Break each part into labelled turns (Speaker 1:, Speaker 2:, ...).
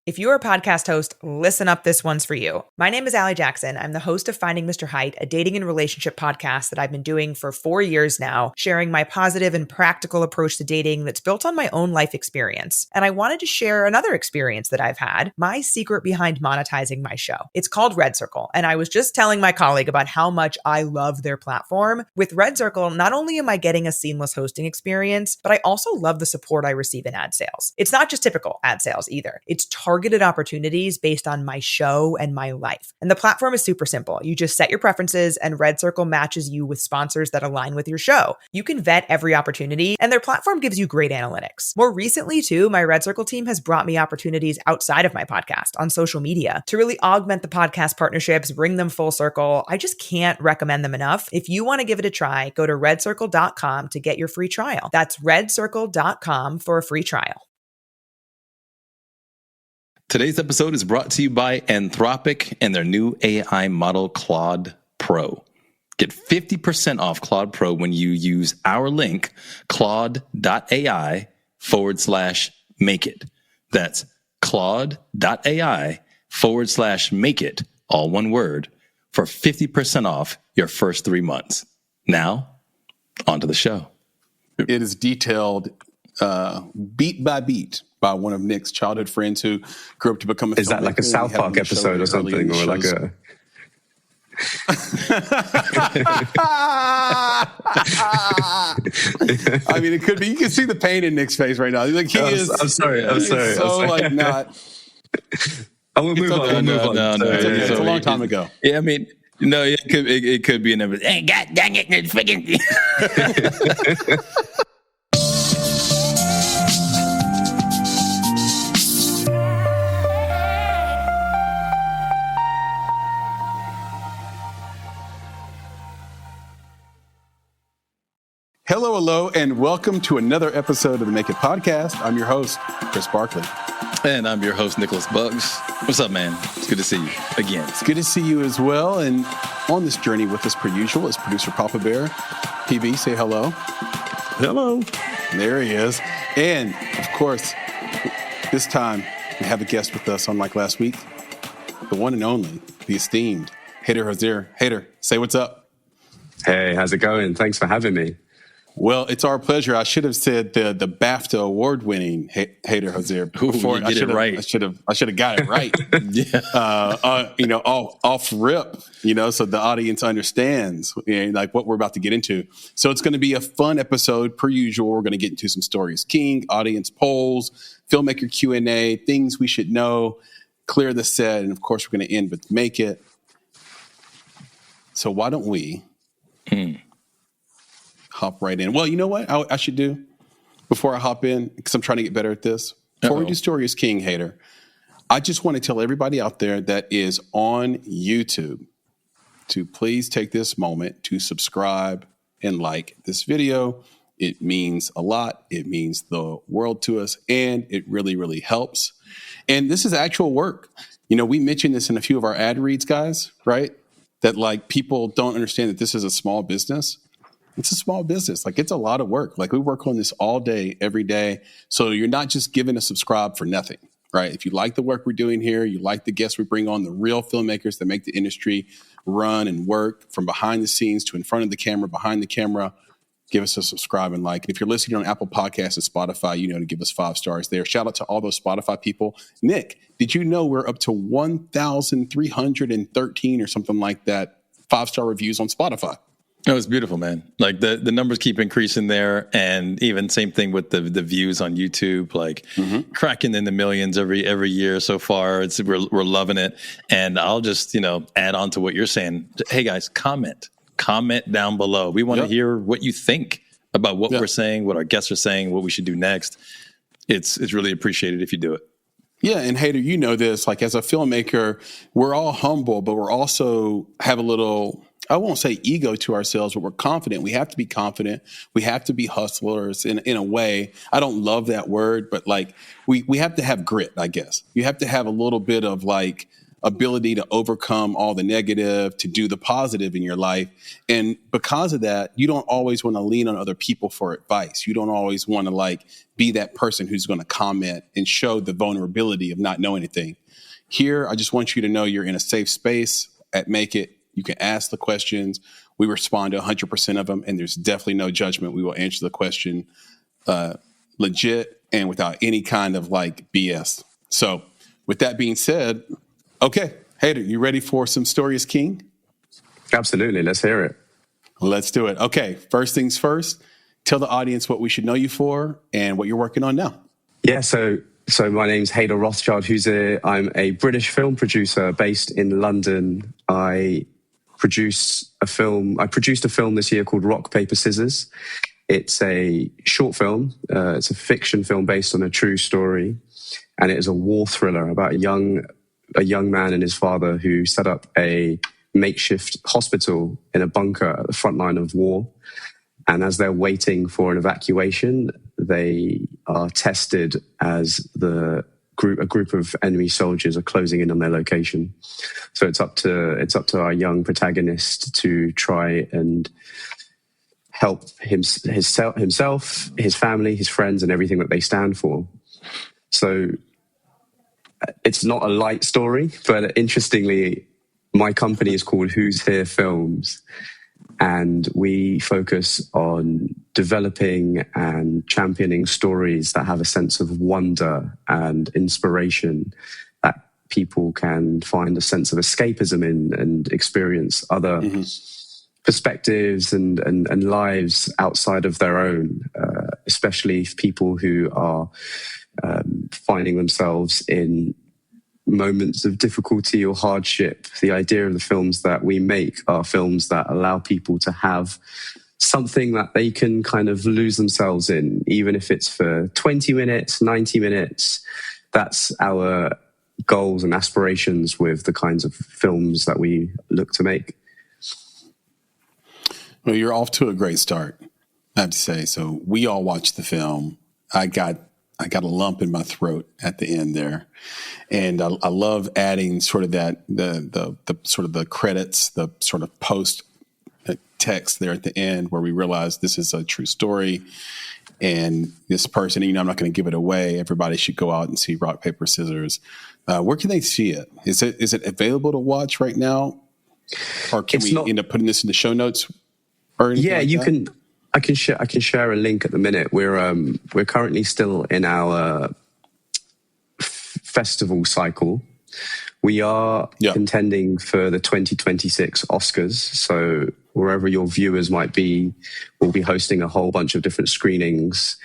Speaker 1: If you're a podcast host, listen up, this one's for you. My name is Allie Jackson. I'm the host of Finding Mr. Height, a dating and relationship podcast that I've been doing for 4 years now, sharing my positive and practical approach to dating that's built on my own life experience. And I wanted to share another experience that I've had, my secret behind monetizing my show. It's called Red Circle, and I was just telling my colleague about how much I love their platform. With Red Circle, not only am I getting a seamless hosting experience, but I also love the support I receive in ad sales. It's not just typical ad sales either. It's targeted opportunities based on my show and my life. And the platform is super simple. You just set your preferences and Red Circle matches you with sponsors that align with your show. You can vet every opportunity and their platform gives you great analytics. More recently too, my Red Circle team has brought me opportunities outside of my podcast on social media to really augment the podcast partnerships, bring them full circle. I just can't recommend them enough. If you want to give it a try, go to redcircle.com to get your free trial. That's redcircle.com for a free trial.
Speaker 2: Today's episode is brought to you by Anthropic and their new AI model, Claude Pro. Get 50% off Claude Pro when you use our link, claude.ai/make it. That's claude.ai/make it, all one word, for 50% off your first 3 months. Now, on to the show.
Speaker 3: It is detailed beat by beat by one of Nick's childhood friends who grew up to become a filmmaker.
Speaker 4: Is that like a South Park episode or something? Or like a...
Speaker 3: I mean, it could be. You can see the pain in Nick's face right now. Like
Speaker 4: I'm sorry.
Speaker 3: So like not.
Speaker 4: I will move on.
Speaker 3: No. It's a long time ago.
Speaker 2: Yeah, I mean, no, it could be an episode. Hey, God dang it, it's freaking.
Speaker 3: Hello, and welcome to another episode of the Make It Podcast. I'm your host, Chris Barkley.
Speaker 2: And I'm your host, Nicholas Buggs. What's up, man? It's good to see you again.
Speaker 3: It's good to see you as well. And on this journey with us, per usual, is producer Papa Bear. PB, say hello.
Speaker 4: Hello.
Speaker 3: There he is. And, of course, this time we have a guest with us, unlike last week. The one and only, the esteemed Hayder Hoozeer. Hayder, say what's up.
Speaker 4: Hey, how's it going? Thanks for having me.
Speaker 3: Well, it's our pleasure. I should have said the BAFTA award-winning Hayder Hoozeer before.
Speaker 2: You get it right.
Speaker 3: I should have got it right.
Speaker 2: Yeah.
Speaker 3: Off rip. So the audience understands like what we're about to get into. So it's going to be a fun episode per usual. We're going to get into some stories king, audience polls, filmmaker Q&A, things we should know, clear the set, and of course we're going to end with Make It. So why don't we? Hop right in. Well, you know what I should do before I hop in, because I'm trying to get better at this. Before we do Story is King, Hayder, I just want to tell everybody out there that is on YouTube to please take this moment to subscribe and like this video. It means a lot. It means the world to us, and it really, really helps. And this is actual work. We mentioned this in a few of our ad reads, guys, right? That like people don't understand that this is a small business. It's a small business. Like, it's a lot of work. Like, we work on this all day, every day. So you're not just giving a subscribe for nothing, right? If you like the work we're doing here, you like the guests we bring on, the real filmmakers that make the industry run and work from behind the scenes to in front of the camera, behind the camera, give us a subscribe and like. And if you're listening on Apple Podcasts and Spotify, to give us 5 stars there. Shout out to all those Spotify people. Nick, did you know we're up to 1,313 or something like that 5-star reviews on Spotify?
Speaker 2: No, it's beautiful, man. Like the numbers keep increasing there, and even same thing with the views on YouTube, like cracking in the millions every year so far. We're loving it, and I'll just add on to what you're saying. Hey guys, comment down below. We want to hear what you think about what we're saying, what our guests are saying, what we should do next. It's really appreciated if you do it.
Speaker 3: Yeah, and Hayder, this. Like, as a filmmaker, we're all humble, but we're also have a little, I won't say ego to ourselves, but we're confident. We have to be confident. We have to be hustlers in a way. I don't love that word, but like we have to have grit, I guess. You have to have a little bit of like ability to overcome all the negative, to do the positive in your life. And because of that, you don't always want to lean on other people for advice. You don't always want to like be that person who's going to comment and show the vulnerability of not knowing anything. Here, I just want you to know you're in a safe space at Make It. You can ask the questions. We respond to 100% of them, and there's definitely no judgment. We will answer the question legit and without any kind of like BS. So with that being said, okay, Hayder, you ready for some Story is King?
Speaker 4: Absolutely. Let's hear it.
Speaker 3: Let's do it. Okay, first things first, tell the audience what we should know you for and what you're working on now.
Speaker 4: Yeah, so my name's Hayder Hoozeer. I'm a British film producer based in London. I produced a film this year called Rock, Paper, Scissors. It's a short film. It's a fiction film based on a true story. And it is a war thriller about a young man and his father who set up a makeshift hospital in a bunker at the front line of war. And as they're waiting for an evacuation, they are tested as a group of enemy soldiers are closing in on their location. So it's up to our young protagonist to try and help himself, his family, his friends, and everything that they stand for. So it's not a light story, but interestingly, my company is called Who's Here Films, and we focus on developing and championing stories that have a sense of wonder and inspiration, that people can find a sense of escapism in and experience other perspectives and lives outside of their own, especially people who are finding themselves in moments of difficulty or hardship. The idea of the films that we make are films that allow people to have something that they can kind of lose themselves in, even if it's for 20 minutes, 90 minutes. That's our goals and aspirations with the kinds of films that we look to make.
Speaker 3: Well, you're off to a great start, I have to say. So we all watched the film. I got a lump in my throat at the end there. And I love adding sort of that, the sort of the credits, the sort of post text there at the end where we realize this is a true story. And this person, I'm not going to give it away. Everybody should go out and see Rock, Paper, Scissors. Where can they see it? Is it available to watch right now? Or can we end up putting this in the show notes? Or
Speaker 4: yeah,
Speaker 3: like
Speaker 4: you
Speaker 3: that?
Speaker 4: can. I can share a link at the minute. We're currently still in our festival cycle. We are contending for the 2026 Oscars. So wherever your viewers might be, we'll be hosting a whole bunch of different screenings,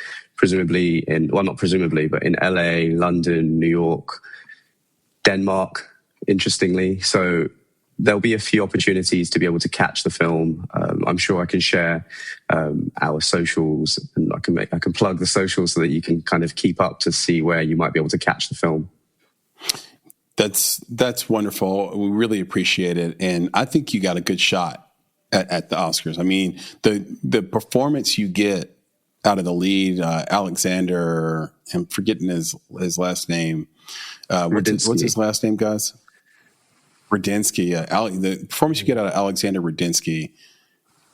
Speaker 4: not presumably, but in LA, London, New York, Denmark, interestingly. So there'll be a few opportunities to be able to catch the film. I'm sure I can share our socials, and I can plug the socials so that you can kind of keep up to see where you might be able to catch the film.
Speaker 3: That's wonderful. We really appreciate it, and I think you got a good shot at the Oscars. I mean, the performance you get out of the lead, Alexander, I'm forgetting his last name. What's his last name, guys? Rudinsky. The performance you get out of Alexander Rudinsky,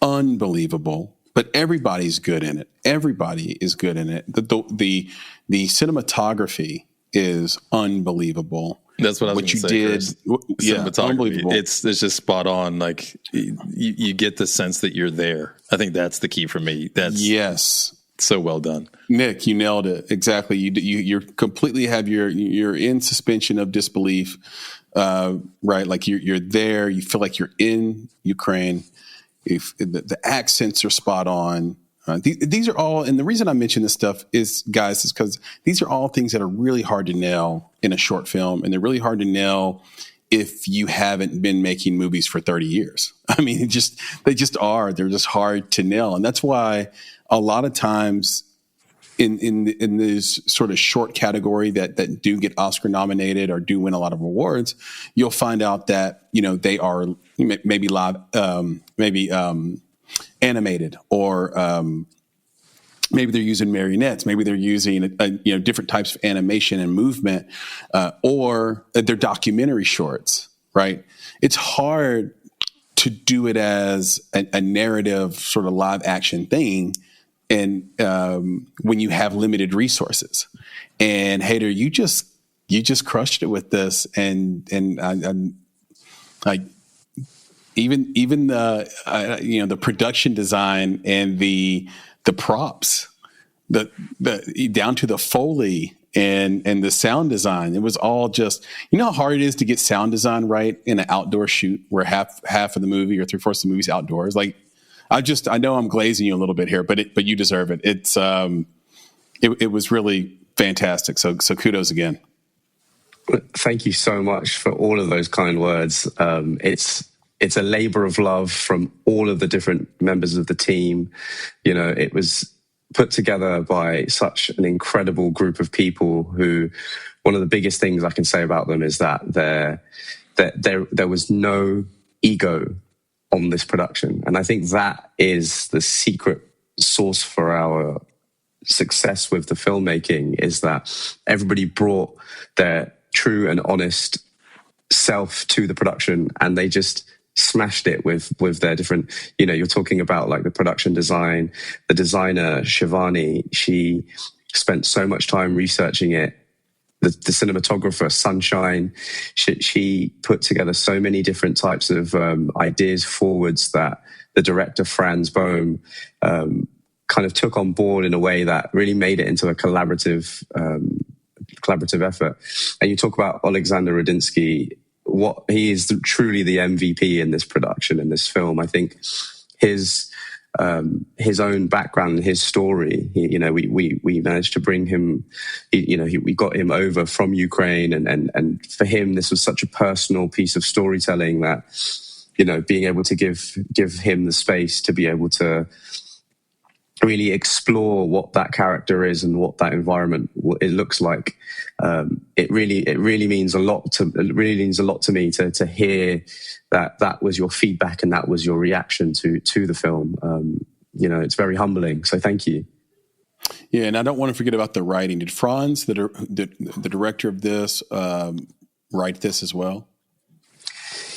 Speaker 3: unbelievable. But everybody's good in it. Everybody is good in it. The cinematography is unbelievable.
Speaker 2: That's what I was
Speaker 3: what you
Speaker 2: say,
Speaker 3: did.
Speaker 2: Chris.
Speaker 3: Yeah,
Speaker 2: Unbelievable. It's just spot on. Like you get the sense that you're there. I think that's the key for me. Yes, so well done,
Speaker 3: Nick. You nailed it exactly. You completely have you're in suspension of disbelief, right? Like you're there. You feel like you're in Ukraine. If the accents are spot on. These are all, and the reason I mention this stuff is because these are all things that are really hard to nail in a short film, and they're really hard to nail if you haven't been making movies for 30 years. I mean, they just are. They're just hard to nail, and that's why a lot of times in this sort of short category that do get Oscar nominated or do win a lot of awards, you'll find out that they are maybe live, animated or maybe they're using marionettes, maybe they're using different types of animation and movement, or they're documentary shorts, right? It's hard to do it as a narrative sort of live action thing, and when you have limited resources. And Hayder, you just crushed it with this, and I'm like, even the production design and the props, the down to the Foley and the sound design. It was all just, how hard it is to get sound design right in an outdoor shoot where half of the movie or 3/4 of the movie's outdoors. Like, I know I'm glazing you a little bit here, but you deserve it. It was really fantastic. So kudos again.
Speaker 4: Thank you so much for all of those kind words. It's a labor of love from all of the different members of the team. It was put together by such an incredible group of people who, one of the biggest things I can say about them is that there was no ego on this production. And I think that is the secret sauce for our success with the filmmaking, is that everybody brought their true and honest self to the production, and they just smashed it with their different, you're talking about like the production design, the designer Shivani, she spent so much time researching it. The cinematographer Sunshine, she put together so many different types of ideas forwards that the director Franz Bohm kind of took on board in a way that really made it into a collaborative effort. And you talk about Alexander Rudinsky. What he is truly the MVP in this production, in this film. I think his own background and his story. We managed to bring him. We got him over from Ukraine, and for him, this was such a personal piece of storytelling that being able to give him the space to be able to really explore what that character is and what that environment it looks like. It really means a lot to me to hear that was your feedback and that was your reaction to the film. It's very humbling. So thank you.
Speaker 3: Yeah, and I don't want to forget about the writing. Did Franz, the director of this, write this as well?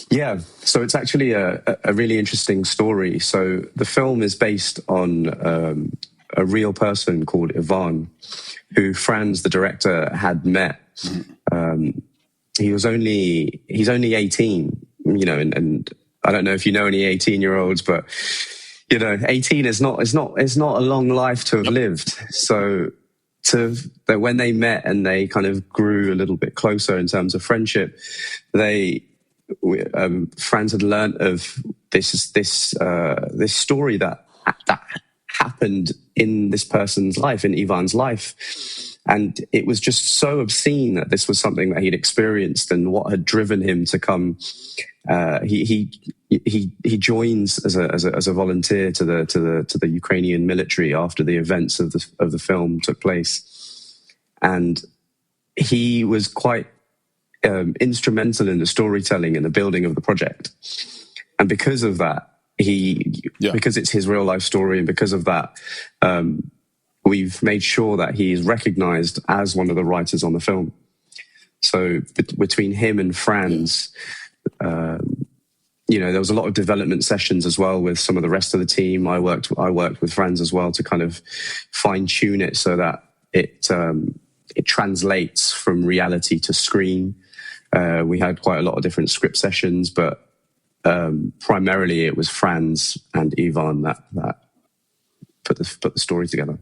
Speaker 4: Yeah, so it's actually a really interesting story. So the film is based on a real person called Ivan, who Franz, the director, had met. He's only 18, and I don't know if you know any 18-year-olds, but 18 is not a long life to have lived. So that when they met and they kind of grew a little bit closer in terms of friendship, Franz had learnt of this story that happened in this person's life, in Ivan's life, and it was just so obscene that this was something that he'd experienced and what had driven him to come. He joins as a volunteer to the Ukrainian military after the events of the film took place, and he was quite instrumental in the storytelling and the building of the project. And because of that, because it's his real life story, and because of that, we've made sure that he is recognized as one of the writers on the film. So between him and Franz, there was a lot of development sessions as well with some of the rest of the team. I worked with Franz as well to kind of fine tune it so that it translates from reality to screen. We had quite a lot of different script sessions, but primarily it was Franz and Ivan that put the story together.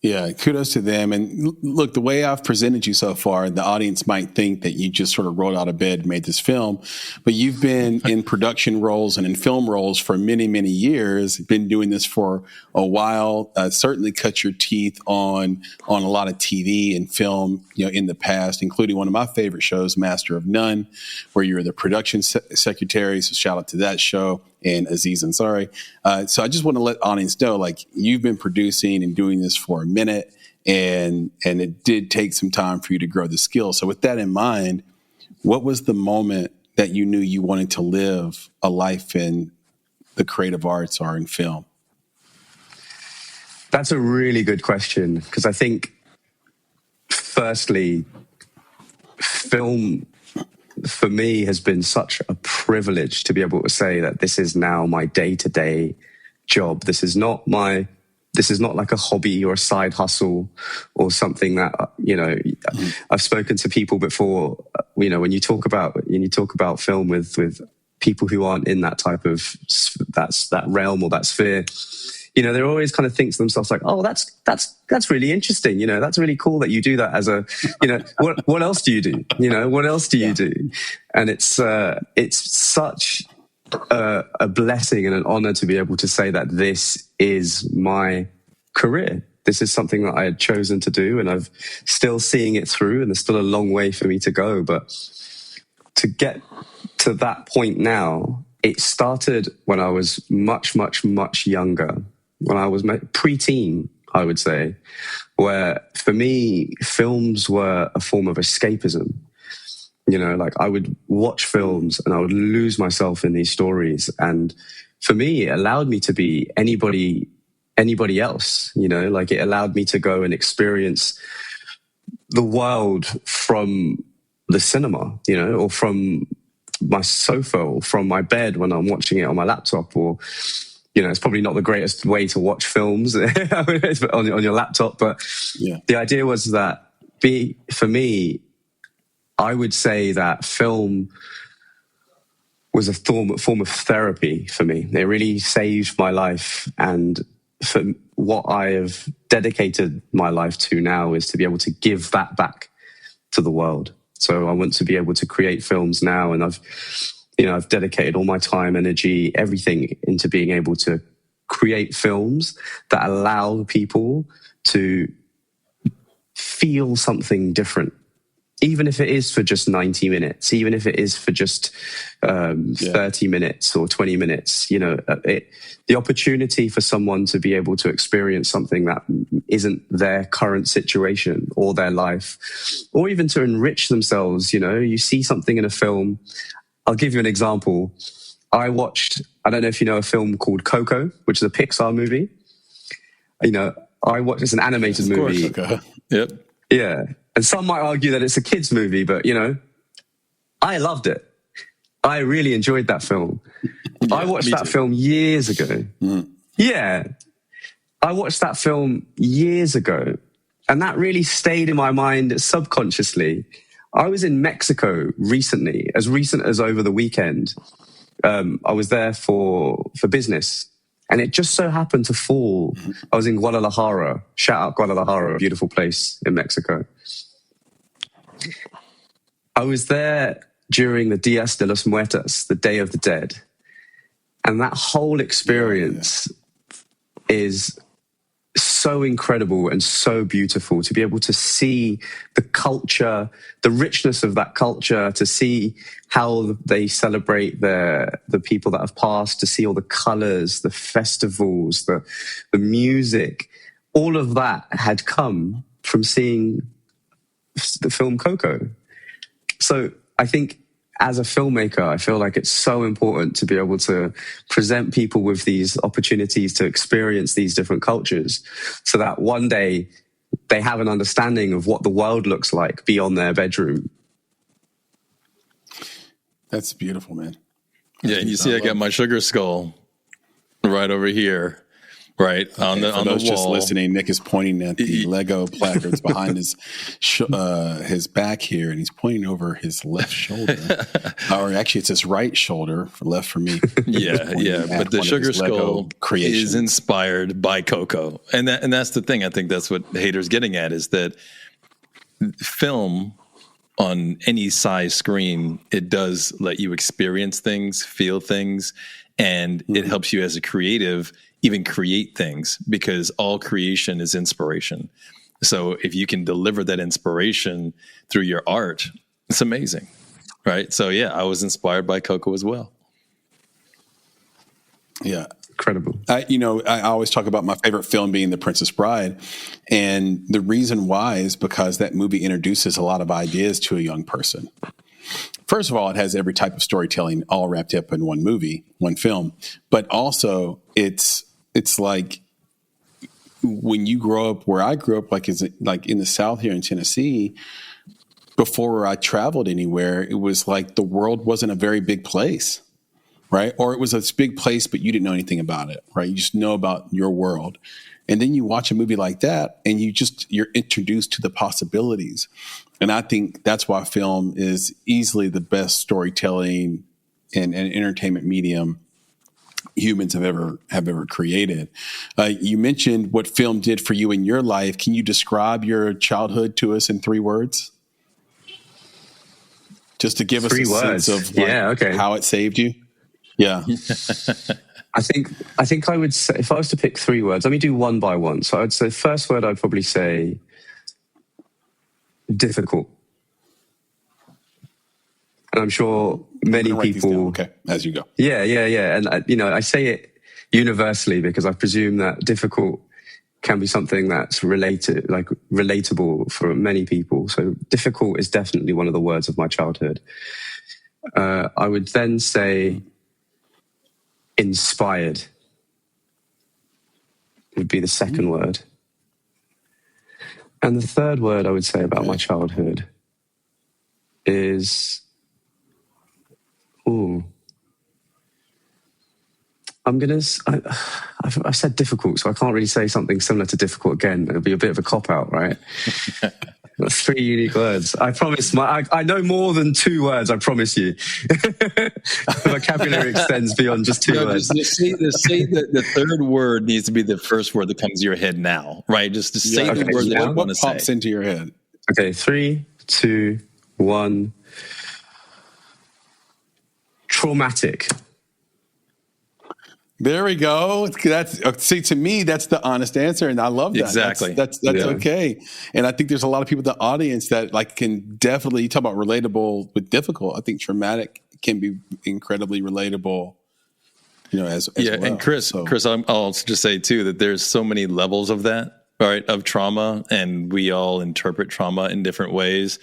Speaker 3: Yeah, kudos to them. And look, the way I've presented you so far, the audience might think that you just sort of rolled out of bed and made this film, but you've been in production roles and in film roles for many, many years. Been doing this for a while. Certainly cut your teeth on a lot of TV and film, in the past, including one of my favorite shows, Master of None, where you were the production secretary. So shout out to that show. And Aziz Ansari. So I just want to let audience know, like, you've been producing and doing this for a minute, and it did take some time for you to grow the skill. So with that in mind, what was the moment that you knew you wanted to live a life in the creative arts or in film?
Speaker 4: That's a really good question, because I think, firstly, film for me has been such a privilege to be able to say that this is now my day-to-day job. This is not like a hobby or a side hustle or something that, I've spoken to people before, when you talk about film with people who aren't in that type of, that realm or that sphere, they always kind of think to themselves like, oh, that's really interesting. That's really cool that you do that as a, what else do you do? What else do you do? And it's such a blessing and an honor to be able to say that this is my career. This is something that I had chosen to do, and I'm still seeing it through, and there's still a long way for me to go. But to get to that point now, it started when I was much, much, much younger, when I was pre-teen, I would say, where for me, films were a form of escapism. Like I would watch films and I would lose myself in these stories. And for me, it allowed me to be anybody else, like it allowed me to go and experience the world from the cinema, or from my sofa or from my bed when I'm watching it on my laptop, or, it's probably not the greatest way to watch films on your laptop. But the idea was that for me, I would say that film was a form of therapy for me. It really saved my life. And for what I have dedicated my life to now is to be able to give that back to the world. So I want to be able to create films now. And I've dedicated all my time, energy, everything into being able to create films that allow people to feel something different. Even if it is for just 90 minutes, even if it is for just 30 minutes or 20 minutes, the opportunity for someone to be able to experience something that isn't their current situation or their life, or even to enrich themselves. You see something in a film. I'll give you an example. I don't know if you know a film called Coco, which is a Pixar movie. It's an animated movie.
Speaker 3: Of course, okay.
Speaker 2: Yep.
Speaker 4: Yeah. And some might argue that it's a kid's movie, but, I loved it. I really enjoyed that film.
Speaker 2: Yeah,
Speaker 4: I watched that film years ago. Yeah. I watched that film years ago, and that really stayed in my mind subconsciously. I was in Mexico recently, as recent as over the weekend. I was there for business. And it just so happened to fall. I was in Guadalajara. Shout out Guadalajara, a beautiful place in Mexico. I was there during the Días de los Muertos, the Day of the Dead. And that whole experience is so incredible and so beautiful to be able to see the culture, the richness of that culture, to see how they celebrate the people that have passed, to see all the colors, the festivals, the music. All of that had come from seeing the film Coco. So I think as a filmmaker, I feel like it's so important to be able to present people with these opportunities to experience these different cultures, so that one day they have an understanding of what the world looks like beyond their bedroom.
Speaker 3: That's beautiful, man.
Speaker 2: Yeah, and you see, I got my sugar skull right over here, right on the wall.
Speaker 3: Just listening, Nick is pointing at the Lego placards behind his back here, and he's pointing over his left shoulder, or actually, it's his right shoulder, left for me.
Speaker 2: Yeah. But the sugar skull is inspired by Coco, and that's the thing. I think that's what Hayder's getting at, is that film on any size screen, it does let you experience things, feel things, and it helps you as a creative even create things, because all creation is inspiration. So if you can deliver that inspiration through your art, it's amazing, right? So yeah, I was inspired by Coco as well.
Speaker 3: Yeah.
Speaker 4: Incredible.
Speaker 3: I always talk about my favorite film being The Princess Bride. And the reason why is because that movie introduces a lot of ideas to a young person. First of all, it has every type of storytelling all wrapped up in one movie, one film. But also it's like when you grow up where I grew up, like in the South here in Tennessee, before I traveled anywhere, it was like the world wasn't a very big place, right? Or it was a big place, but you didn't know anything about it, right? You just know about your world. And then you watch a movie like that and you're introduced to the possibilities. And I think that's why film is easily the best storytelling and entertainment medium humans have ever created. You mentioned what film did for you in your life. Can you describe your childhood to us in 3 words? Just to give us a sense of how it saved you. Yeah.
Speaker 4: I think I would say, if I was to pick 3 words, let me do one by one. So I'd say the first word, I'd probably say difficult. And I'm sure many people.
Speaker 3: Okay, as you go.
Speaker 4: Yeah. And I say it universally because I presume that difficult can be something that's relatable for many people. So difficult is definitely one of the words of my childhood. I would then say inspired would be the second word. And the third word I would say about my childhood is, I said difficult, so I can't really say something similar to difficult again. It'll be a bit of a cop-out, right? 3 unique words. I promise. I know more than 2 words. I promise you. The vocabulary extends beyond just 2 words.
Speaker 2: Just say the third word needs to be the first word that comes to your head now, right? Just to say the word that you want to say.
Speaker 3: What pops into your head?
Speaker 4: Okay, 3, 2, 1. Traumatic.
Speaker 3: There we go. To me, that's the honest answer, and I love that.
Speaker 2: Exactly.
Speaker 3: That's okay. And I think there's a lot of people in the audience that can definitely, you talk about relatable with difficult. I think traumatic can be incredibly relatable. As well.
Speaker 2: And Chris, I'll also just say too that there's so many levels of that, right? Of trauma, and we all interpret trauma in different ways.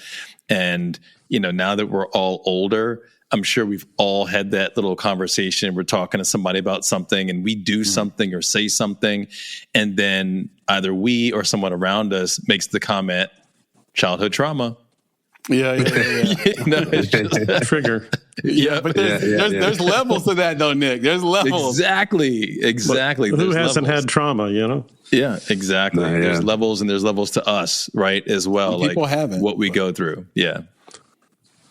Speaker 2: And now that we're all older, I'm sure we've all had that little conversation. We're talking to somebody about something and we do something or say something. And then either we or someone around us makes the comment, childhood trauma.
Speaker 3: Yeah.
Speaker 2: It's just
Speaker 5: trigger.
Speaker 3: Yeah, but there's levels to that, though, Nick. There's levels.
Speaker 2: Exactly.
Speaker 5: But who hasn't had trauma,
Speaker 2: Yeah, exactly.
Speaker 4: No,
Speaker 2: There's levels and there's levels to us, right, as well.
Speaker 3: People haven't.
Speaker 2: What we go through. Yeah.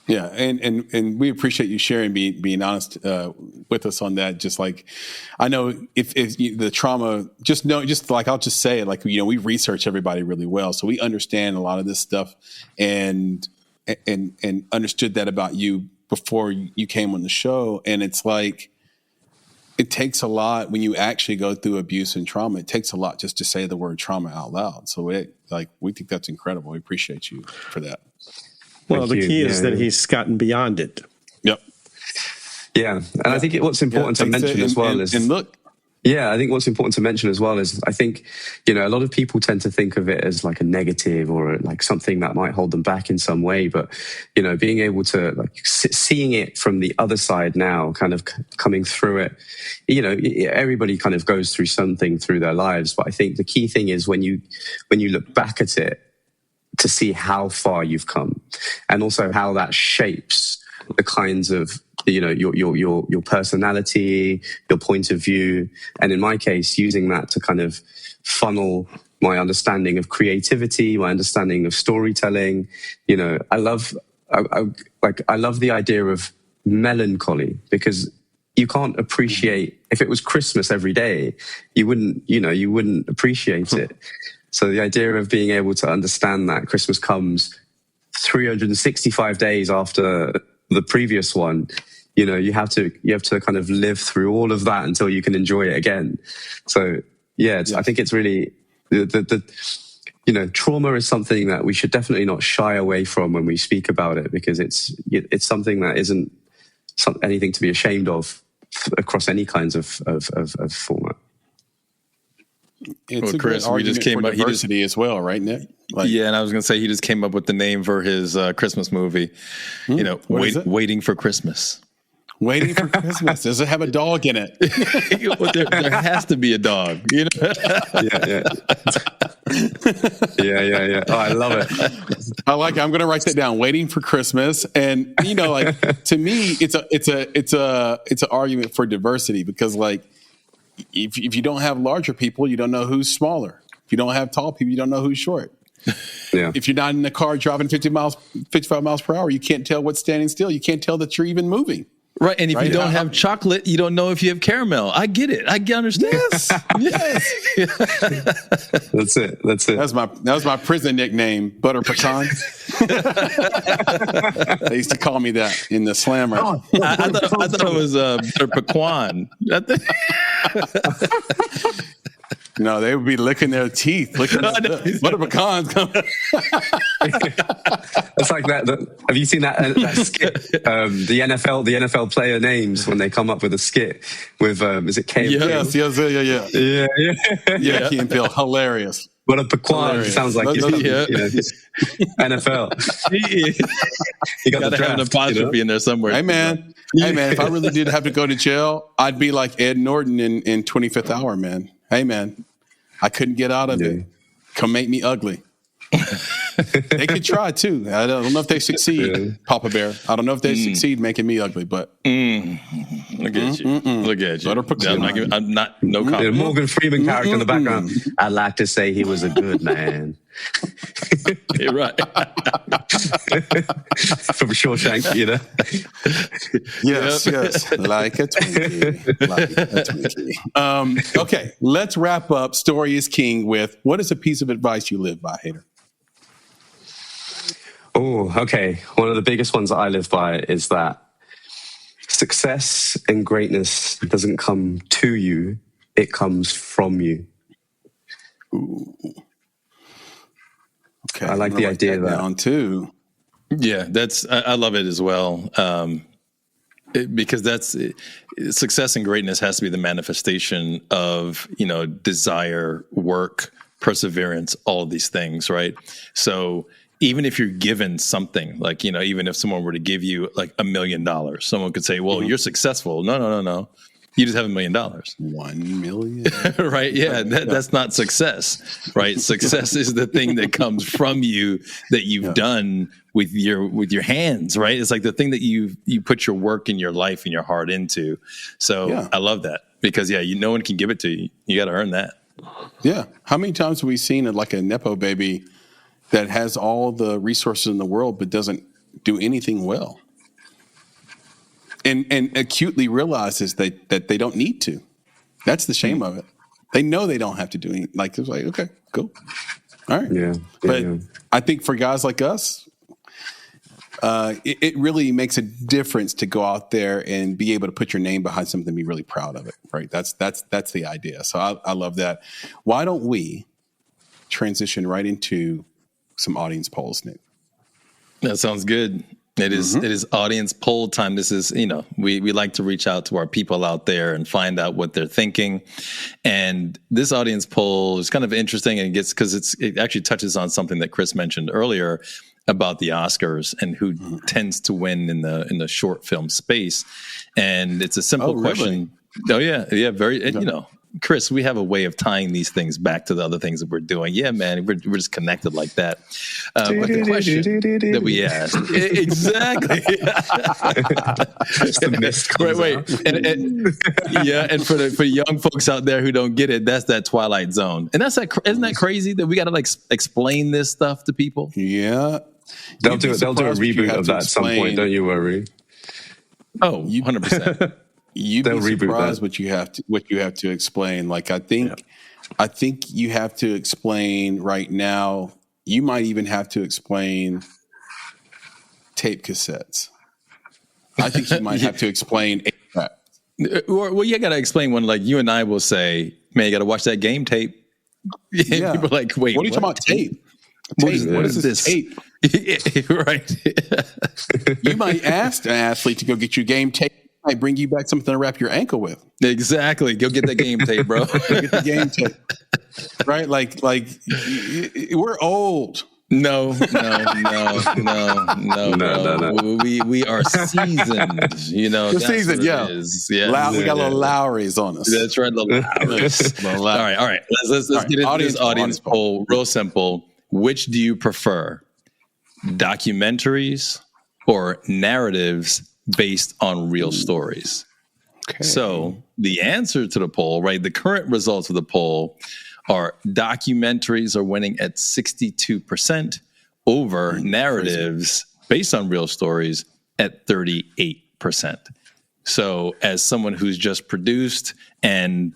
Speaker 3: Yeah, and we appreciate you sharing, being honest with us on that. Just like, I know if the trauma, I'll just say it, we research everybody really well, so we understand a lot of this stuff, and understood that about you before you came on the show. And it's like, it takes a lot when you actually go through abuse and trauma. It takes a lot just to say the word trauma out loud. So we think that's incredible. We appreciate you for that.
Speaker 5: Well, the key is that he's gotten beyond it.
Speaker 3: Yep.
Speaker 4: Yeah. And I think what's important to mention as well is...
Speaker 3: And look...
Speaker 4: Yeah, I think what's important to mention as well is I think, a lot of people tend to think of it as like a negative or like something that might hold them back in some way. But, being able to seeing it from the other side now, kind of coming through it, everybody kind of goes through something through their lives. But I think the key thing is when you look back at it, to see how far you've come and also how that shapes the kinds of, your personality, your point of view. And in my case, using that to kind of funnel my understanding of creativity, my understanding of storytelling. I love the idea of melancholy because you can't appreciate, if it was Christmas every day, you wouldn't appreciate it. So the idea of being able to understand that Christmas comes 365 days after the previous one, you have to kind of live through all of that until you can enjoy it again. So I think it's really trauma is something that we should definitely not shy away from when we speak about it, because it's something that isn't anything to be ashamed of across any kinds of format.
Speaker 3: It's
Speaker 2: Chris, we just came up
Speaker 3: diversity as well, right, Nick?
Speaker 2: And I was going to say he just came up with the name for his Christmas movie. Waiting for Christmas.
Speaker 3: Waiting for Christmas. Does it have a dog in it?
Speaker 2: Well, there has to be a dog. You know?
Speaker 4: Yeah. Oh, I love it.
Speaker 3: I like it. I'm going to write that down. Waiting for Christmas, and like to me, it's an argument for diversity, because like if you don't have larger people, you don't know who's smaller. If you don't have tall people, you don't know who's short.
Speaker 4: Yeah.
Speaker 3: If you're not in the car driving 55 miles per hour, you can't tell what's standing still. You can't tell that you're even moving.
Speaker 2: Right, and if you don't have chocolate, you don't know if you have caramel. I get it. I understand.
Speaker 3: Yes.
Speaker 4: That's it.
Speaker 3: That was my prison nickname, Butter Pecan. They used to call me that in the slammer.
Speaker 2: I thought it was Butter Pecan.
Speaker 3: No, they would be licking their teeth, licking Butter Pecans coming.
Speaker 4: It's like that. Have you seen that skit? The NFL player names when they come up with a skit with is it Key and Peele?
Speaker 3: Yeah. Key and Peele, hilarious.
Speaker 4: But a pecan sounds like NFL.
Speaker 2: You got to have an apostrophe in there somewhere.
Speaker 3: Hey man, if I really did have to go to jail, I'd be like Ed Norton in 25th Hour, man. Hey man, I couldn't get out of it. Come make me ugly. They could try too. I don't know if they succeed, Papa Bear. I don't know if they succeed making me ugly, but
Speaker 2: look at you. Look at you. I'm not no comment.
Speaker 4: Morgan Freeman character in the background. I'd like to say he was a good man.
Speaker 2: You're right.
Speaker 4: From Shawshank, you know.
Speaker 3: Yes. Like a Twinkie. Okay, let's wrap up Story is King with, what is a piece of advice you live by, Hayder?
Speaker 4: Oh, okay. One of the biggest ones that I live by is that success and greatness doesn't come to you, it comes from you.
Speaker 3: Ooh. Okay,
Speaker 4: I like the idea that
Speaker 3: down too.
Speaker 2: Yeah, I love it as well. Because success and greatness has to be the manifestation of, desire, work, perseverance, all of these things, right? So even if you're given something, like, even if someone were to give you like $1 million, someone could say, well, you're successful. No. You just have $1 million.
Speaker 3: 1 million.
Speaker 2: Right. Yeah. That's not success, right? Success is the thing that comes from you that you've done with your hands, right? It's like the thing that you put your work and your life and your heart into. So I love that because no one can give it to you. You got to earn that.
Speaker 3: Yeah. How many times have we seen like a Nepo baby that has all the resources in the world, but doesn't do anything well? And acutely realizes that they don't need to. That's the shame of it. They know they don't have to do anything. Like, it's like, okay, cool. All right.
Speaker 4: Yeah.
Speaker 3: But I think for guys like us, it really makes a difference to go out there and be able to put your name behind something and be really proud of it, right? That's the idea. So I love that. Why don't we transition right into some audience polls, Nick?
Speaker 2: That sounds good. It is audience poll time. This is, we like to reach out to our people out there and find out what they're thinking. And this audience poll is kind of interesting, and it actually touches on something that Chris mentioned earlier about the Oscars and who tends to win in the short film space. And it's a simple question. Really? Oh yeah. Very, Chris, we have a way of tying these things back to the other things that we're doing. Yeah, man, we're just connected like that. But the question that we asked, exactly. And for young folks out there who don't get it, that's that Twilight Zone, and isn't that crazy that we got to explain this stuff to people?
Speaker 3: Yeah,
Speaker 4: they'll do a reboot of that at some point. Don't you worry.
Speaker 2: Oh, 100%.
Speaker 3: You'd be surprised what you have to explain. Like, I think you have to explain right now. You might even have to explain tape cassettes. I think you might have to explain APAC.
Speaker 2: Well, you got to explain one. Like you and I will say, "Man, you got to watch that game tape." Yeah. People are like, "Wait,
Speaker 3: what are you talking about? Tape?
Speaker 2: What is this tape?" Right.
Speaker 3: You might ask an athlete to go get you game tape. Might bring you back something to wrap your ankle with.
Speaker 2: Exactly. Go get that game tape, bro.
Speaker 3: Go get the game tape. Right? Like we're old.
Speaker 2: No. We are seasoned. You know,
Speaker 3: the season, yeah. We got a little Lowry's on us.
Speaker 2: That's right, little Lowry's. All right. Let's get into this audience poll. Real simple. Which do you prefer? Documentaries or narratives based on real stories? Okay. So the answer to the poll, right? The current results of the poll are documentaries are winning at 62% over narratives based on real stories at 38%. So as someone who's just produced and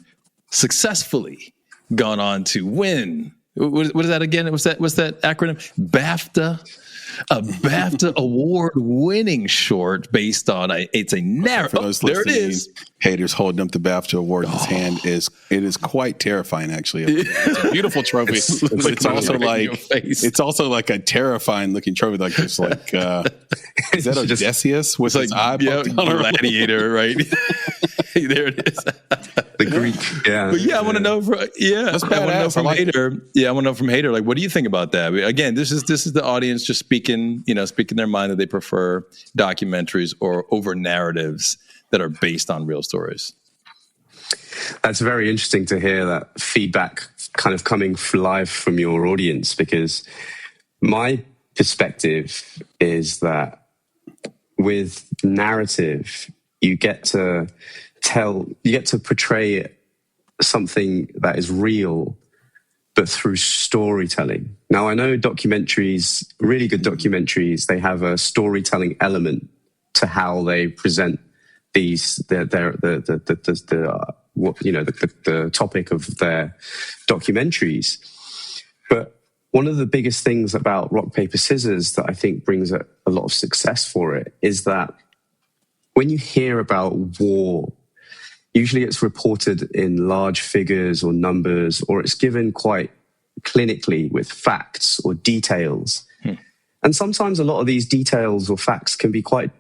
Speaker 2: successfully gone on to win, what is that again? What's that acronym? BAFTA? A BAFTA award-winning short based on it's a narrative.
Speaker 3: For those there it is. Hayder's holding up the BAFTA award in his hand. It is quite terrifying, actually. It's a beautiful trophy. It's also like a terrifying looking trophy. Like it's like is that Odysseus with his eye poked on
Speaker 2: gladiator, right? There it is.
Speaker 4: The Greek, yeah.
Speaker 2: But I want to know from Hayder. Yeah, I want to know from Hayder. Like, what do you think about that? Again, this is the audience just speaking their mind that they prefer documentaries or over narratives that are based on real stories.
Speaker 4: That's very interesting to hear that feedback kind of coming live from your audience, because my perspective is that with narrative, you get to portray something that is real, but through storytelling. Now, I know documentaries, really good documentaries, they have a storytelling element to how they present the topic of their documentaries. But one of the biggest things about rock, paper, scissors that I think brings a lot of success for it is that when you hear about war, usually it's reported in large figures or numbers, or it's given quite clinically with facts or details. And sometimes a lot of these details or facts can be quite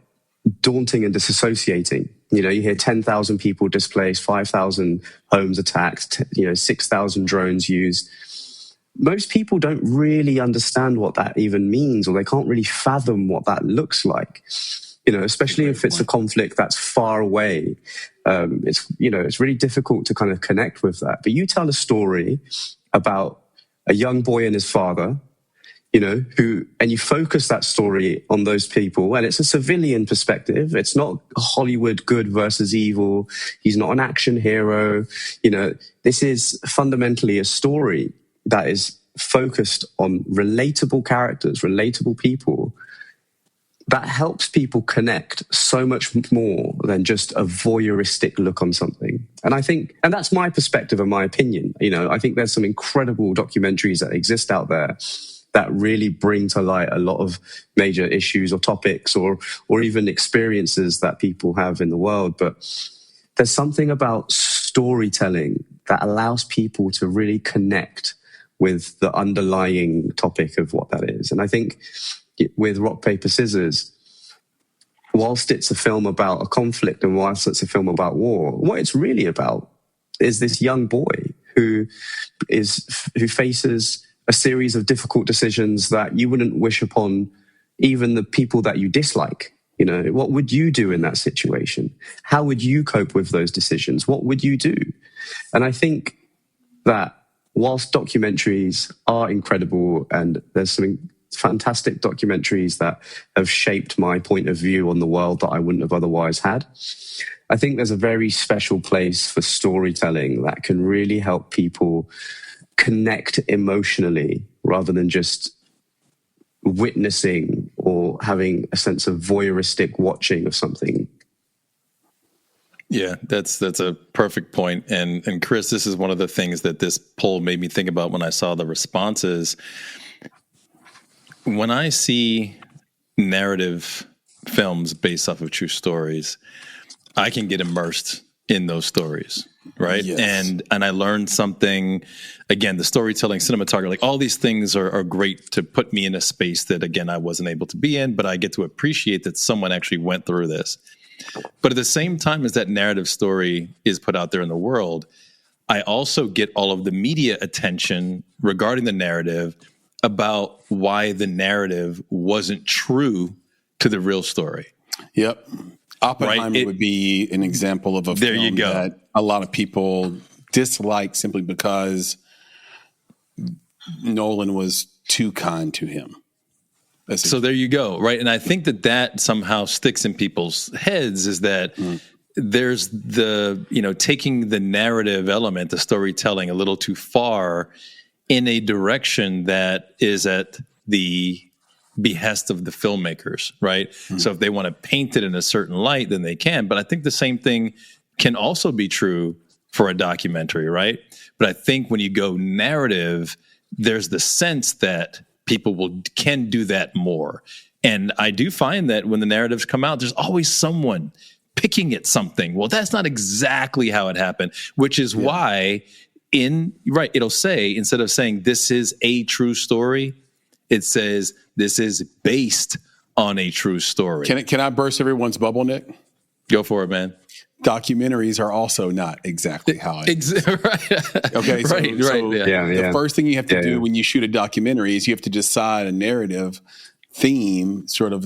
Speaker 4: daunting and disassociating. You hear 10,000 people displaced, 5,000 homes attacked, 6,000 drones used. Most people don't really understand what that even means, or they can't really fathom what that looks like. Especially if it's a conflict that's far away. It's really difficult to kind of connect with that. But you tell a story about a young boy and his father, and you focus that story on those people, and it's a civilian perspective. It's not Hollywood good versus evil. He's not an action hero. This is fundamentally a story that is focused on relatable characters, relatable people. That helps people connect so much more than just a voyeuristic look on something. And I think, and that's my perspective and my opinion. I think there's some incredible documentaries that exist out there that really bring to light a lot of major issues or topics or even experiences that people have in the world. But there's something about storytelling that allows people to really connect with the underlying topic of what that is. And I think with Rock, Paper, Scissors, whilst it's a film about a conflict and whilst it's a film about war, what it's really about is this young boy who faces a series of difficult decisions that you wouldn't wish upon even the people that you dislike. What would you do in that situation? How would you cope with those decisions? What would you do? And I think that whilst documentaries are incredible, and there's some fantastic documentaries that have shaped my point of view on the world that I wouldn't have otherwise had, I think there's a very special place for storytelling that can really help people connect emotionally rather than just witnessing or having a sense of voyeuristic watching of something.
Speaker 2: Yeah, that's a perfect point. And Chris, this is one of the things that this poll made me think about when I saw the responses. When I see narrative films based off of true stories, I can get immersed in those stories, right? Yes. And I learned something. Again, the storytelling, cinematography, like all these things are great to put me in a space that, again, I wasn't able to be in, but I get to appreciate that someone actually went through this. But at the same time as that narrative story is put out there in the world, I also get all of the media attention regarding the narrative about why the narrative wasn't true to the real story.
Speaker 3: Yep. Oppenheimer
Speaker 2: Right?
Speaker 3: would be an example of a
Speaker 2: There you
Speaker 3: film
Speaker 2: go.
Speaker 3: that a lot of people dislike simply because Nolan was too kind to him.
Speaker 2: So there you go, right? And I think that somehow sticks in people's heads is that there's the, taking the narrative element, the storytelling a little too far in a direction that is at the behest of the filmmakers, right? So if they want to paint it in a certain light, then they can. But I think the same thing can also be true for a documentary, right? But I think when you go narrative, there's the sense that people can do that more. And I do find that when the narratives come out, there's always someone picking at something. Well, that's not exactly how it happened, which is why it'll say, instead of saying this is a true story, it says this is based on a true story.
Speaker 3: Can I burst everyone's bubble, Nick?
Speaker 2: Go for it, man.
Speaker 3: Documentaries are also not exactly how it is.
Speaker 2: Right.
Speaker 3: Okay, so the first thing you have to do when you shoot a documentary is you have to decide a narrative theme, sort of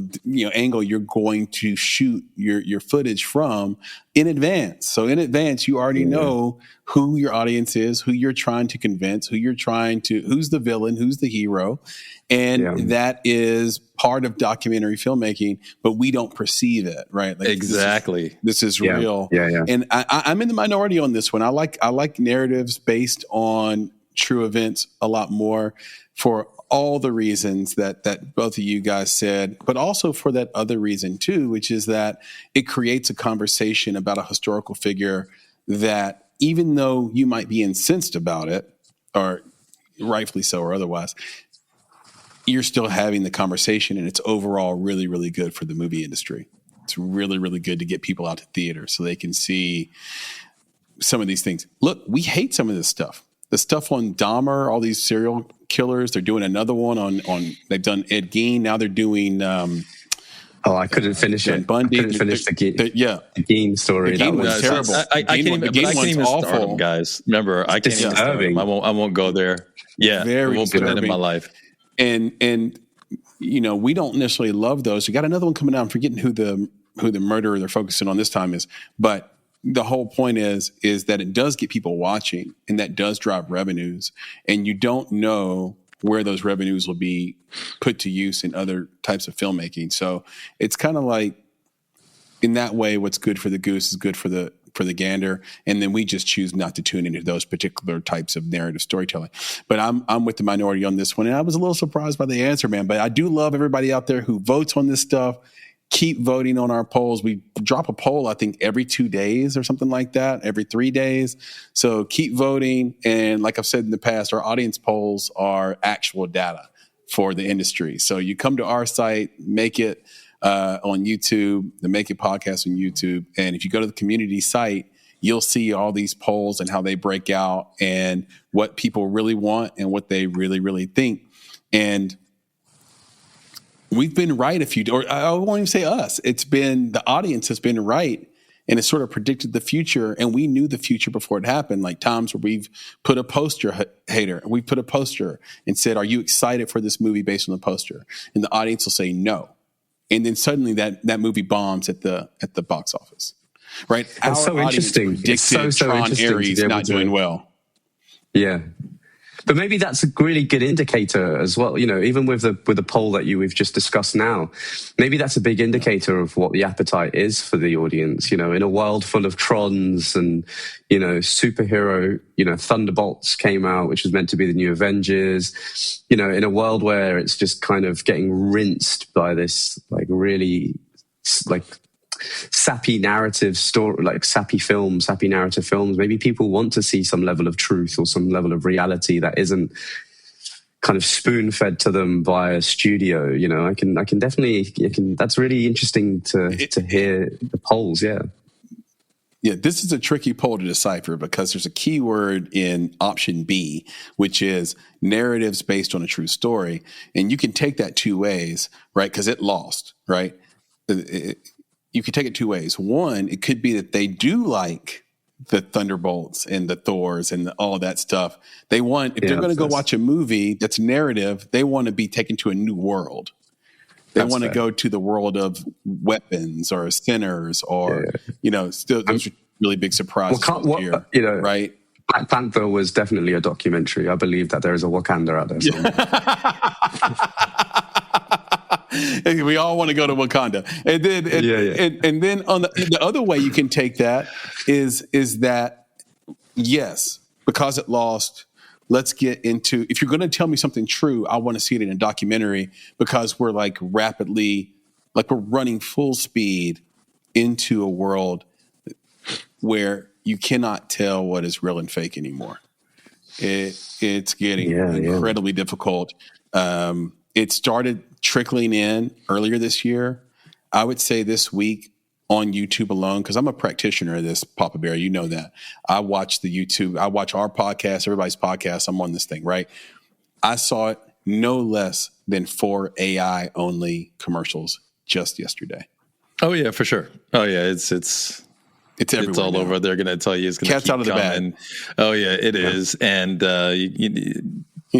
Speaker 3: angle you're going to shoot your footage from in advance. So in advance, you already know who your audience is, who you're trying to convince, who's the villain, who's the hero. And that is part of documentary filmmaking, but we don't perceive it, right? Like
Speaker 2: exactly.
Speaker 3: This is real. And I'm in the minority on this one. I like narratives based on true events a lot more for all the reasons that both of you guys said, but also for that other reason too, which is that it creates a conversation about a historical figure that, even though you might be incensed about it, or rightfully so or otherwise, you're still having the conversation, and it's overall really, really good for the movie industry. It's really, really good to get people out to theater so they can see some of these things. Look, we hate some of this stuff. The stuff on Dahmer, all these serial killers, they're doing another one on they've done Ed Gein. Now they're doing
Speaker 4: I couldn't finish it.
Speaker 3: Bundy.
Speaker 4: I couldn't finish the Gein story.
Speaker 3: The Gein was terrible.
Speaker 2: I can't even start them, guys. Remember, I can't even start them. I won't go there. Yeah,
Speaker 3: very
Speaker 2: I won't put that in my life.
Speaker 3: And we don't necessarily love those. We got another one coming out. I'm forgetting who the murderer they're focusing on this time is, but the whole point is that it does get people watching, and that does drive revenues, and you don't know where those revenues will be put to use in other types of filmmaking. So it's kind of like, in that way, what's good for the goose is good for the gander, and then we just choose not to tune into those particular types of narrative storytelling. But I'm with the minority on this one, and I was a little surprised by the answer, man. But I do love everybody out there who votes on this stuff. Keep voting on our polls. We drop a poll, I think, every 2 days or something like that, every 3 days. So keep voting. And like I've said in the past, our audience polls are actual data for the industry. So you come to our site, Make It on YouTube, the Make It podcast on YouTube. And if you go to the community site, you'll see all these polls and how they break out and what people really want and what they really, really think. And we've been right or I won't even say us. It's been the audience has been right, and it's sort of predicted the future, and we knew the future before it happened. Like times where we've put a poster, Hayder, we put a poster and said, "Are you excited for this movie based on the poster?" And the audience will say no, and then suddenly that movie bombs at the box office, right?
Speaker 4: It's so interesting. It's so
Speaker 3: Tron
Speaker 4: interesting
Speaker 3: Ares not doing well.
Speaker 4: Yeah. But maybe that's a really good indicator as well. Even with the poll that we've just discussed now, maybe that's a big indicator of what the appetite is for the audience. In a world full of Trons and, superhero, Thunderbolts came out, which was meant to be the new Avengers, in a world where it's just kind of getting rinsed by this, really sappy narrative story, like sappy narrative films. Maybe people want to see some level of truth or some level of reality that isn't kind of spoon fed to them by a studio. I can definitely, that's really interesting to hear the polls. Yeah.
Speaker 3: Yeah, this is a tricky poll to decipher because there's a keyword in option B, which is narratives based on a true story. And you can take that two ways, right? Because it lost, right? You could take it two ways. One, it could be that they do like the Thunderbolts and the Thors and all that stuff. They want, if they're going to go watch a movie that's narrative, they want to be taken to a new world. They want to go to the world of weapons or sinners or, still those are really big surprises here, right?
Speaker 4: Black Panther was definitely a documentary. I believe that there is a Wakanda out there somewhere.
Speaker 3: We all want to go to Wakanda. And then on the other way you can take that is that, yes, because it lost, let's get into, if you're going to tell me something true, I want to see it in a documentary, because we're like we're running full speed into a world where you cannot tell what is real and fake anymore. It's getting incredibly difficult. It started trickling in earlier this year. I would say this week on YouTube alone, because I'm a practitioner of this, Papa Bear, you know that. I watch the YouTube, I watch our podcast, everybody's podcast. I'm on this thing, right? I saw it no less than 4 AI only commercials just yesterday.
Speaker 2: Oh yeah, for sure. Oh yeah, it's everywhere. It's all now. Over. They're going to tell you it's going to keep out of coming. The bag. Oh yeah, it is. And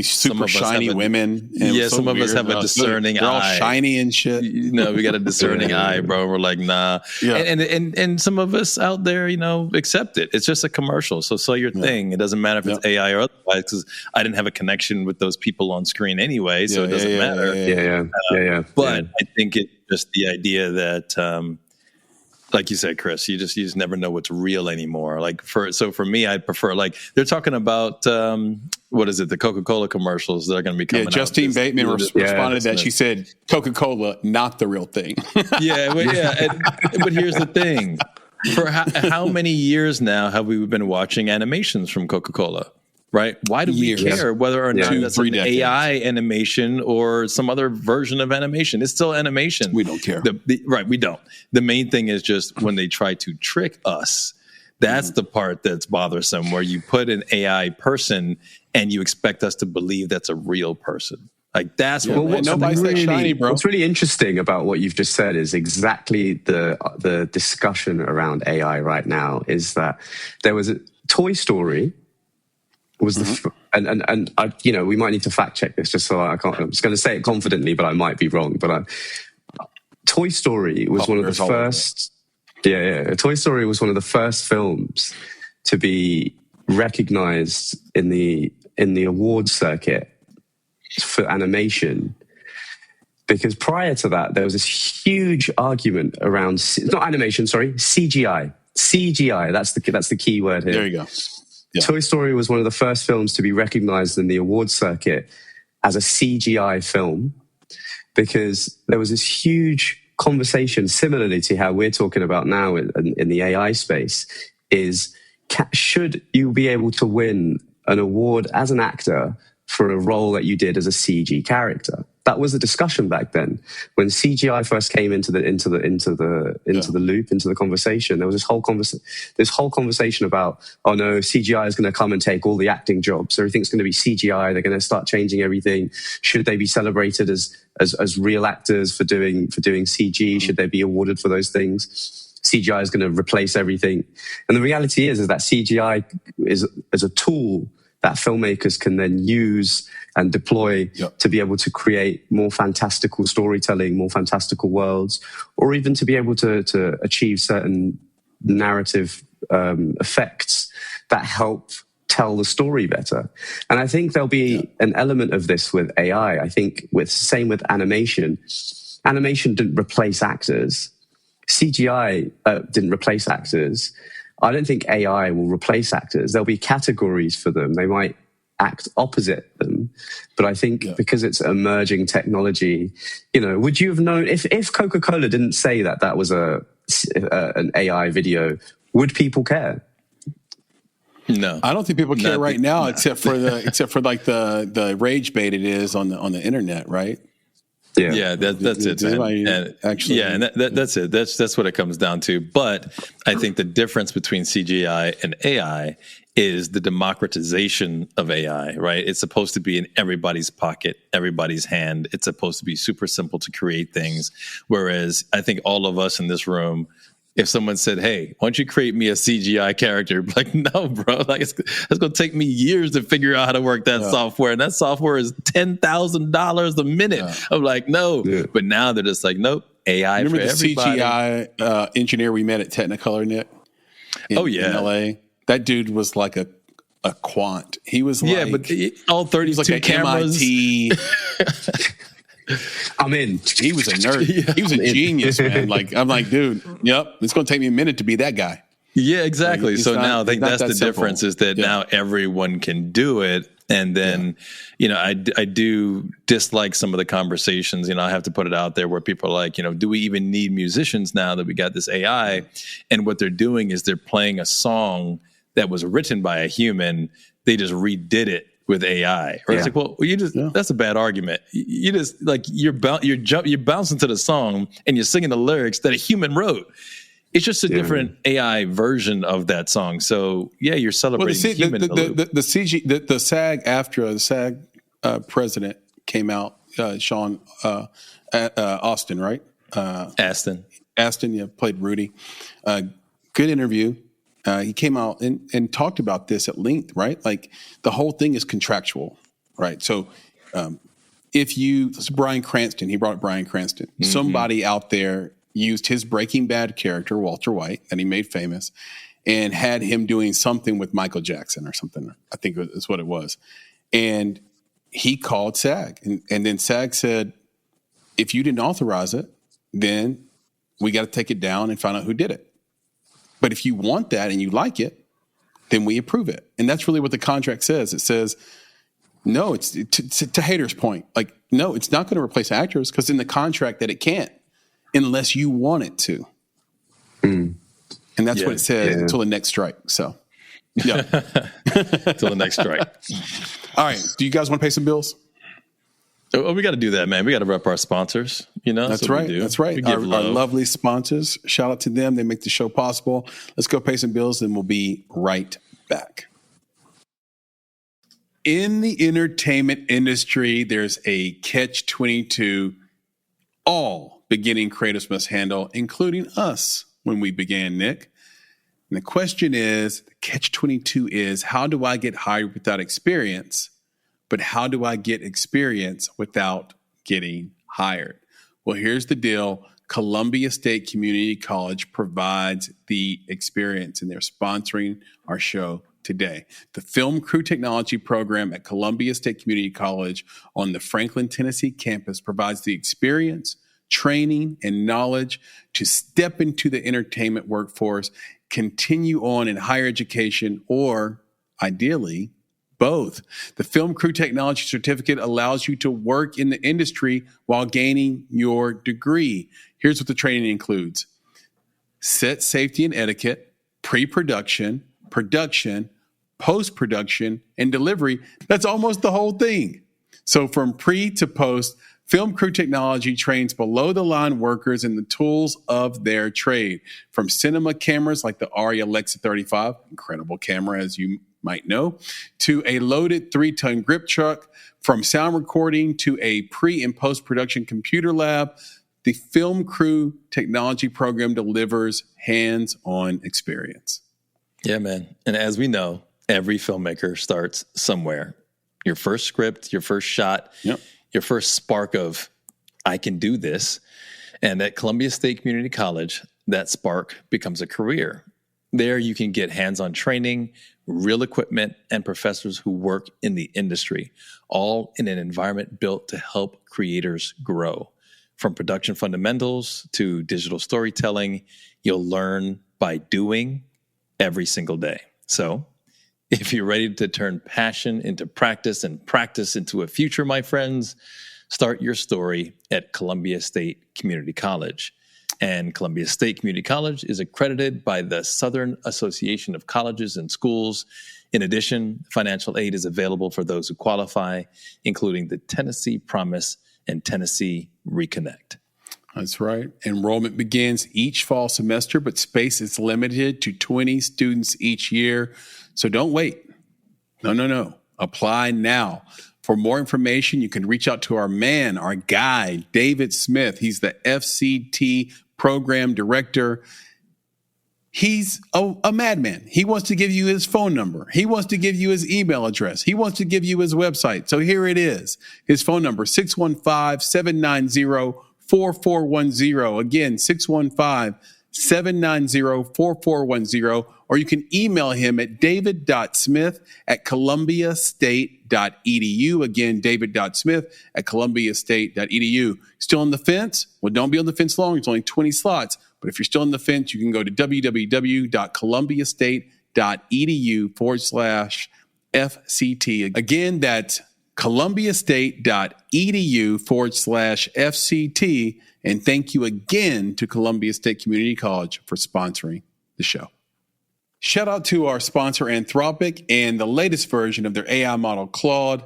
Speaker 3: super shiny women.
Speaker 2: Yeah, some of us have a discerning eye.
Speaker 3: They're all shiny and shit.
Speaker 2: We got a discerning eye, bro. We're like, nah. Yeah. And some of us out there, accept it. It's just a commercial. So sell your thing. It doesn't matter if it's AI or otherwise, because I didn't have a connection with those people on screen anyway, so it doesn't matter. But I think it's just the idea that, like you said, Chris, you just never know what's real anymore. For me, I prefer, they're talking about what is it? The Coca-Cola commercials that are going to be coming out.
Speaker 3: Justine Bateman responded that she said Coca-Cola, not the real thing.
Speaker 2: But here's the thing: for how many years now have we been watching animations from Coca-Cola? Right? Why do we care whether or not that's an AI animation or some other version of animation? It's still animation.
Speaker 3: We don't care.
Speaker 2: Right, we don't. The main thing is just when they try to trick us, that's the part that's bothersome, where you put an AI person and you expect us to believe that's a real person. Like, that's
Speaker 3: nobody's that shiny, bro.
Speaker 4: What's really interesting about what you've just said is exactly the discussion around AI right now, is that there was a Toy Story was and I, we might need to fact check this, just so I'm just going to say it confidently, but I might be wrong. But Toy Story was one of the first. Toy Story was one of the first films to be recognized in the awards circuit for animation, because prior to that there was this huge argument around not animation, CGI. That's the key word here.
Speaker 3: There you go. Yeah.
Speaker 4: Toy Story was one of the first films to be recognized in the awards circuit as a CGI film, because there was this huge conversation, similarly to how we're talking about now in the AI space, is should you be able to win an award as an actor for a role that you did as a CG character? That was a discussion back then when CGI first came into the loop, into the conversation. There was this whole conversation about, oh no, CGI is going to come and take all the acting jobs. Everything's going to be CGI. They're going to start changing everything. Should they be celebrated as real actors for doing CG? Should they be awarded for those things? CGI is going to replace everything. And the reality is that CGI is a tool that filmmakers can then use and deploy to be able to create more fantastical storytelling, more fantastical worlds, or even to be able to achieve certain narrative effects that help tell the story better. And I think there'll be an element of this with AI. I think same with animation. Animation didn't replace actors. CGI didn't replace actors. I don't think AI will replace actors. There'll be categories for them. They might act opposite them. But I think because it's emerging technology, would you have known if Coca-Cola didn't say that was an AI video, would people care?
Speaker 2: No,
Speaker 3: I don't think people care right now, except for like the rage bait it is on the internet, right?
Speaker 2: Yeah, that's it. And actually, and that's it. That's what it comes down to. But I think the difference between CGI and AI is the democratization of AI, right? It's supposed to be in everybody's pocket, everybody's hand. It's supposed to be super simple to create things. Whereas I think all of us in this room if someone said, hey, why don't you create me a CGI character? Like, no, bro, like it's going to take me years to figure out how to work that software. And that software is $10,000 a minute. Yeah. I'm like, no. Yeah. But now they're just like, nope, AI
Speaker 3: Remember
Speaker 2: for
Speaker 3: the
Speaker 2: everybody.
Speaker 3: CGI engineer we met at Technicolor, Nick? In LA? That dude was like a quant. He was like...
Speaker 2: but all 32 like cameras.
Speaker 3: MIT...
Speaker 4: I'm in.
Speaker 3: He was a nerd. Yeah, he was a genius, man. Like, I'm like, dude, yep, it's going to take me a minute to be that guy.
Speaker 2: Yeah, exactly. So now I think that's the difference is that now everyone can do it. And then, I do dislike some of the conversations, I have to put it out there where people are like, do we even need musicians now that we got this AI? And what they're doing is they're playing a song that was written by a human. They just redid it with AI. Or it's like, well, that's a bad argument. You just like you're bouncing to the song and you're singing the lyrics that a human wrote. It's just a different AI version of that song. So you're celebrating human.
Speaker 3: The SAG president came out, Sean Austin, right?
Speaker 2: Aston,
Speaker 3: played Rudy. Good interview. He came out and talked about this at length, right? Like the whole thing is contractual, right? So it's Bryan Cranston, he brought up Bryan Cranston. Mm-hmm. Somebody out there used his Breaking Bad character, Walter White, that he made famous, and had him doing something with Michael Jackson or something. I think is what it was. And he called SAG. And then SAG said, if you didn't authorize it, then we got to take it down and find out who did it. But if you want that and you like it, then we approve it. And that's really what the contract says. It says, no, it's to Hayder's point. Like, no, it's not going to replace actors because in the contract that it can't unless you want it to. Mm. And that's what it says until the next strike. So,
Speaker 2: until the next strike.
Speaker 3: All right. Do you guys want to pay some bills?
Speaker 2: Oh, we got to do that, man. We got to rep our sponsors.
Speaker 3: That's right. That's right. Our lovely sponsors. Shout out to them. They make the show possible. Let's go pay some bills, and we'll be right back. In the entertainment industry, there's a catch-22 all beginning creatives must handle, including us when we began, Nick. And the question is, the catch-22 is, how do I get hired without experience? But how do I get experience without getting hired? Well, here's the deal. Columbia State Community College provides the experience, and they're sponsoring our show today. The Film Crew Technology program at Columbia State Community College on the Franklin, Tennessee campus provides the experience, training, and knowledge to step into the entertainment workforce, continue on in higher education, or ideally, both. The Film Crew Technology Certificate allows you to work in the industry while gaining your degree. Here's what the training includes: set safety and etiquette, pre-production, production, post-production, and delivery. That's almost the whole thing. So from pre to post, Film Crew Technology trains below-the-line workers in the tools of their trade. From cinema cameras like the Arri Alexa 35, incredible camera as you might know, to a loaded 3-ton grip truck, from sound recording to a pre- and post-production computer lab, the Film Crew Technology program delivers hands-on experience.
Speaker 2: Yeah, man. And as we know, every filmmaker starts somewhere. Your first script, your first shot, your first spark of, I can do this. And at Columbia State Community College, that spark becomes a career. There you can get hands-on training, real equipment, and professors who work in the industry, all in an environment built to help creators grow. From production fundamentals to digital storytelling, you'll learn by doing every single day. So if you're ready to turn passion into practice and practice into a future, my friends, start your story at Columbia State Community College. And Columbia State Community College is accredited by the Southern Association of Colleges and Schools. In addition, financial aid is available for those who qualify, including the Tennessee Promise and Tennessee Reconnect.
Speaker 3: That's right. Enrollment begins each fall semester, but space is limited to 20 students each year. So don't wait. No. Apply now. For more information, you can reach out to our guy, David Smith. He's the FCT Program Director. He's a madman. He wants to give you his phone number. He wants to give you his email address. He wants to give you his website. So here it is. His phone number, 615-790-4410. Again, 615-790-4410. Or you can email him at david.smith@columbiastate.edu. Again, david.smith@columbiastate.edu. Still on the fence? Well, don't be on the fence long. It's only 20 slots. But if you're still on the fence, you can go to www.columbiastate.edu/FCT. Again, that's columbiastate.edu/FCT. And thank you again to Columbia State Community College for sponsoring the show. Shout out to our sponsor, Anthropic, and the latest version of their AI model, Claude.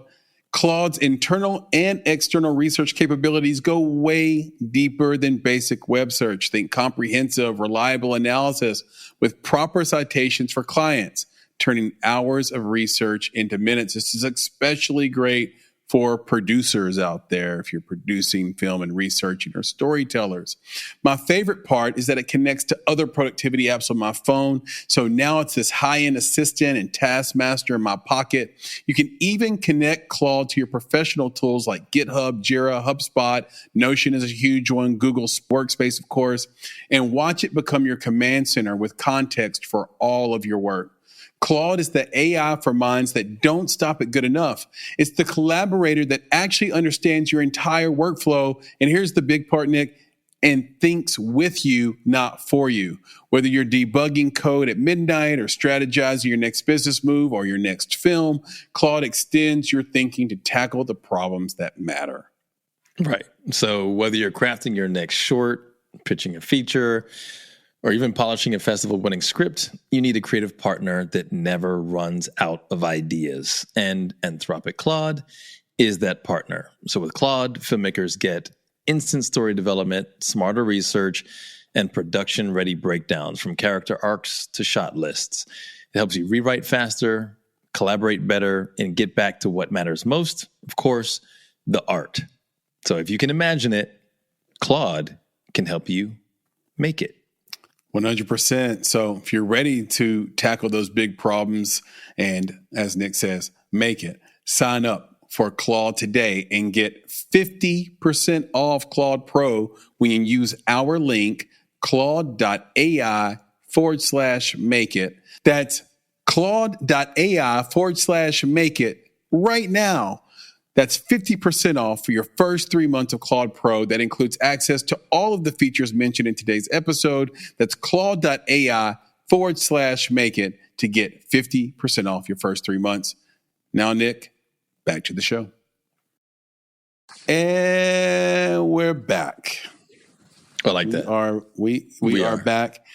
Speaker 3: Claude's internal and external research capabilities go way deeper than basic web search. Think comprehensive, reliable analysis with proper citations for clients, turning hours of research into minutes. This is especially great for producers out there if you're producing film and researching, or storytellers. My favorite part is that it connects to other productivity apps on my phone. So now it's this high-end assistant and taskmaster in my pocket. You can even connect Claude to your professional tools like GitHub, Jira, HubSpot. Notion is a huge one. Google Workspace, of course. And watch it become your command center with context for all of your work. Claude is the AI for minds that don't stop at good enough. It's the collaborator that actually understands your entire workflow. And here's the big part, Nick, and thinks with you, not for you. Whether you're debugging code at midnight or strategizing your next business move or your next film, Claude extends your thinking to tackle the problems that matter.
Speaker 2: Right. So whether you're crafting your next short, pitching a feature, or even polishing a festival-winning script, you need a creative partner that never runs out of ideas. And Anthropic Claude is that partner. So with Claude, filmmakers get instant story development, smarter research, and production-ready breakdowns from character arcs to shot lists. It helps you rewrite faster, collaborate better, and get back to what matters most, of course, the art. So if you can imagine it, Claude can help you make it.
Speaker 3: 100%. So if you're ready to tackle those big problems and, as Nick says, make it, sign up for Claude today and get 50% off Claude Pro when you use our link, claude.ai/make it. That's claude.ai/make it right now. That's 50% off for your first 3 months of Claude Pro. That includes access to all of the features mentioned in today's episode. That's claude.ai/make it to get 50% off your first 3 months. Now, Nick, back to the show. And we're back.
Speaker 2: I like that.
Speaker 3: We are back.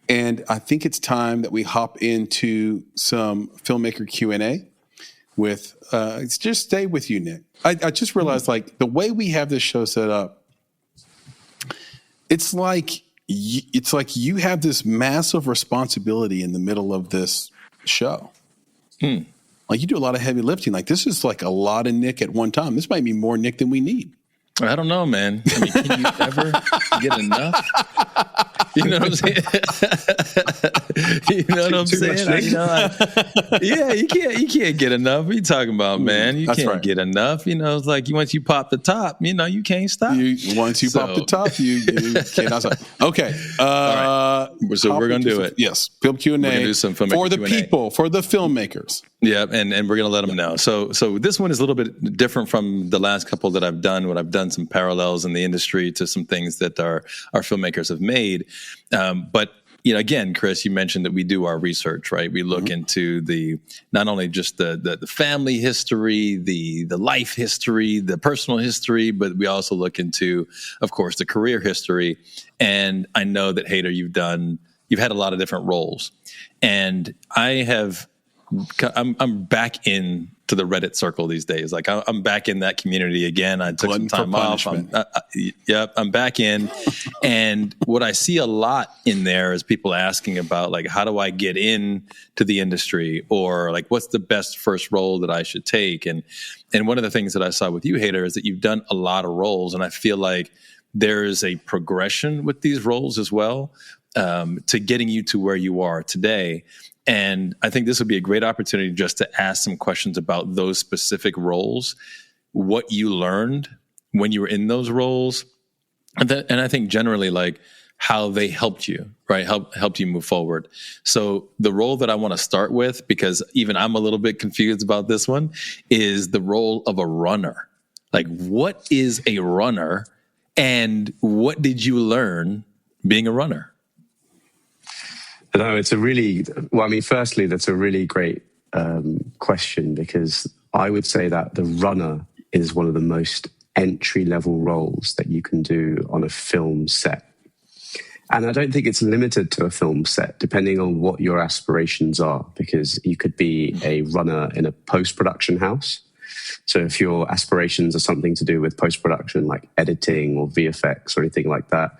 Speaker 3: And I think it's time that we hop into some filmmaker Q&A. With just stay with you, Nick. I just realized, like, the way we have this show set up, it's like you have this massive responsibility in the middle of this show. Like, you do a lot of heavy lifting. Like, this is like a lot of Nick at one time. This might be more Nick than we need.
Speaker 2: I don't know, man. I mean, can you ever get enough? You know what I'm saying? You know what I'm saying? Yeah, you can't get enough. What are you talking about, man? You can't get enough. You know, it's like once you pop the top, you know, you can't stop.
Speaker 3: Once you pop the top, you cannot stop. Okay.
Speaker 2: All right. So we're going to do it.
Speaker 3: Yes. Film Q&A. We're going to do some filmmaker for the Q&A. People, for the filmmakers.
Speaker 2: Yeah, and we're going to let them know. So this one is a little bit different from the last couple that I've done. When I've done some parallels in the industry to some things that our filmmakers have made. But you know, again, Chris, you mentioned that we do our research, right? We look into not only just the family history, the life history, the personal history, but we also look into, of course, the career history. And I know that, Hayder, you've had a lot of different roles, and I'm back in to the Reddit circle these days. Like, I'm back in that community again. I took some time off. I'm back in. And what I see a lot in there is people asking about, like, how do I get in to the industry, or like, what's the best first role that I should take? And one of the things that I saw with you, Hayder, is that you've done a lot of roles. And I feel like there's a progression with these roles as well, to getting you to where you are today. And I think this would be a great opportunity just to ask some questions about those specific roles, what you learned when you were in those roles, and I think generally like how they helped you, right? Helped you move forward. So the role that I want to start with, because even I'm a little bit confused about this one, is the role of a runner. Like, what is a runner, and what did you learn being a runner?
Speaker 4: No, it's firstly, that's a really great question, because I would say that the runner is one of the most entry-level roles that you can do on a film set. And I don't think it's limited to a film set, depending on what your aspirations are, because you could be a runner in a post-production house. So if your aspirations are something to do with post-production, like editing or VFX or anything like that,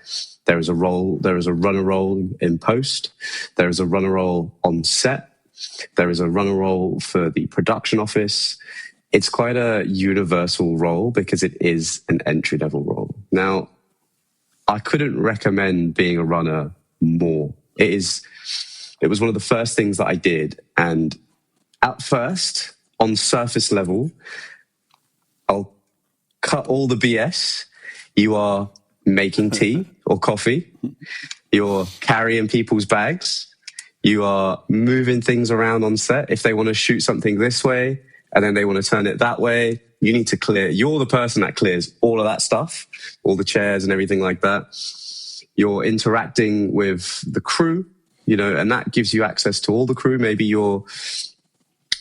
Speaker 4: there is a runner role in post. There is a runner role on set. There is a runner role for the production office. It's quite a universal role because it is an entry-level role. Now, I couldn't recommend being a runner more. It was one of the first things that I did. And at first, on surface level, I'll cut all the BS. You are making tea or coffee. You're carrying people's bags. You are moving things around on set. If they want to shoot something this way and then they want to turn it that way, you need to clear. You're the person that clears all of that stuff, all the chairs and everything like that. You're interacting with the crew, and that gives you access to all the crew. Maybe you're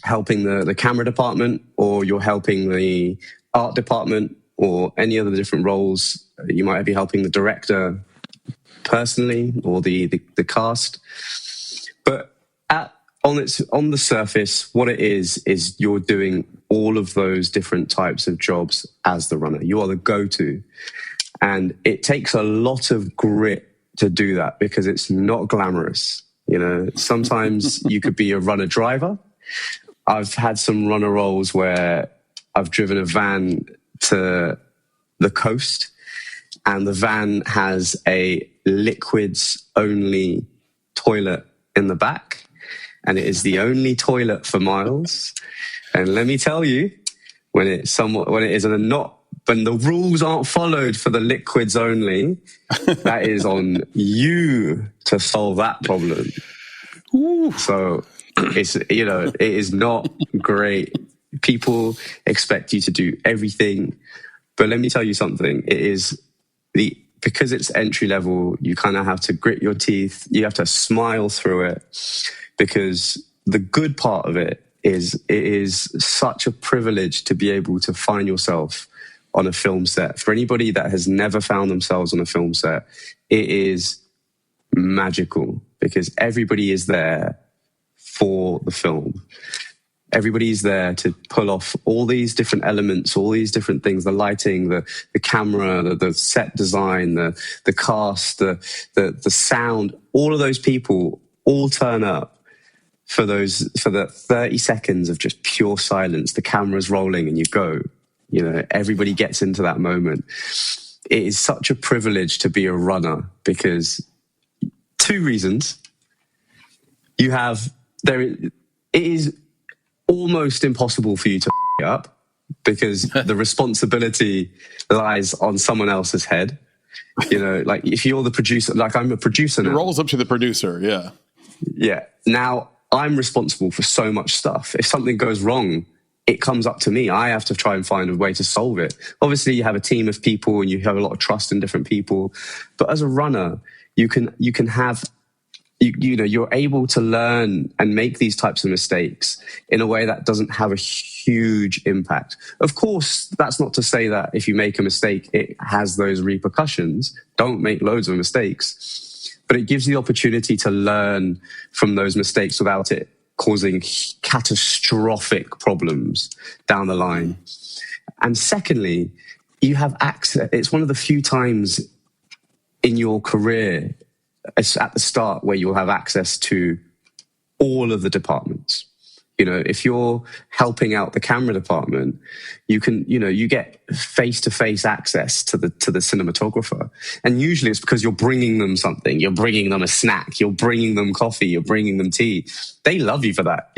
Speaker 4: helping the camera department, or you're helping the art department, or any other different roles. You might be helping the director personally, or the cast. But on the surface, what it is you're doing all of those different types of jobs as the runner. You are the go-to. And it takes a lot of grit to do that, because it's not glamorous. Sometimes you could be a runner driver. I've had some runner roles where I've driven a van to the coast, and the van has a liquids-only toilet in the back, and it is the only toilet for miles. And let me tell you, when the rules aren't followed for the liquids only, that is on you to solve that problem. Ooh. So it is not great. People expect you to do everything, but let me tell you something. Because it's entry level, you kind of have to grit your teeth. You have to smile through it, because the good part of it is such a privilege to be able to find yourself on a film set. For anybody that has never found themselves on a film set, it is magical, because everybody is there for the film. Everybody's there to pull off all these different elements, all these different things, the lighting, the camera, the set design, the cast, the sound. All of those people all turn up for the 30 seconds of just pure silence. The camera's rolling and you go. Everybody gets into that moment. It is such a privilege to be a runner, because 2 reasons. It is almost impossible for you to up, because the responsibility lies on someone else's head. Like if you're the producer, like I'm a producer now.
Speaker 3: It rolls up to the producer, yeah.
Speaker 4: Yeah. Now I'm responsible for so much stuff. If something goes wrong, it comes up to me. I have to try and find a way to solve it. Obviously, you have a team of people and you have a lot of trust in different people. But as a runner, you're able to learn and make these types of mistakes in a way that doesn't have a huge impact. Of course, that's not to say that if you make a mistake, it has those repercussions. Don't make loads of mistakes. But it gives you the opportunity to learn from those mistakes without it causing catastrophic problems down the line. And secondly, you have access. It's one of the few times in your career at the start where you'll have access to all of the departments. If you're helping out the camera department, you can, you get face-to-face access to the cinematographer. And usually it's because you're bringing them something. You're bringing them a snack. You're bringing them coffee. You're bringing them tea. They love you for that.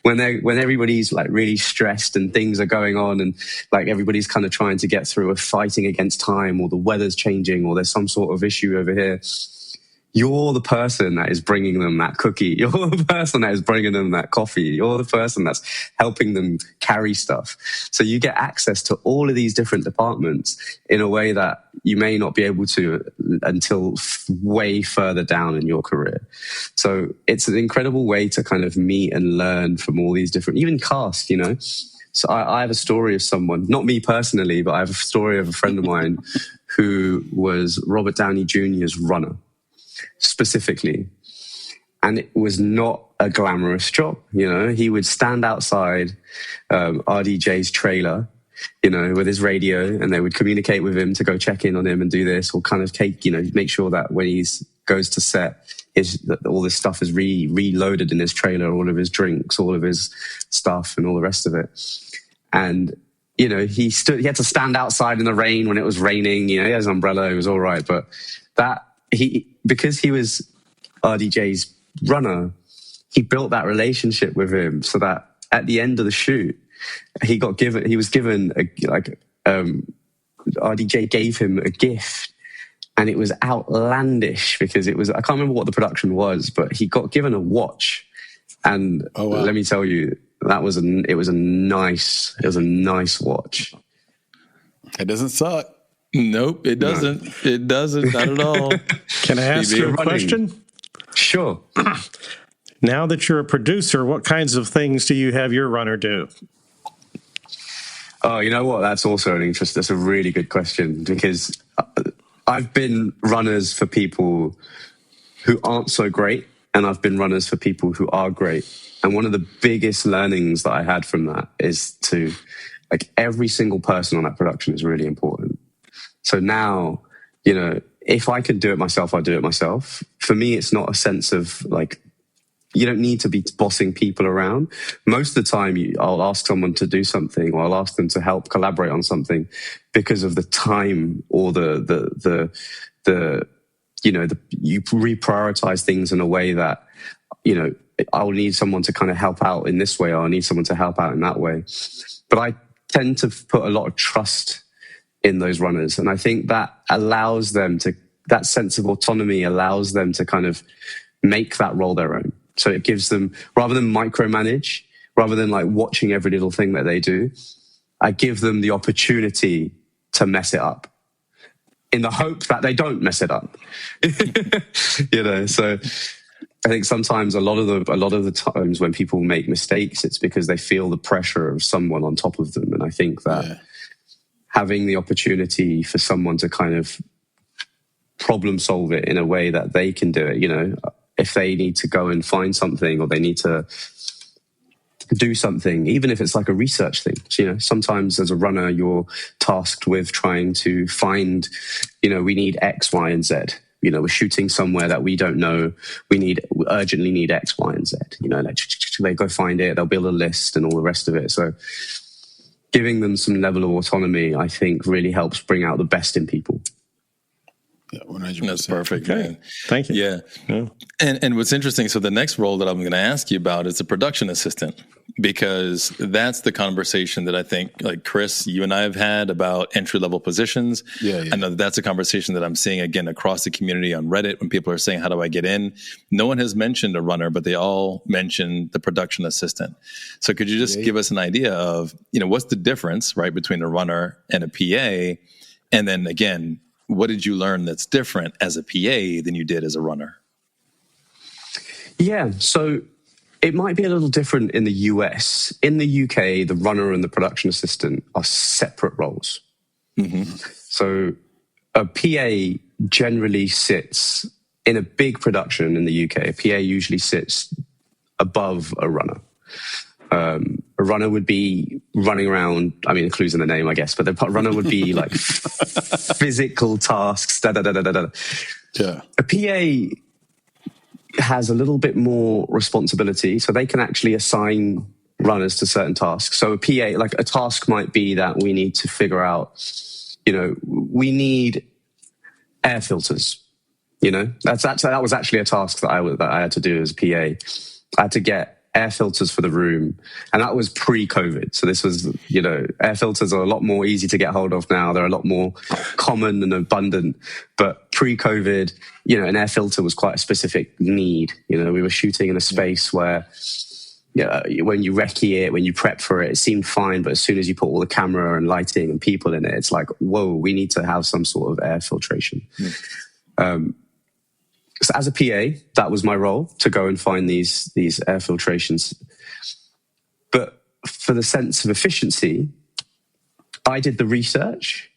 Speaker 4: When everybody's like really stressed and things are going on and like everybody's kind of trying to get through or fighting against time, or the weather's changing, or there's some sort of issue over here. You're the person that is bringing them that cookie. You're the person that is bringing them that coffee. You're the person that's helping them carry stuff. So you get access to all of these different departments in a way that you may not be able to until way further down in your career. So it's an incredible way to kind of meet and learn from all these different, even cast, So I have a story of someone, not me personally, but I have a story of a friend of mine who was Robert Downey Jr.'s runner. Specifically, and it was not a glamorous job. He would stand outside RDJ's trailer, with his radio, and they would communicate with him to go check in on him and do this, or kind of make sure that when he goes to set, that all this stuff is reloaded in his trailer, all of his drinks, all of his stuff, and all the rest of it. And he had to stand outside in the rain when it was raining. He has an umbrella, it was all right, but because he was RDJ's runner, he built that relationship with him so that at the end of the shoot, RDJ gave him a gift, and it was outlandish because I can't remember what the production was, but he got given a watch. And let me tell you, it was a nice watch.
Speaker 3: It doesn't suck.
Speaker 2: Nope, it doesn't. No. It doesn't, not at all.
Speaker 5: Can I ask you a question?
Speaker 4: Sure.
Speaker 5: Now that you're a producer, what kinds of things do you have your runner do?
Speaker 4: Oh, you know what? That's also that's a really good question, because I've been runners for people who aren't so great, and I've been runners for people who are great. And one of the biggest learnings that I had from that is to, every single person on that production is really important. So now, if I can do it myself, I'll do it myself. For me, it's not a sense of you don't need to be bossing people around. Most of the time, I'll ask someone to do something, or I'll ask them to help collaborate on something because of the time, or you reprioritize things in a way that, I'll need someone to kind of help out in this way, or I'll need someone to help out in that way. But I tend to put a lot of trust in those runners. And I think that allows them that sense of autonomy allows them to kind of make that role their own. So it gives them, rather than micromanage, rather than watching every little thing that they do, I give them the opportunity to mess it up in the hope that they don't mess it up. So I think sometimes a lot of the times when people make mistakes, it's because they feel the pressure of someone on top of them. And I think that having the opportunity for someone to kind of problem solve it in a way that they can do it, if they need to go and find something, or they need to do something, even if it's a research thing. Sometimes as a runner, you're tasked with trying to find, we need X, Y, and Z. We're shooting somewhere that we don't know. We urgently need X, Y, and Z. They go find it, they'll build a list and all the rest of it. So giving them some level of autonomy, I think, really helps bring out the best in people.
Speaker 3: Yeah, 100%.
Speaker 2: That's perfect,
Speaker 5: okay.
Speaker 2: man.
Speaker 5: Thank you.
Speaker 2: Yeah. And what's interesting, so the next role that I'm going to ask you about is a production assistant, because that's the conversation that I think, Chris, you and I have had about entry-level positions.
Speaker 3: Yeah.
Speaker 2: I know that's a conversation that I'm seeing, again, across the community on Reddit when people are saying, how do I get in? No one has mentioned a runner, but they all mentioned the production assistant. So could you just give us an idea of, what's the difference, right, between a runner and a PA? And then, again, what did you learn that's different as a PA than you did as a runner?
Speaker 4: Yeah, so it might be a little different in the US. In the UK, the runner and the production assistant are separate roles. Mm-hmm. So a PA generally sits in a big production in the UK. A PA usually sits above a runner. A runner would be running around, the clue's in the name, I guess, but the runner would be physical tasks,
Speaker 3: Yeah.
Speaker 4: A PA has a little bit more responsibility, so they can actually assign runners to certain tasks. So a PA, like a task might be that we need to figure out, we need air filters. That was actually a task that I had to do as a PA. I had to get air filters for the room, and that was pre-COVID. So this was, air filters are a lot more easy to get hold of now. They're a lot more common and abundant. But pre-COVID, an air filter was quite a specific need. We were shooting in a space where, when you recce it, when you prep for it, it seemed fine. But as soon as you put all the camera and lighting and people in it, it's like, whoa, we need to have some sort of air filtration. So as a PA, that was my role, to go and find these air filtrations. But for the sense of efficiency, I did the research.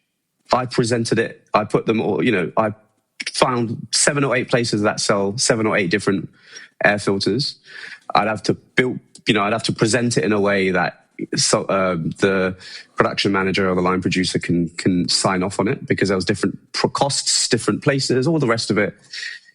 Speaker 4: I presented it. I put them all, I found 7 or 8 places that sell 7 or 8 different air filters. I'd have to present it in a way that the production manager or the line producer can sign off on it, because there was different costs, different places, all the rest of it.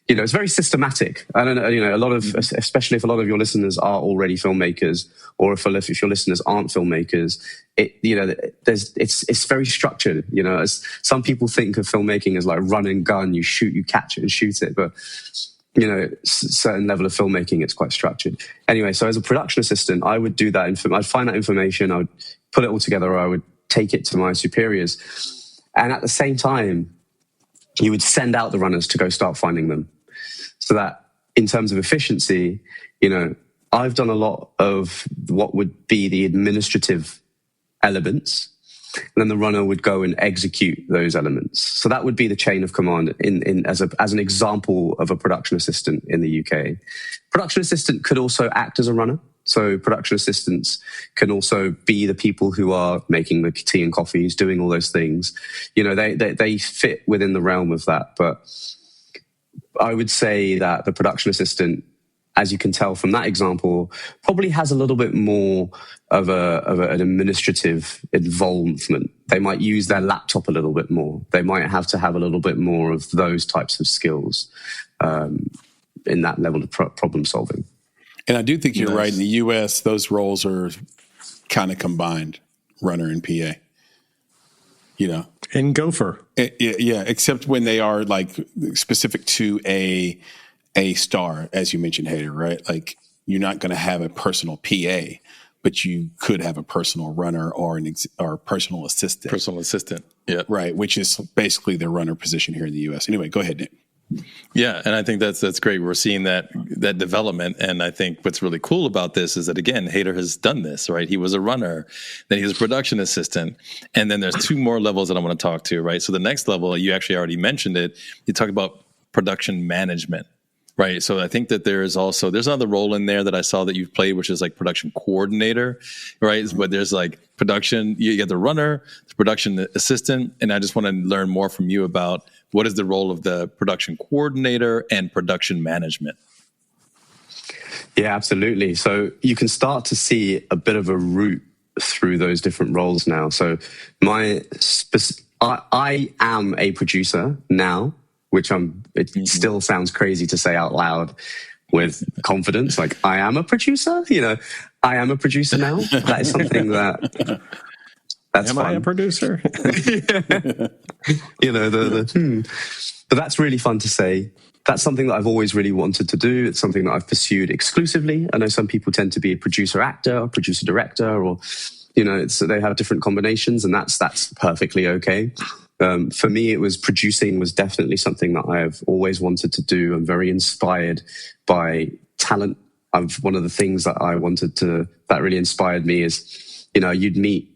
Speaker 4: It's very systematic. I don't know, especially if a lot of your listeners are already filmmakers, or if your listeners aren't filmmakers, it's very structured. As some people think of filmmaking as like run and gun, you shoot, you catch it and shoot it. But, certain level of filmmaking, it's quite structured. Anyway, so as a production assistant, I would do that. I'd find that information, I would put it all together, or I would take it to my superiors. And at the same time, you would send out the runners to go start finding them. So that in terms of efficiency, I've done a lot of what would be the administrative elements, and then the runner would go and execute those elements. So that would be the chain of command as an example of a production assistant in the UK. Production assistant could also act as a runner. So production assistants can also be the people who are making the tea and coffees, doing all those things. They fit within the realm of that. But I would say that the production assistant, as you can tell from that example, probably has a little bit more of an administrative involvement. They might use their laptop a little bit more. They might have to have a little bit more of those types of skills in that level of problem solving.
Speaker 3: And I do think you're right. In the U.S., those roles are kind of combined, runner and PA.
Speaker 5: And gopher.
Speaker 3: Yeah, except when they are like specific to a star, as you mentioned, Hayder, right? Like you're not going to have a personal PA, but you could have a personal runner or a personal assistant.
Speaker 2: Personal assistant, yeah.
Speaker 3: Right, which is basically the runner position here in the U.S. Anyway, go ahead, Nick.
Speaker 2: Yeah, and I think that's great. We're seeing that development, and I think what's really cool about this is that, again, Hayder has done this, right? He was a runner, then he was a production assistant, and then there's 2 more levels that I want to talk to, right? So the next level, you actually already mentioned it. You talk about production management, right? So I think that there's another role in there that I saw that you've played, which is like production coordinator, right? But there's like production, you get the runner, the production assistant, and I just want to learn more from you about what is the role of the production coordinator and production management.
Speaker 4: Yeah, absolutely. So you can start to see a bit of a route through those different roles now. So I am a producer now, which it still sounds crazy to say out loud with confidence. Like, I am a producer, I am a producer now. That is something that's
Speaker 5: am
Speaker 4: fun.
Speaker 5: I a producer?
Speaker 4: But that's really fun to say. That's something that I've always really wanted to do. It's something that I've pursued exclusively. I know some people tend to be a producer actor or producer director, or they have different combinations, and that's perfectly okay. For me, producing was definitely something that I've always wanted to do. I'm very inspired by talent. One of the things that that really inspired me is, you'd meet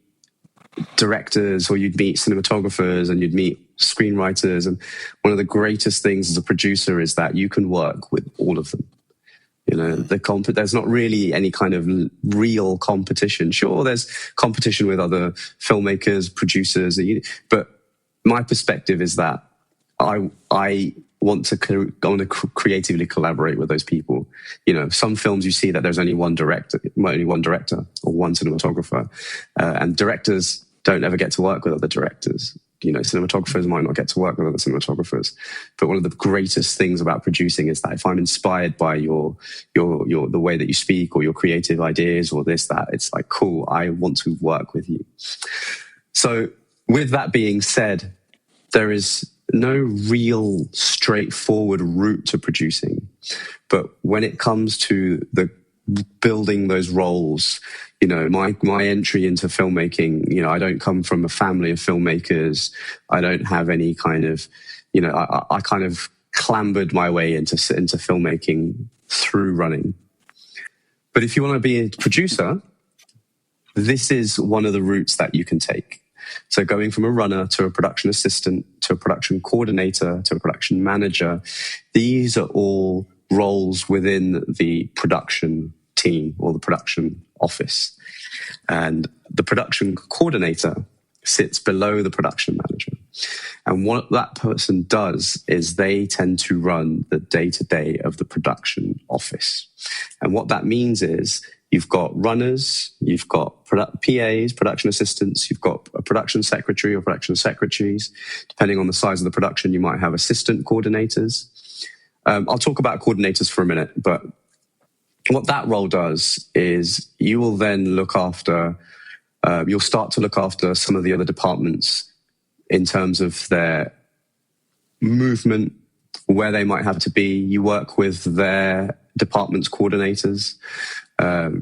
Speaker 4: directors or you'd meet cinematographers and you'd meet screenwriters. And one of the greatest things as a producer is that you can work with all of them. There's not really any kind of real competition. Sure, there's competition with other filmmakers, producers, but my perspective is that I want to creatively collaborate with those people. Some films you see that there's only one director or one cinematographer, and directors don't ever get to work with other directors. cinematographers might not get to work with other cinematographers. But one of the greatest things about producing is that if I'm inspired by the way that you speak or your creative ideas or this, that, it's like, cool, I want to work with you. So with that being said, there is no real straightforward route to producing. But when it comes to the building those roles, my entry into filmmaking, I don't come from a family of filmmakers. I don't have any kind of, I kind of clambered my way into filmmaking through running. But if you want to be a producer, this is one of the routes that you can take. So going from a runner to a production assistant to a production coordinator to a production manager, these are all roles within the production team or the production office. And the production coordinator sits below the production manager. And what that person does is they tend to run the day-to-day of the production office. And what that means is you've got runners, you've got PAs, production assistants, you've got a production secretary or production secretaries. Depending on the size of the production, you might have assistant coordinators. I'll talk about coordinators for a minute, but what that role does is you will then look after, you'll start to look after some of the other departments in terms of their movement, where they might have to be. You work with their department's coordinators.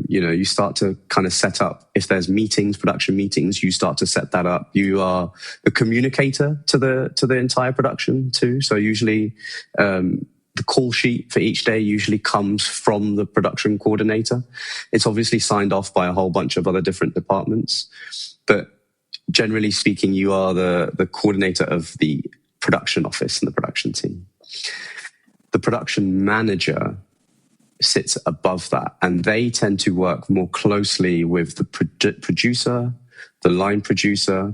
Speaker 4: You start to kind of set up, if there's meetings, production meetings, you start to set that up. You are the communicator to the entire production too. So usually, the call sheet for each day usually comes from the production coordinator. It's obviously signed off by a whole bunch of other different departments, but generally speaking, you are the coordinator of the production office and the production team. The production manager sits above that, and they tend to work more closely with the producer, the line producer,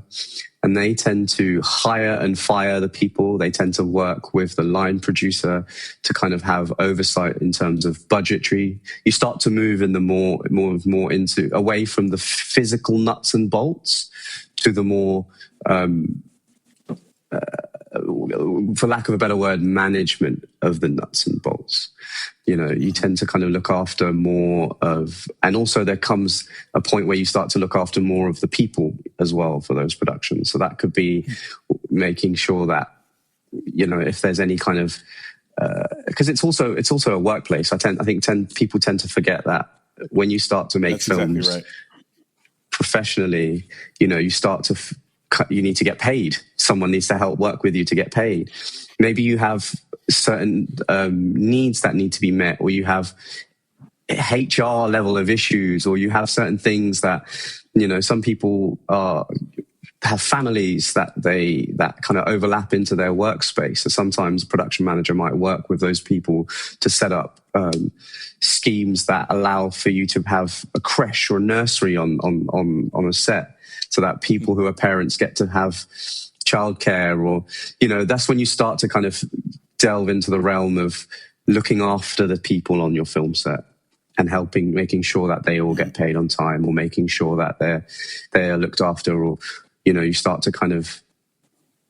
Speaker 4: and they tend to hire and fire the people. They tend to work with the line producer to kind of have oversight in terms of budgetary. You start to move in the more into away from the physical nuts and bolts to the more, for lack of a better word, management of the nuts and bolts. You tend to kind of look after more of, and also there comes a point where you start to look after more of the people as well for those productions. So that could be making sure that, if there's any kind of, because it's also a workplace. People tend to forget that when you start to make films exactly right. Professionally, you start to, you need to get paid. Someone needs to help work with you to get paid. Maybe you have certain needs that need to be met, or you have HR level of issues, or you have certain things that, some people have families that kind of overlap into their workspace. So sometimes a production manager might work with those people to set up schemes that allow for you to have a creche or a nursery on a set, so that people who are parents get to have childcare, or, that's when you start to kind of delve into the realm of looking after the people on your film set and making sure that they all get paid on time, or making sure that they're looked after, or, you start to kind of,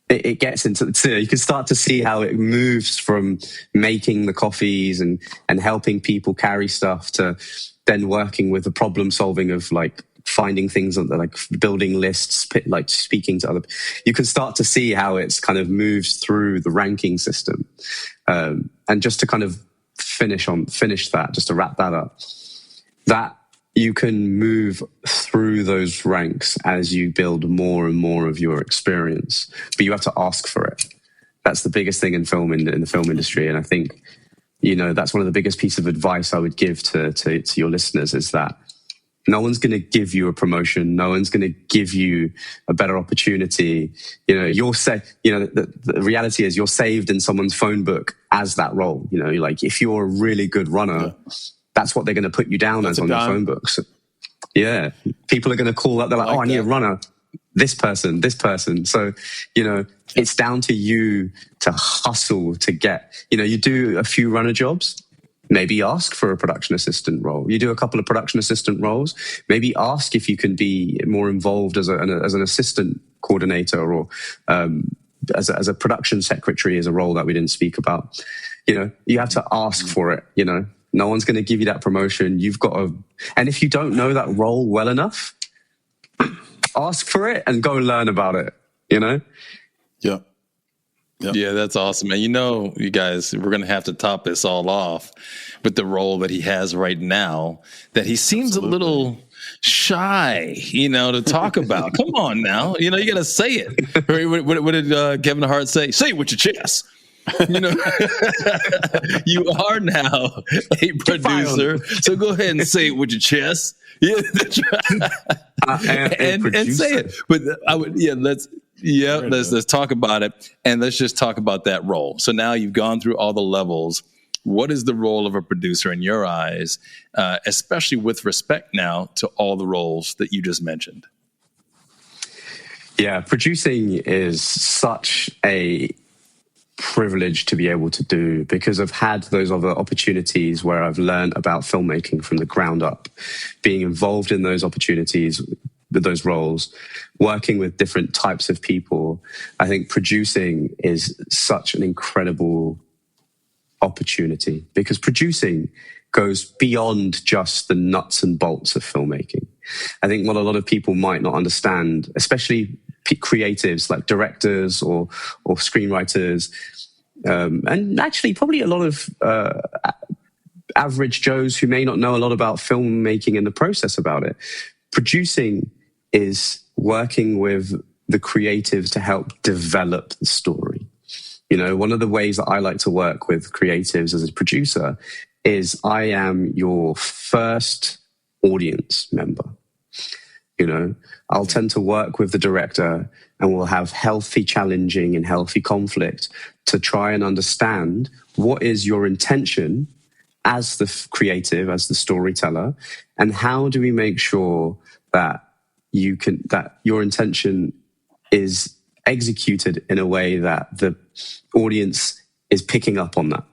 Speaker 4: it gets into, you can start to see how it moves from making the coffees and helping people carry stuff to then working with the problem solving of like finding things like building lists, like speaking to other. You can start to see how it's kind of moves through the ranking system. And just to kind of finish that, just to wrap that up, that you can move through those ranks as you build more and more of your experience, but you have to ask for it. That's the biggest thing in film, in the film industry. And I think, that's one of the biggest pieces of advice I would give to your listeners, is that no one's going to give you a promotion. No one's going to give you a better opportunity. The reality is you're saved in someone's phone book as that role. Like if you're a really good runner, that's what they're going to put you down as on your phone books. Yeah. People are going to call that. They're like, I need a runner. This person. So, it's down to you to hustle to get, you do a few runner jobs. Maybe ask for a production assistant role. You do a couple of production assistant roles. Maybe ask if you can be more involved as an assistant coordinator, or as a production secretary is a role that we didn't speak about. You have to ask for it. No one's going to give you that promotion. You've got to, and if you don't know that role well enough, ask for it and go learn about it.
Speaker 3: Yeah.
Speaker 2: Yeah, that's awesome. And you guys, we're going to have to top this all off with the role that he has right now, that he seems a little shy, to talk about. Come on now. You got to say it. What did Kevin Hart say? Say it with your chest. You are now a producer, so go ahead and say it with your chest. Yeah, that's right. And say it. But let's talk about it, and let's just talk about that role. So now you've gone through all the levels. What is the role of a producer in your eyes, especially with respect now to all the roles that you just mentioned?
Speaker 4: Yeah, producing is such a privilege to be able to do, because I've had those other opportunities where I've learned about filmmaking from the ground up, being involved in those opportunities, with those roles, working with different types of people. I think producing is such an incredible opportunity, because producing goes beyond just the nuts and bolts of filmmaking. I think what a lot of people might not understand, especially creatives like directors or screenwriters, and actually probably a lot of average Joes who may not know a lot about filmmaking and the process about it. Producing is working with the creatives to help develop the story. One of the ways that I like to work with creatives as a producer is I am your first audience member. I'll tend to work with the director, and we'll have healthy challenging and healthy conflict to try and understand what is your intention as the creative, as the storyteller, and how do we make sure that that your intention is executed in a way that the audience is picking up on that.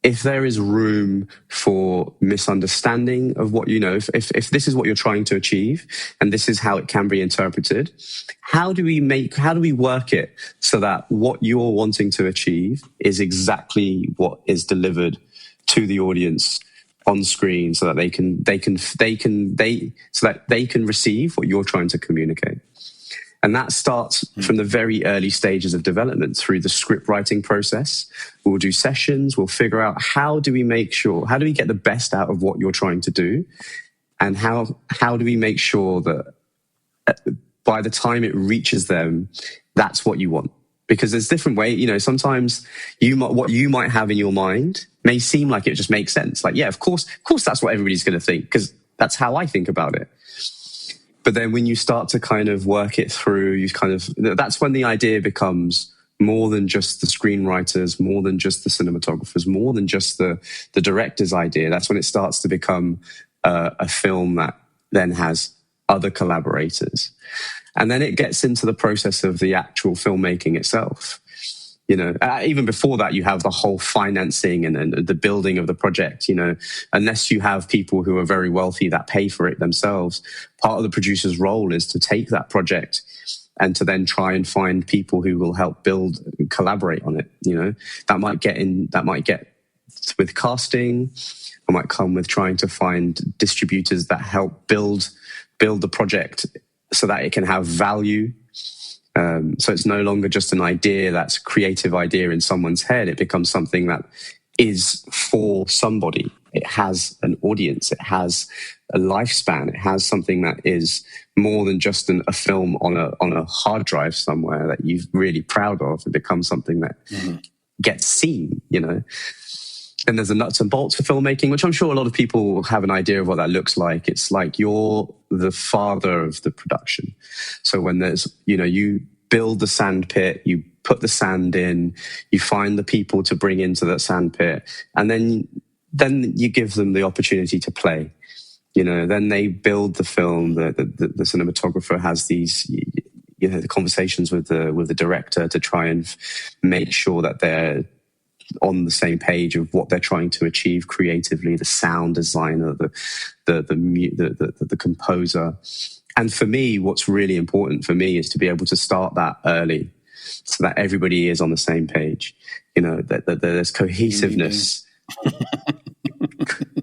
Speaker 4: If there is room for misunderstanding of what if this is what you're trying to achieve and this is how it can be interpreted, how do we work it so that what you're wanting to achieve is exactly what is delivered to the audience on screen, so that they can receive what you're trying to communicate. And that starts from the very early stages of development through the script writing process. We'll do sessions. We'll figure out how do we get the best out of what you're trying to do? And how do we make sure that by the time it reaches them, that's what you want? Because there's different ways, sometimes what you might have in your mind may seem like it just makes sense. Like, yeah, of course, that's what everybody's going to think, because that's how I think about it. But then when you start to kind of work it through, that's when the idea becomes more than just the screenwriters, more than just the cinematographers, more than just the director's idea. That's when it starts to become a film that then has other collaborators. And then it gets into the process of the actual filmmaking itself. Even before that, you have the whole financing and the building of the project. Unless you have people who are very wealthy that pay for it themselves, part of the producer's role is to take that project and to then try and find people who will help build and collaborate on it. That might get with casting, or might come with trying to find distributors that help build the project so that it can have value. So it's no longer just an idea that's a creative idea in someone's head. It becomes something that is for somebody. It has an audience. It has a lifespan. It has something that is more than just a film on a hard drive somewhere that you're really proud of. It becomes something that gets seen, And there's the nuts and bolts for filmmaking, which I'm sure a lot of people have an idea of what that looks like. It's like you're the father of the production. So when there's, you build the sand pit, you put the sand in, you find the people to bring into that sand pit, and then you give them the opportunity to play. Then they build the film. The cinematographer has these, the conversations with the director to try and make sure that they're on the same page of what they're trying to achieve creatively. The sound designer, the composer, And for me, what's really important for me is to be able to start that early so that everybody is on the same page. You know, that there's cohesiveness.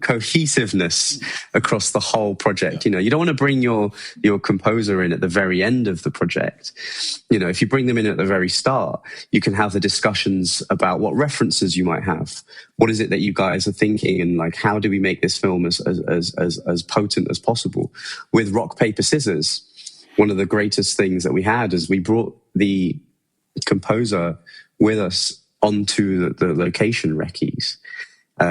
Speaker 4: Cohesiveness across the whole project. You know, you don't want to bring your composer in at the very end of the project. You know, if you bring them in at the very start, you can have the discussions about what references you might have. What is it that you guys are thinking, and like, how do we make this film as potent as possible? With Rock, Paper, Scissors, one of the greatest things that we had is we brought the composer with us onto the location recce's.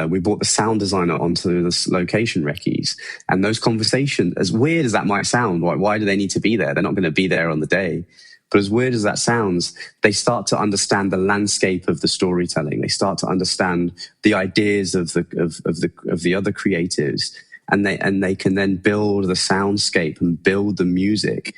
Speaker 4: We brought the sound designer onto the location recce's, and those conversations, as weird as that might sound, why do they need to be there? They're not going to be there on the day. But as weird as that sounds, they start to understand the landscape of the storytelling. They start to understand the ideas of the other creatives, and they can then build the soundscape and build the music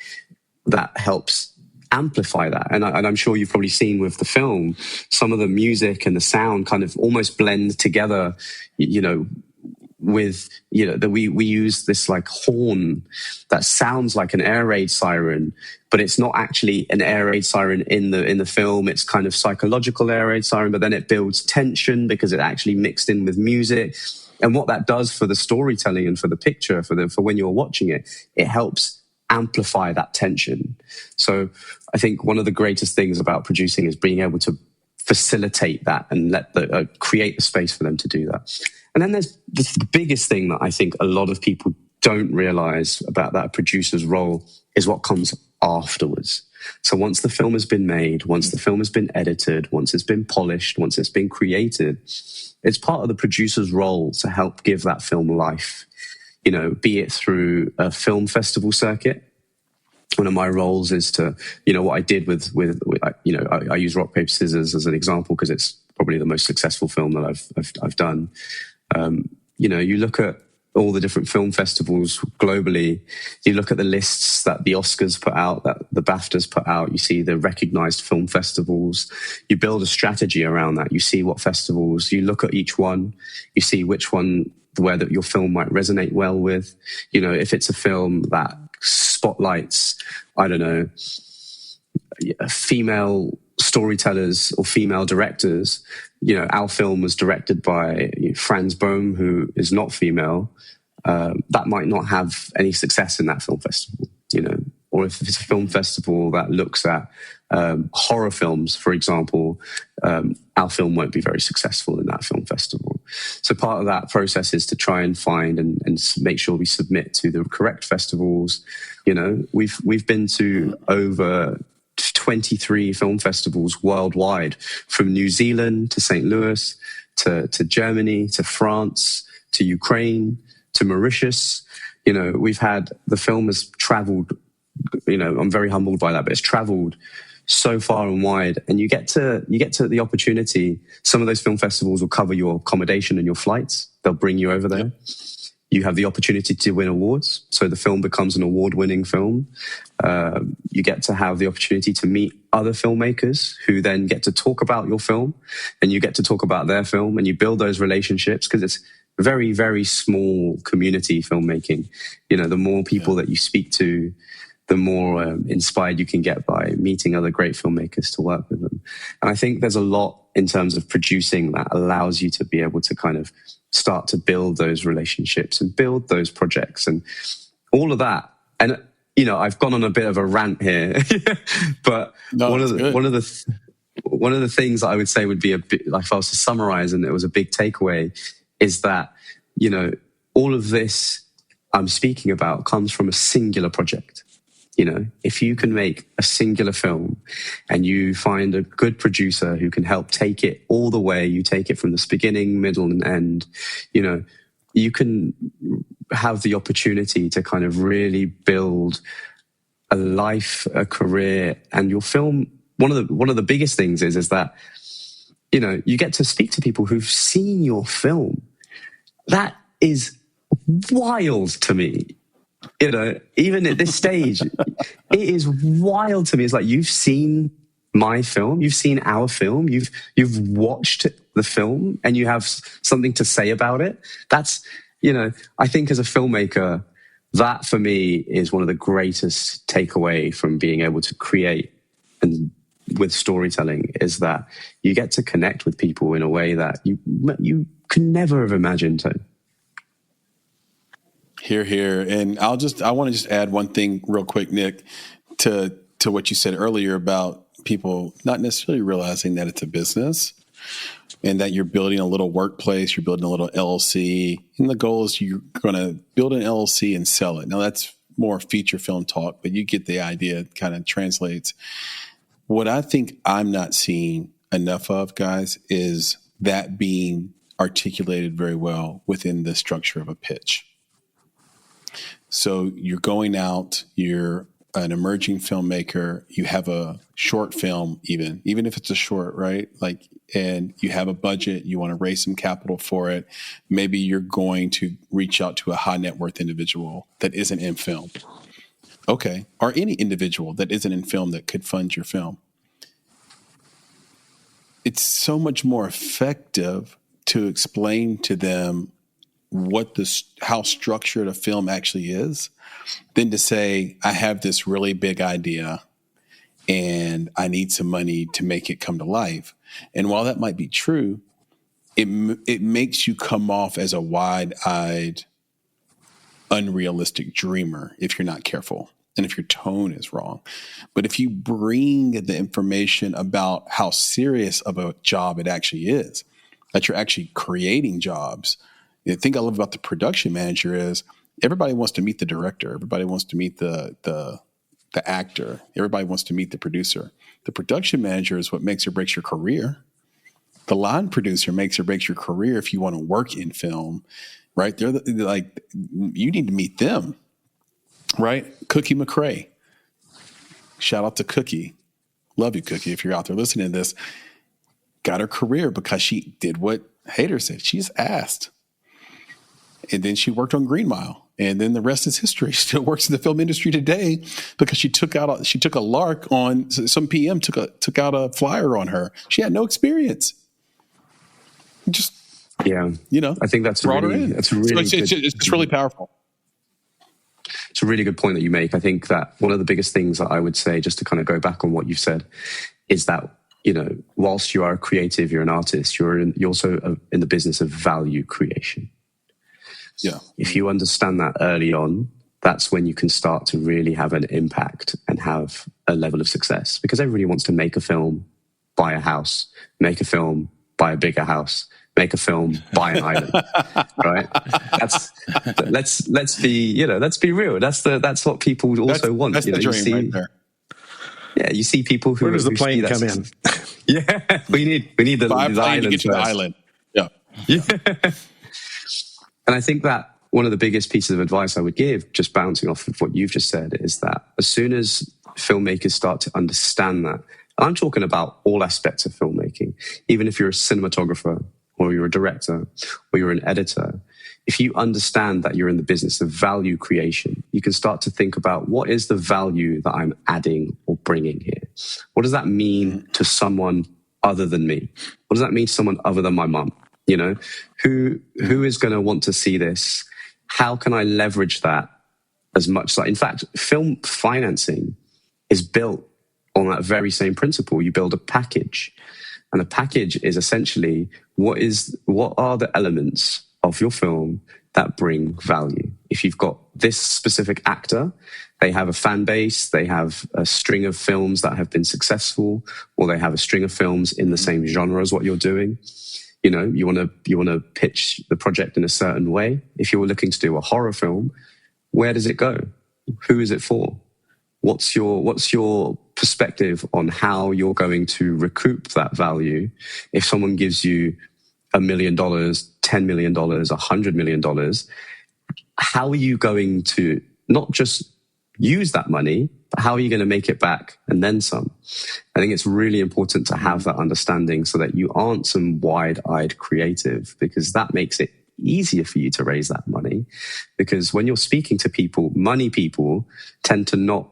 Speaker 4: that helps amplify that. And I'm sure you've probably seen with the film, some of the music and the sound kind of almost blend together, you know, with, you know, that we use this like horn that sounds like an air raid siren, but it's not actually an air raid siren in the film. It's kind of psychological air raid siren, but then it builds tension because it actually mixed in with music. And what that does for the storytelling and for the picture, for when you're watching it, it helps amplify that tension. So I think one of the greatest things about producing is being able to facilitate that and create the space for them to do that. And then there's the biggest thing that I think a lot of people don't realize about that producer's role is what comes afterwards. So once the film has been made, once the film has been edited, once it's been polished, once it's been created, it's part of the producer's role to help give that film life. You know, be it through a film festival circuit. One of my roles is to, you know, what I did with you know, I use Rock, Paper, Scissors as an example because it's probably the most successful film that I've done. You know, you look at all the different film festivals globally. You look at the lists that the Oscars put out, that the BAFTAs put out. You see the recognized film festivals. You build a strategy around that. You see what festivals. You look at each one. You see which one where that your film might resonate well with. You know, if it's a film that spotlights, I don't know, female storytellers or female directors. You know, our film was directed by Franz Bohm, who is not female. That might not have any success in that film festival, you know. Or if it's a film festival that looks at horror films, for example, our film won't be very successful in that film festival. So part of that process is to try and find and make sure we submit to the correct festivals. You know, we've been to over 23 film festivals worldwide, from New Zealand to St. Louis to Germany to France to Ukraine to Mauritius. You know, the film has traveled. You know, I'm very humbled by that, but it's traveled so far and wide, and you get to the opportunity. Some of those film festivals will cover your accommodation and your flights. They'll bring you over there. Yep. You have the opportunity to win awards. So the film becomes an award-winning film. You get to have the opportunity to meet other filmmakers who then get to talk about your film, and you get to talk about their film, and you build those relationships because it's very, very small community filmmaking. You know, the more people that you speak to, the more inspired you can get by meeting other great filmmakers to work with them. And I think there's a lot in terms of producing that allows you to be able to kind of start to build those relationships and build those projects and all of that. And, you know, I've gone on a bit of a rant here, but one of the things that I would say would be a bit, like if I was to summarize and it was a big takeaway, is that, you know, all of this I'm speaking about comes from a singular project. You know, if you can make a singular film and you find a good producer who can help take it all the way, you take it from the beginning, middle, and end, you know, you can have the opportunity to kind of really build a life, a career. And your film, one of the biggest things is that, you know, you get to speak to people who've seen your film. That is wild to me. You know, even at this stage, it is wild to me. It's like, you've seen my film, you've seen our film, you've watched the film, and you have something to say about it. That's, you know, I think as a filmmaker, that for me is one of the greatest takeaway from being able to create and with storytelling, is that you get to connect with people in a way that you could never have imagined.
Speaker 3: Here. And I want to just add one thing real quick, Nick, to what you said earlier about people not necessarily realizing that it's a business and that you're building a little workplace, you're building a little LLC, and the goal is you're going to build an LLC and sell it. Now that's more feature film talk, but you get the idea. It kind of translates. What I think I'm not seeing enough of, guys, is that being articulated very well within the structure of a pitch. So you're going out, you're an emerging filmmaker, you have a short film, even if it's a short, right? Like, and you have a budget, you want to raise some capital for it. Maybe you're going to reach out to a high net worth individual that isn't in film. Okay. Or any individual that isn't in film that could fund your film. It's so much more effective to explain to them how structured a film actually is than to say, I have this really big idea and I need some money to make it come to life. And while that might be true, it makes you come off as a wide-eyed, unrealistic dreamer if you're not careful and if your tone is wrong. But if you bring the information about how serious of a job it actually is, that you're actually creating jobs. The thing I love about the production manager is everybody wants to meet the director. Everybody wants to meet the actor. Everybody wants to meet the producer. The production manager is what makes or breaks your career. The line producer makes or breaks your career if you want to work in film, right? They're like, you need to meet them, right? Cookie McRae. Shout out to Cookie. Love you, Cookie, if you're out there listening to this. Got her career because she did what Hayder said. She's asked. And then she worked on Green Mile. And then the rest is history. She still works in the film industry today because she took a lark on some PM took out a flyer on her. She had no experience. Just I think that's it's really powerful.
Speaker 4: It's a really good point that you make. I think that one of the biggest things that I would say, just to kind of go back on what you've said, is that whilst you are a creative, you're an artist, you're also in the business of value creation.
Speaker 3: Yeah.
Speaker 4: If you understand that early on, that's when you can start to really have an impact and have a level of success. Because everybody wants to make a film, buy a house, make a film, buy a bigger house, make a film, buy an island, right? Let's be real. That's what people also want.
Speaker 3: That's the dream right there.
Speaker 4: Yeah, you see people who.
Speaker 5: Where does the plane come in?
Speaker 4: Yeah, we need the island
Speaker 3: to get to the island. Yeah.
Speaker 4: And I think that one of the biggest pieces of advice I would give, just bouncing off of what you've just said, is that as soon as filmmakers start to understand that, and I'm talking about all aspects of filmmaking, even if you're a cinematographer or you're a director or you're an editor, if you understand that you're in the business of value creation, you can start to think about what is the value that I'm adding or bringing here? What does that mean to someone other than me? What does that mean to someone other than my mum? Who is going to want to see this? How can I leverage that as much? In fact, film financing is built on that very same principle. You build a package, and a package is essentially what are the elements of your film that bring value. If you've got this specific actor, they have a fan base, they have a string of films that have been successful, or they have a string of films in the same genre as what you're doing. You want to pitch the project in a certain way. If you're looking to do a horror film, where does it go? Who is it for? What's your perspective on how you're going to recoup that value? If someone gives you $1 million, $10 million, $100 million, how are you going to not just use that money, but how are you going to make it back and then some? I think it's really important to have that understanding so that you aren't some wide-eyed creative, because that makes it easier for you to raise that money. Because when you're speaking to people, money people tend to not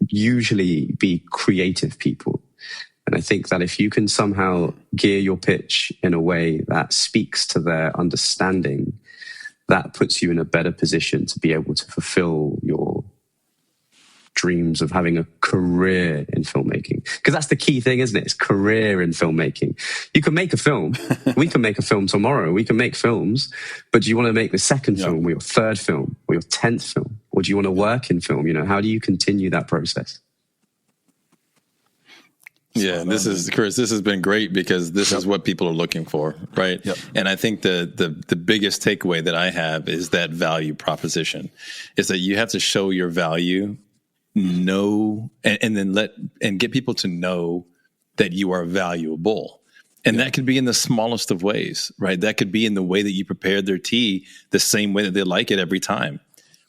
Speaker 4: usually be creative people. And I think that if you can somehow gear your pitch in a way that speaks to their understanding, that puts you in a better position to be able to fulfill your dreams of having a career in filmmaking. Because that's the key thing, isn't it? It's career in filmmaking. You can make a film. We can make a film tomorrow. We can make films. But do you want to make the second film or your third film or your 10th film? Or do you want to work in film? How do you continue that process?
Speaker 2: Yeah, and Chris, this has been great because this is what people are looking for, right?
Speaker 3: Yep.
Speaker 2: And I think the biggest takeaway that I have is that value proposition is that you have to show your value, know, and then get people to know that you are valuable. And that could be in the smallest of ways, right? That could be in the way that you prepared their tea the same way that they like it every time,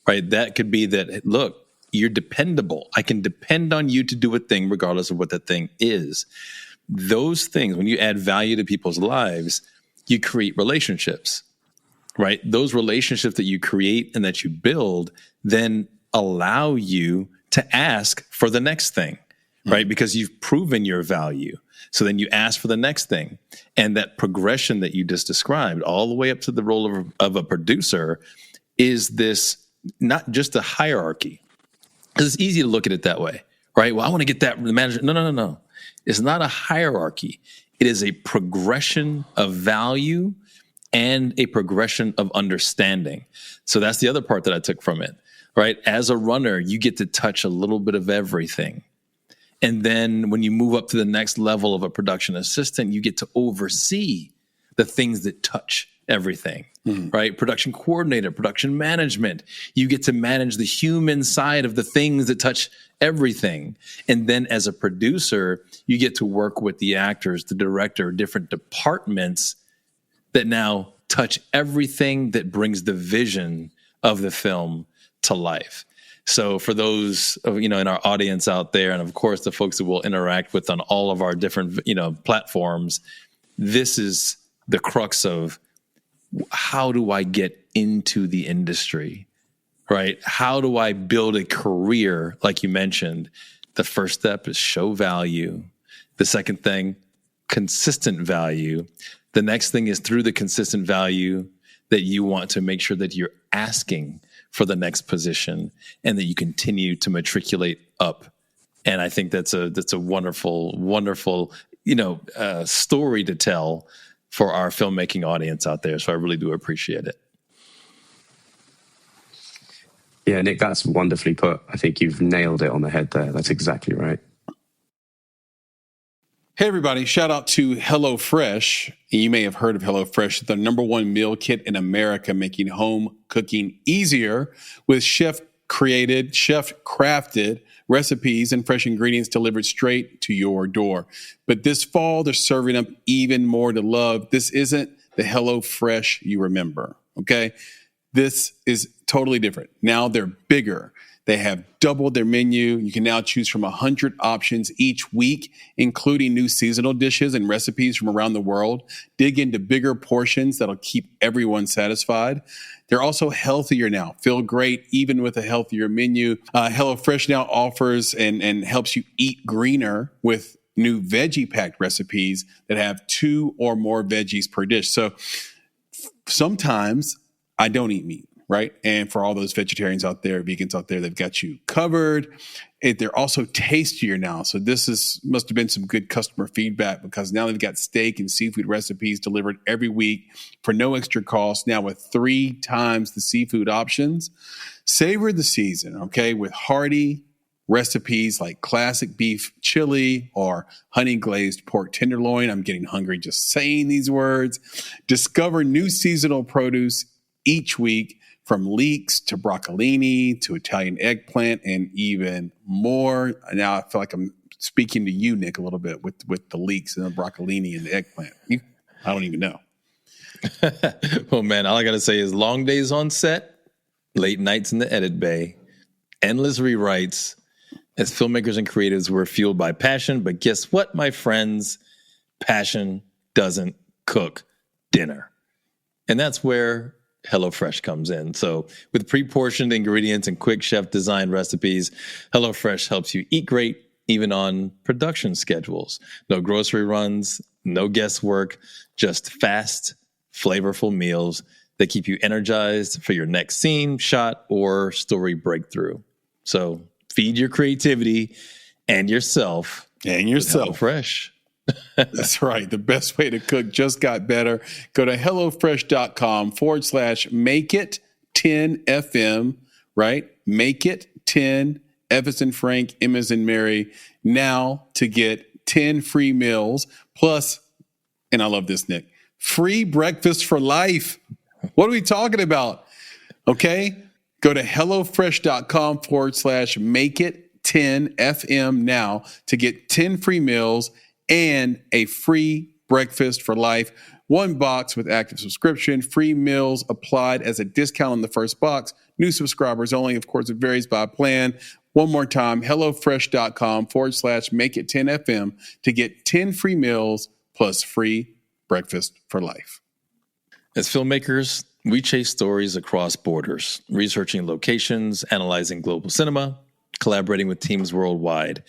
Speaker 2: right? That could be that, look, you're dependable. I can depend on you to do a thing regardless of what that thing is. Those things, when you add value to people's lives, you create relationships, right? Those relationships that you create and that you build then allow you to ask for the next thing, right? Because you've proven your value. So then you ask for the next thing. And that progression that you just described all the way up to the role of a producer is this, not just a hierarchy. Because it's easy to look at it that way, right? Well, I want to get that manager. No. It's not a hierarchy. It is a progression of value and a progression of understanding. So that's the other part that I took from it, right? As a runner, you get to touch a little bit of everything. And then when you move up to the next level of a production assistant, you get to oversee the things that touch everything, right? Production coordinator, production management. You get to manage the human side of the things that touch everything. And then as a producer, you get to work with the actors, the director, different departments that now touch everything that brings the vision of the film to life. So for those, in our audience out there, and of course the folks that we'll interact with on all of our different, platforms, this is the crux of how do I get into the industry, right? How do I build a career? Like you mentioned, the first step is show value. The second thing, consistent value. The next thing is through the consistent value that you want to make sure that you're asking for the next position and that you continue to matriculate up. And I think that's a wonderful, wonderful, story to tell for our filmmaking audience out there. So I really do appreciate it.
Speaker 4: Yeah, Nick, that's wonderfully put. I think you've nailed it on the head there. That's exactly right.
Speaker 3: Hey, everybody. Shout out to HelloFresh. You may have heard of HelloFresh, the #1 meal kit in America, making home cooking easier with chef-crafted recipes and fresh ingredients delivered straight to your door. But this fall, they're serving up even more to love. This isn't the HelloFresh you remember, okay? This is totally different. Now they're bigger. They have doubled their menu. You can now choose from 100 options each week, including new seasonal dishes and recipes from around the world. Dig into bigger portions that'll keep everyone satisfied. They're also healthier now. Feel great even with a healthier menu. HelloFresh now offers and helps you eat greener with new veggie-packed recipes that have 2 or more veggies per dish. So sometimes I don't eat meat, right? And for all those vegetarians out there, vegans out there, they've got you covered. They're also tastier now. So must have been some good customer feedback, because now they've got steak and seafood recipes delivered every week for no extra cost, now with 3 times the seafood options. Savor the season, okay, with hearty recipes like classic beef chili or honey glazed pork tenderloin. I'm getting hungry just saying these words. Discover new seasonal produce each week, from leeks to broccolini to Italian eggplant and even more. Now I feel like I'm speaking to you, Nick, a little bit with the leeks and the broccolini and the eggplant. I don't even know.
Speaker 2: Well, man, all I got to say is long days on set, late nights in the edit bay, endless rewrites. As filmmakers and creatives, we're fueled by passion. But guess what, my friends? Passion doesn't cook dinner. And that's where HelloFresh comes in. So with pre-portioned ingredients and quick chef-designed recipes, HelloFresh helps you eat great even on production schedules. No grocery runs, no guesswork, just fast, flavorful meals that keep you energized for your next scene, shot, or story breakthrough. So feed your creativity and yourself.
Speaker 3: And yourself.
Speaker 2: HelloFresh.
Speaker 3: That's right. The best way to cook just got better. Go to HelloFresh.com/make it 10 FM, right? Make it 10 F as in Frank, M as in Mary, now to get 10 free meals plus, and I love this, Nick, free breakfast for life. What are we talking about? Okay. Go to HelloFresh.com/make it 10 FM now to get 10 free meals and a free breakfast for life. 1 box with active subscription, free meals applied as a discount on the first box. New subscribers only. Of course, it varies by plan. One more time, HelloFresh.com/make it 10 FM to get 10 free meals plus free breakfast for life.
Speaker 2: As filmmakers, we chase stories across borders, researching locations, analyzing global cinema, collaborating with teams worldwide.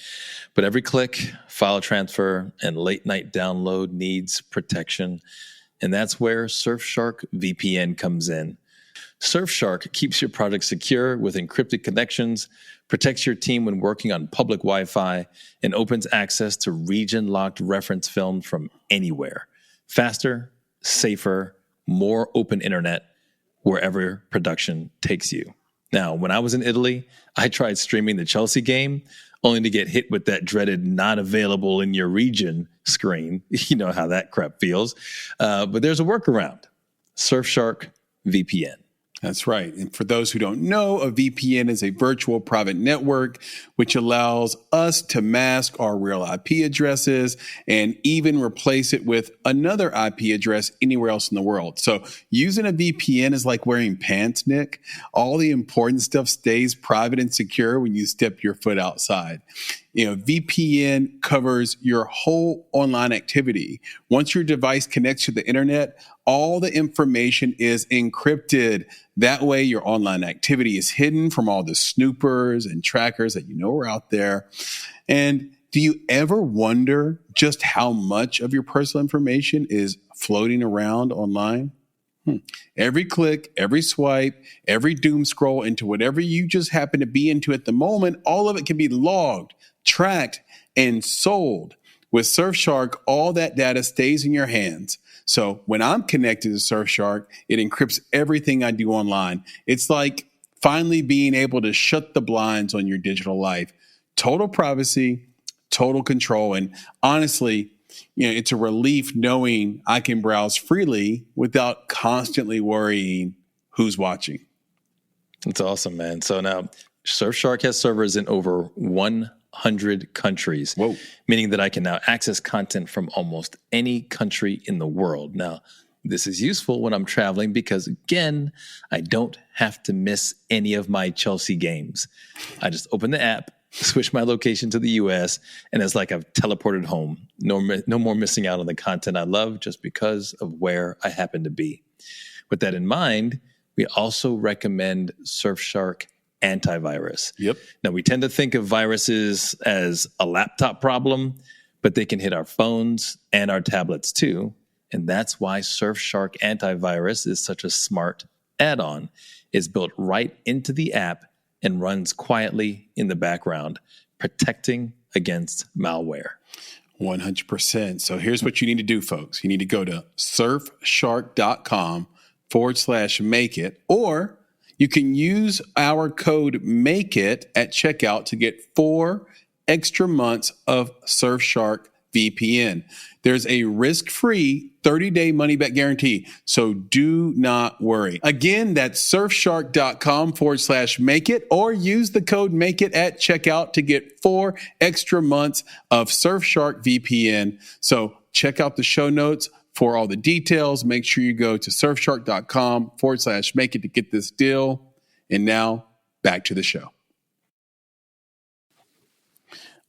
Speaker 2: But every click, file transfer, and late night download needs protection. And that's where Surfshark VPN comes in. Surfshark keeps your project secure with encrypted connections, protects your team when working on public Wi-Fi, and opens access to region-locked reference films from anywhere. Faster, safer, more open internet wherever production takes you. Now, when I was in Italy, I tried streaming the Chelsea game only to get hit with that dreaded not available in your region screen. You know how that crap feels. But there's a workaround. Surfshark VPN.
Speaker 3: That's right. And for those who don't know, a VPN is a virtual private network, which allows us to mask our real IP addresses and even replace it with another IP address anywhere else in the world. So using a VPN is like wearing pants, Nick. All the important stuff stays private and secure when you step your foot outside. VPN covers your whole online activity. Once your device connects to the internet, all the information is encrypted. That way, your online activity is hidden from all the snoopers and trackers that you know are out there. And do you ever wonder just how much of your personal information is floating around online? Every click, every swipe, every doom scroll into whatever you just happen to be into at the moment, all of it can be logged, tracked, and sold. With Surfshark, all that data stays in your hands. So when I'm connected to Surfshark, it encrypts everything I do online. It's like finally being able to shut the blinds on your digital life. Total privacy, total control. And honestly, it's a relief knowing I can browse freely without constantly worrying who's watching.
Speaker 2: That's awesome, man. So now Surfshark has servers in over 100 countries, meaning that I can now access content from almost any country in the world. Now, this is useful when I'm traveling because, again, I don't have to miss any of my Chelsea games. I just open the app, switch my location to the US, and it's like I've teleported home. No more missing out on the content I love just because of where I happen to be. With that in mind, we also recommend Surfshark antivirus.
Speaker 3: Yep.
Speaker 2: Now, we tend to think of viruses as a laptop problem, but they can hit our phones and our tablets too. And that's why Surfshark antivirus is such a smart add-on. It's built right into the app and runs quietly in the background, protecting against malware.
Speaker 3: 100%. So here's what you need to do, folks. You need to go to surfshark.com/make it, or you can use our code MAKEIT at checkout to get 4 extra months of Surfshark VPN. There's a risk-free 30-day money-back guarantee, so do not worry. Again, that's surfshark.com/make-it, or use the code MAKEIT at checkout to get 4 extra months of Surfshark VPN. So check out the show notes for all the details. Make sure you go to surfshark.com/make-it to get this deal. And now, back to the show.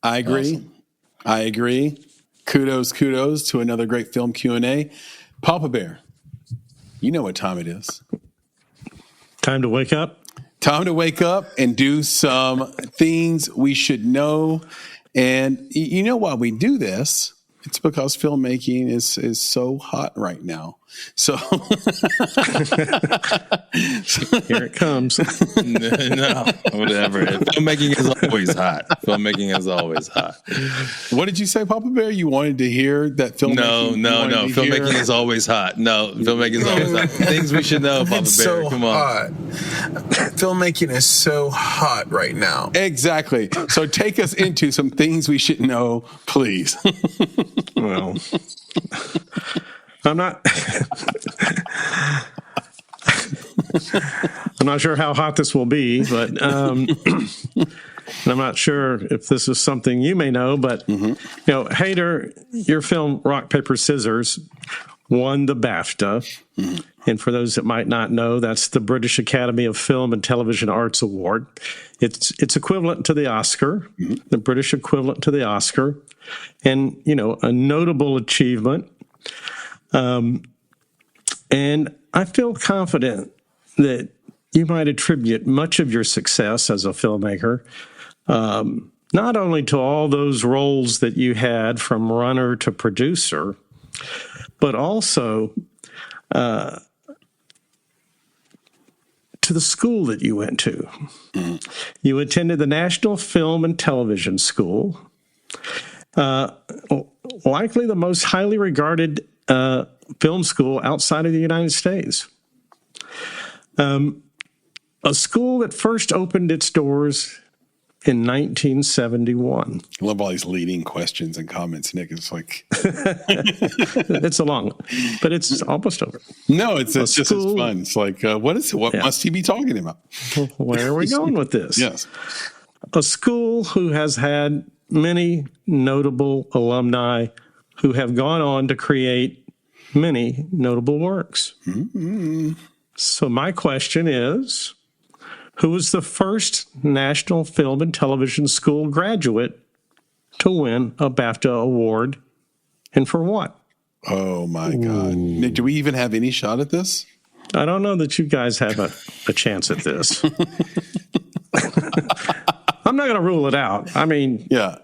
Speaker 3: I agree.
Speaker 2: Awesome.
Speaker 3: I agree. Kudos to another great film Q&A. Papa Bear, you know what time it is.
Speaker 5: Time to wake up.
Speaker 3: Time to wake up and do some things we should know. And you know why we do this? It's because filmmaking is so hot right now. So
Speaker 5: Here it comes.
Speaker 2: No, whatever. Filmmaking is always hot. Filmmaking is always hot.
Speaker 3: what did you say, Papa Bear? You wanted to hear that filmmaking?
Speaker 2: No. Filmmaking is always hot. No, filmmaking is always hot. Things we should know, Papa
Speaker 6: It's
Speaker 2: Bear.
Speaker 6: so
Speaker 2: Come on.
Speaker 6: hot. Filmmaking is so hot right now.
Speaker 3: Exactly. So take us into some things we should know, please.
Speaker 5: Well, I'm not. I'm not sure how hot this will be, but and I'm not sure if this is something you may know. But Hayder, your film Rock Paper Scissors won the BAFTA, and for those that might not know, that's the British Academy of Film and Television Arts Award. It's equivalent to the Oscar, the British equivalent to the Oscar, and a notable achievement. And I feel confident that you might attribute much of your success as a filmmaker, not only to all those roles that you had from runner to producer, but also to the school that you went to. You attended the National Film and Television School, likely the most highly regarded film school outside of the United States. A school that first opened its doors in 1971.
Speaker 3: I love all these leading questions and comments, Nick. It's like
Speaker 5: It's a long one, but it's almost over.
Speaker 3: no, it's just as
Speaker 5: school-
Speaker 3: fun. It's like what must he be talking about?
Speaker 5: Where are we going with this?
Speaker 3: Yes.
Speaker 5: A school who has had many notable alumni who have gone on to create many notable works. So my question is, who was the first National Film and Television School graduate to win a BAFTA award, and for what?
Speaker 3: Oh my God. Nick, do we even have any shot at this?
Speaker 5: I don't know that you guys have a chance at this. I'm not going to rule it out. I mean,
Speaker 3: Yeah.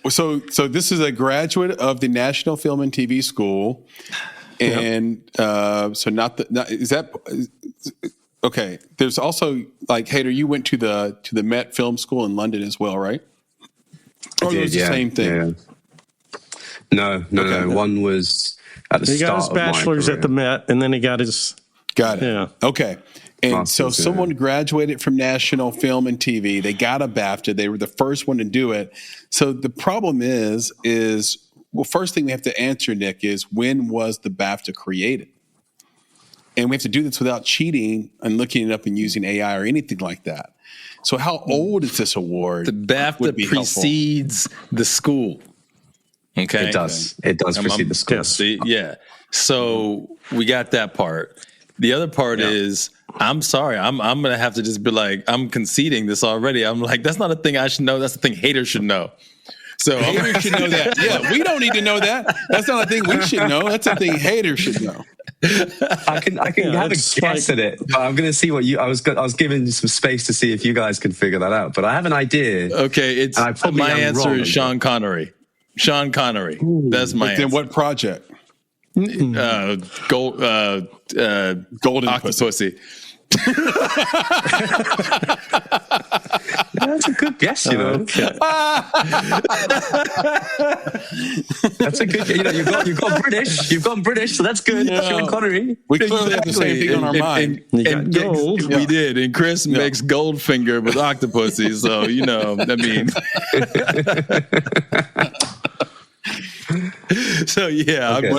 Speaker 3: So this is a graduate of the National Film and TV School, and is that okay? There's also like Hayder, you went to the Met Film School in London as well, right? Or it was the same thing.
Speaker 4: Yeah. No. One was at the
Speaker 5: he
Speaker 4: start
Speaker 5: got his
Speaker 4: of my
Speaker 5: bachelor's
Speaker 4: career.
Speaker 5: at the Met, and then he got his.
Speaker 3: Got it.
Speaker 5: Yeah.
Speaker 3: Okay. And
Speaker 4: Masters,
Speaker 3: so someone graduated from National Film and TV. They got a BAFTA. They were the first one to do it. So the problem is well, first thing we have to answer, Nick, is when was the BAFTA created? And we have to do this without cheating and looking it up and using AI or anything like that. So how old is this award?
Speaker 2: The BAFTA precedes the school. Okay.
Speaker 4: It does. It does precede the school.
Speaker 5: Yes.
Speaker 2: Yeah. So we got that part. The other part is, I'm sorry, I'm going to have to just be like, I'm conceding this already. I'm like, that's not a thing I should know. That's the thing Hayder should know. So
Speaker 3: Hayder should know that. Yeah, we don't need to know that. That's not a thing we should know. That's a thing Hayder should know.
Speaker 4: I can have a guess at it, but I'm going to see what I was giving you some space to see if you guys can figure that out. But I have an idea.
Speaker 2: Okay, my answer is Sean Connery. Sean Connery.
Speaker 3: Ooh,
Speaker 2: that's my answer.
Speaker 3: Then what project?
Speaker 2: Golden Octopussy.
Speaker 4: That's a good guess, you know.
Speaker 5: Okay.
Speaker 4: That's a good. You've gone British. You've gone British, so that's good.
Speaker 3: Yeah.
Speaker 4: Sean Connery.
Speaker 3: We clearly have the same thing on our mind.
Speaker 5: And gold.
Speaker 2: We did, and Chris makes Goldfinger with Octopussy. So I mean. So yeah,
Speaker 3: Okay.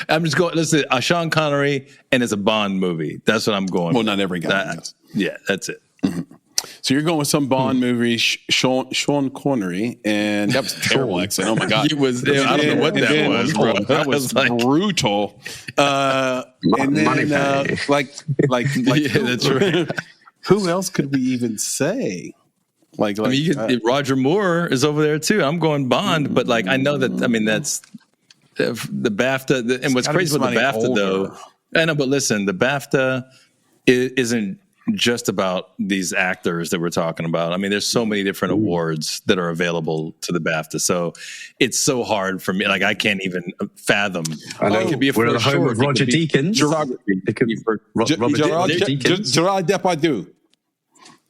Speaker 2: I'm just going. Listen, Sean Connery, and it's a Bond movie. That's what I'm going.
Speaker 3: Well, not every guy.
Speaker 2: Yeah, that's it.
Speaker 3: Mm-hmm. So you're going with some Bond movie, Sean Connery, and that was a terrible accent. Oh my God,
Speaker 2: It was. I don't know what that was, bro.
Speaker 3: That was brutal. And then, like,
Speaker 2: yeah, that's right.
Speaker 3: Who else could we even say? Like
Speaker 2: I mean, Roger Moore is over there too. I'm going Bond, but I know that. I mean, that's the BAFTA. And what's crazy about the BAFTA, though, I know. But listen, the BAFTA isn't just about these actors that we're talking about. I mean, there's so many different awards that are available to the BAFTA. So it's so hard for me. Like, I can't even fathom.
Speaker 4: I know.
Speaker 2: It could be
Speaker 4: We're at the home of Roger Deakins.
Speaker 3: Gerard Depardieu.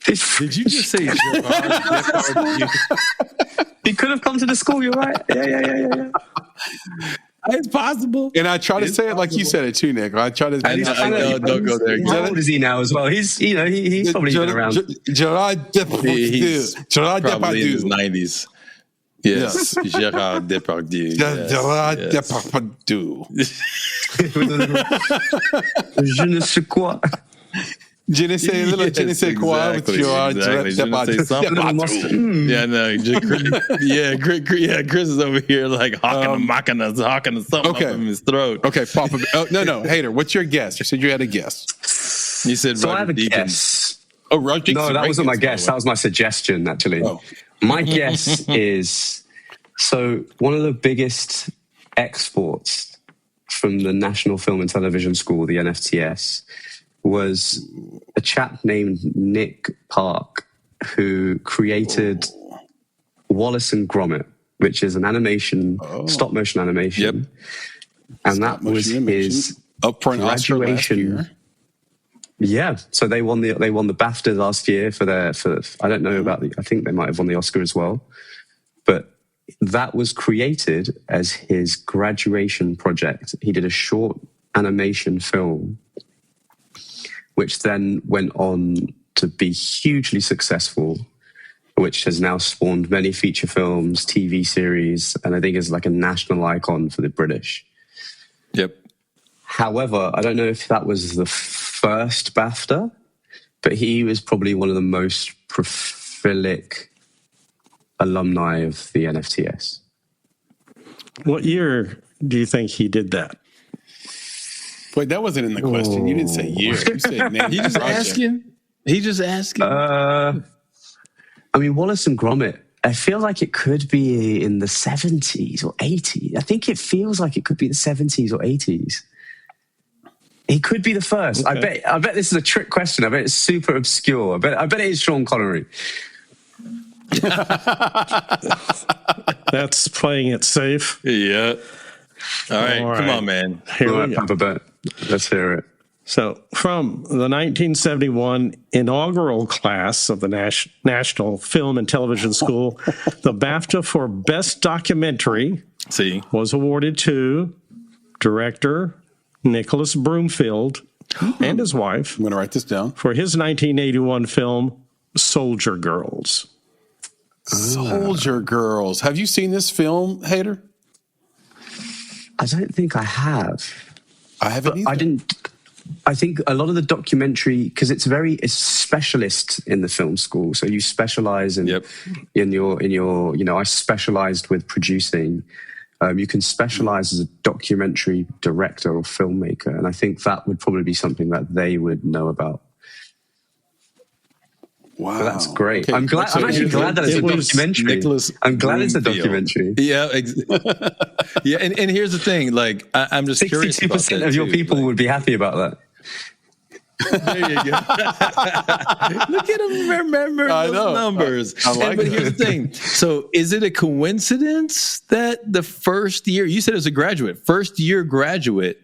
Speaker 2: Did you just say Gerard Depardieu?
Speaker 4: He could have come to the school. You're right. Yeah.
Speaker 2: It's possible.
Speaker 3: And I try to say it like you said it too, Nick. I try to.
Speaker 2: Don't go there.
Speaker 4: How old is he now as well? He's probably been around.
Speaker 3: Gerard Depardieu. Gerard
Speaker 2: Probably in his
Speaker 3: Depardieu.
Speaker 2: 90s. Yes. Gerard Depardieu.
Speaker 3: Gerard Depardieu.
Speaker 4: Je ne sais quoi.
Speaker 3: Je ne sais quoi with Gerard Depardieu.
Speaker 2: Yeah, no. Chris is over here like hawking something up in his throat.
Speaker 3: Okay, Papa. No. Hayder, what's your guess? You said you had a guess.
Speaker 2: You said
Speaker 4: So I have
Speaker 2: Roger
Speaker 4: a
Speaker 2: Deakins.
Speaker 4: guess.
Speaker 3: Oh, Roger.
Speaker 4: No, that wasn't my guess. That was my suggestion, actually.
Speaker 3: Oh.
Speaker 4: My guess is, so one of the biggest exports from the National Film and Television School, the NFTS, was a chap named Nick Park, who created Wallace and Gromit, which is an animation, stop motion animation.
Speaker 2: Yep.
Speaker 4: And that was his
Speaker 3: up for an Oscar last year.
Speaker 4: Yeah, so they won the BAFTA last year for I don't know about I think they might have won the Oscar as well, but that was created as his graduation project. He did a short animation film, which then went on to be hugely successful, which has now spawned many feature films, TV series, and I think is like a national icon for the British.
Speaker 2: Yep.
Speaker 4: However, I don't know if that was the first BAFTA, but he was probably one of the most prolific alumni of the NFTS.
Speaker 5: What year do you think he did that?
Speaker 3: Wait, that wasn't in the question. You didn't say year. You said name.
Speaker 2: He just asking.
Speaker 4: I mean, Wallace and Gromit, I feel like it could be in the 70s or 80s. I think it feels like it could be the 70s or 80s. He could be the first. Okay. I bet this is a trick question. I bet it's super obscure. I bet it is Sean Connery.
Speaker 5: That's playing it safe.
Speaker 2: Yeah. All right. Come on, man.
Speaker 5: Here we go.
Speaker 4: Bet. Let's hear it.
Speaker 5: So, from the 1971 inaugural class of the National Film and Television School, the BAFTA for Best Documentary was awarded to director Nicholas Broomfield and his wife.
Speaker 3: I'm going to write this down.
Speaker 5: For his 1981 film, Soldier Girls.
Speaker 3: Soldier Girls. Have you seen this film, Hayder?
Speaker 4: I don't think I have.
Speaker 3: I haven't either.
Speaker 4: I didn't. I think a lot of the documentary, because it's specialist in the film school. So you specialize in your, I specialized with producing. You can specialize as a documentary director or filmmaker. And I think that would probably be something that they would know about.
Speaker 3: Wow.
Speaker 4: But that's great. Okay. I'm actually glad that it's a documentary. I'm glad it's a documentary.
Speaker 2: Yeah. Yeah. And here's the thing, like, I'm just curious about that.
Speaker 4: 62% of your people would be happy about that.
Speaker 2: There you go. Look at him remember those numbers. But here's the thing. So is it a coincidence that the first year, you said it was a first year graduate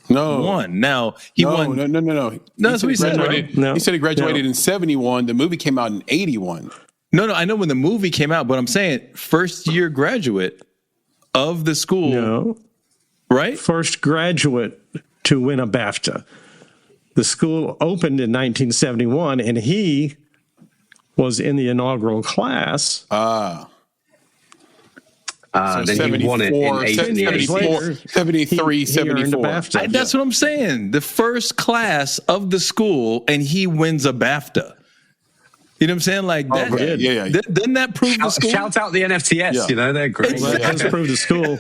Speaker 2: won? Now, he won.
Speaker 3: No.
Speaker 2: That's what he said, right?
Speaker 3: No. He said he graduated in 71. The movie came out in 81.
Speaker 2: No, I know when the movie came out, but I'm saying first year graduate of the school.
Speaker 5: No.
Speaker 2: Right?
Speaker 5: First graduate to win a BAFTA. The school opened in 1971, and he was in the inaugural class.
Speaker 4: Then he won it in
Speaker 3: 73, 74.
Speaker 2: That's what I'm saying. The first class of the school, and he wins a BAFTA. You know what I'm saying? Like that. Doesn't that prove the school?
Speaker 4: Shout out the NFTS. Yeah. They're great.
Speaker 5: Well, that does prove the school.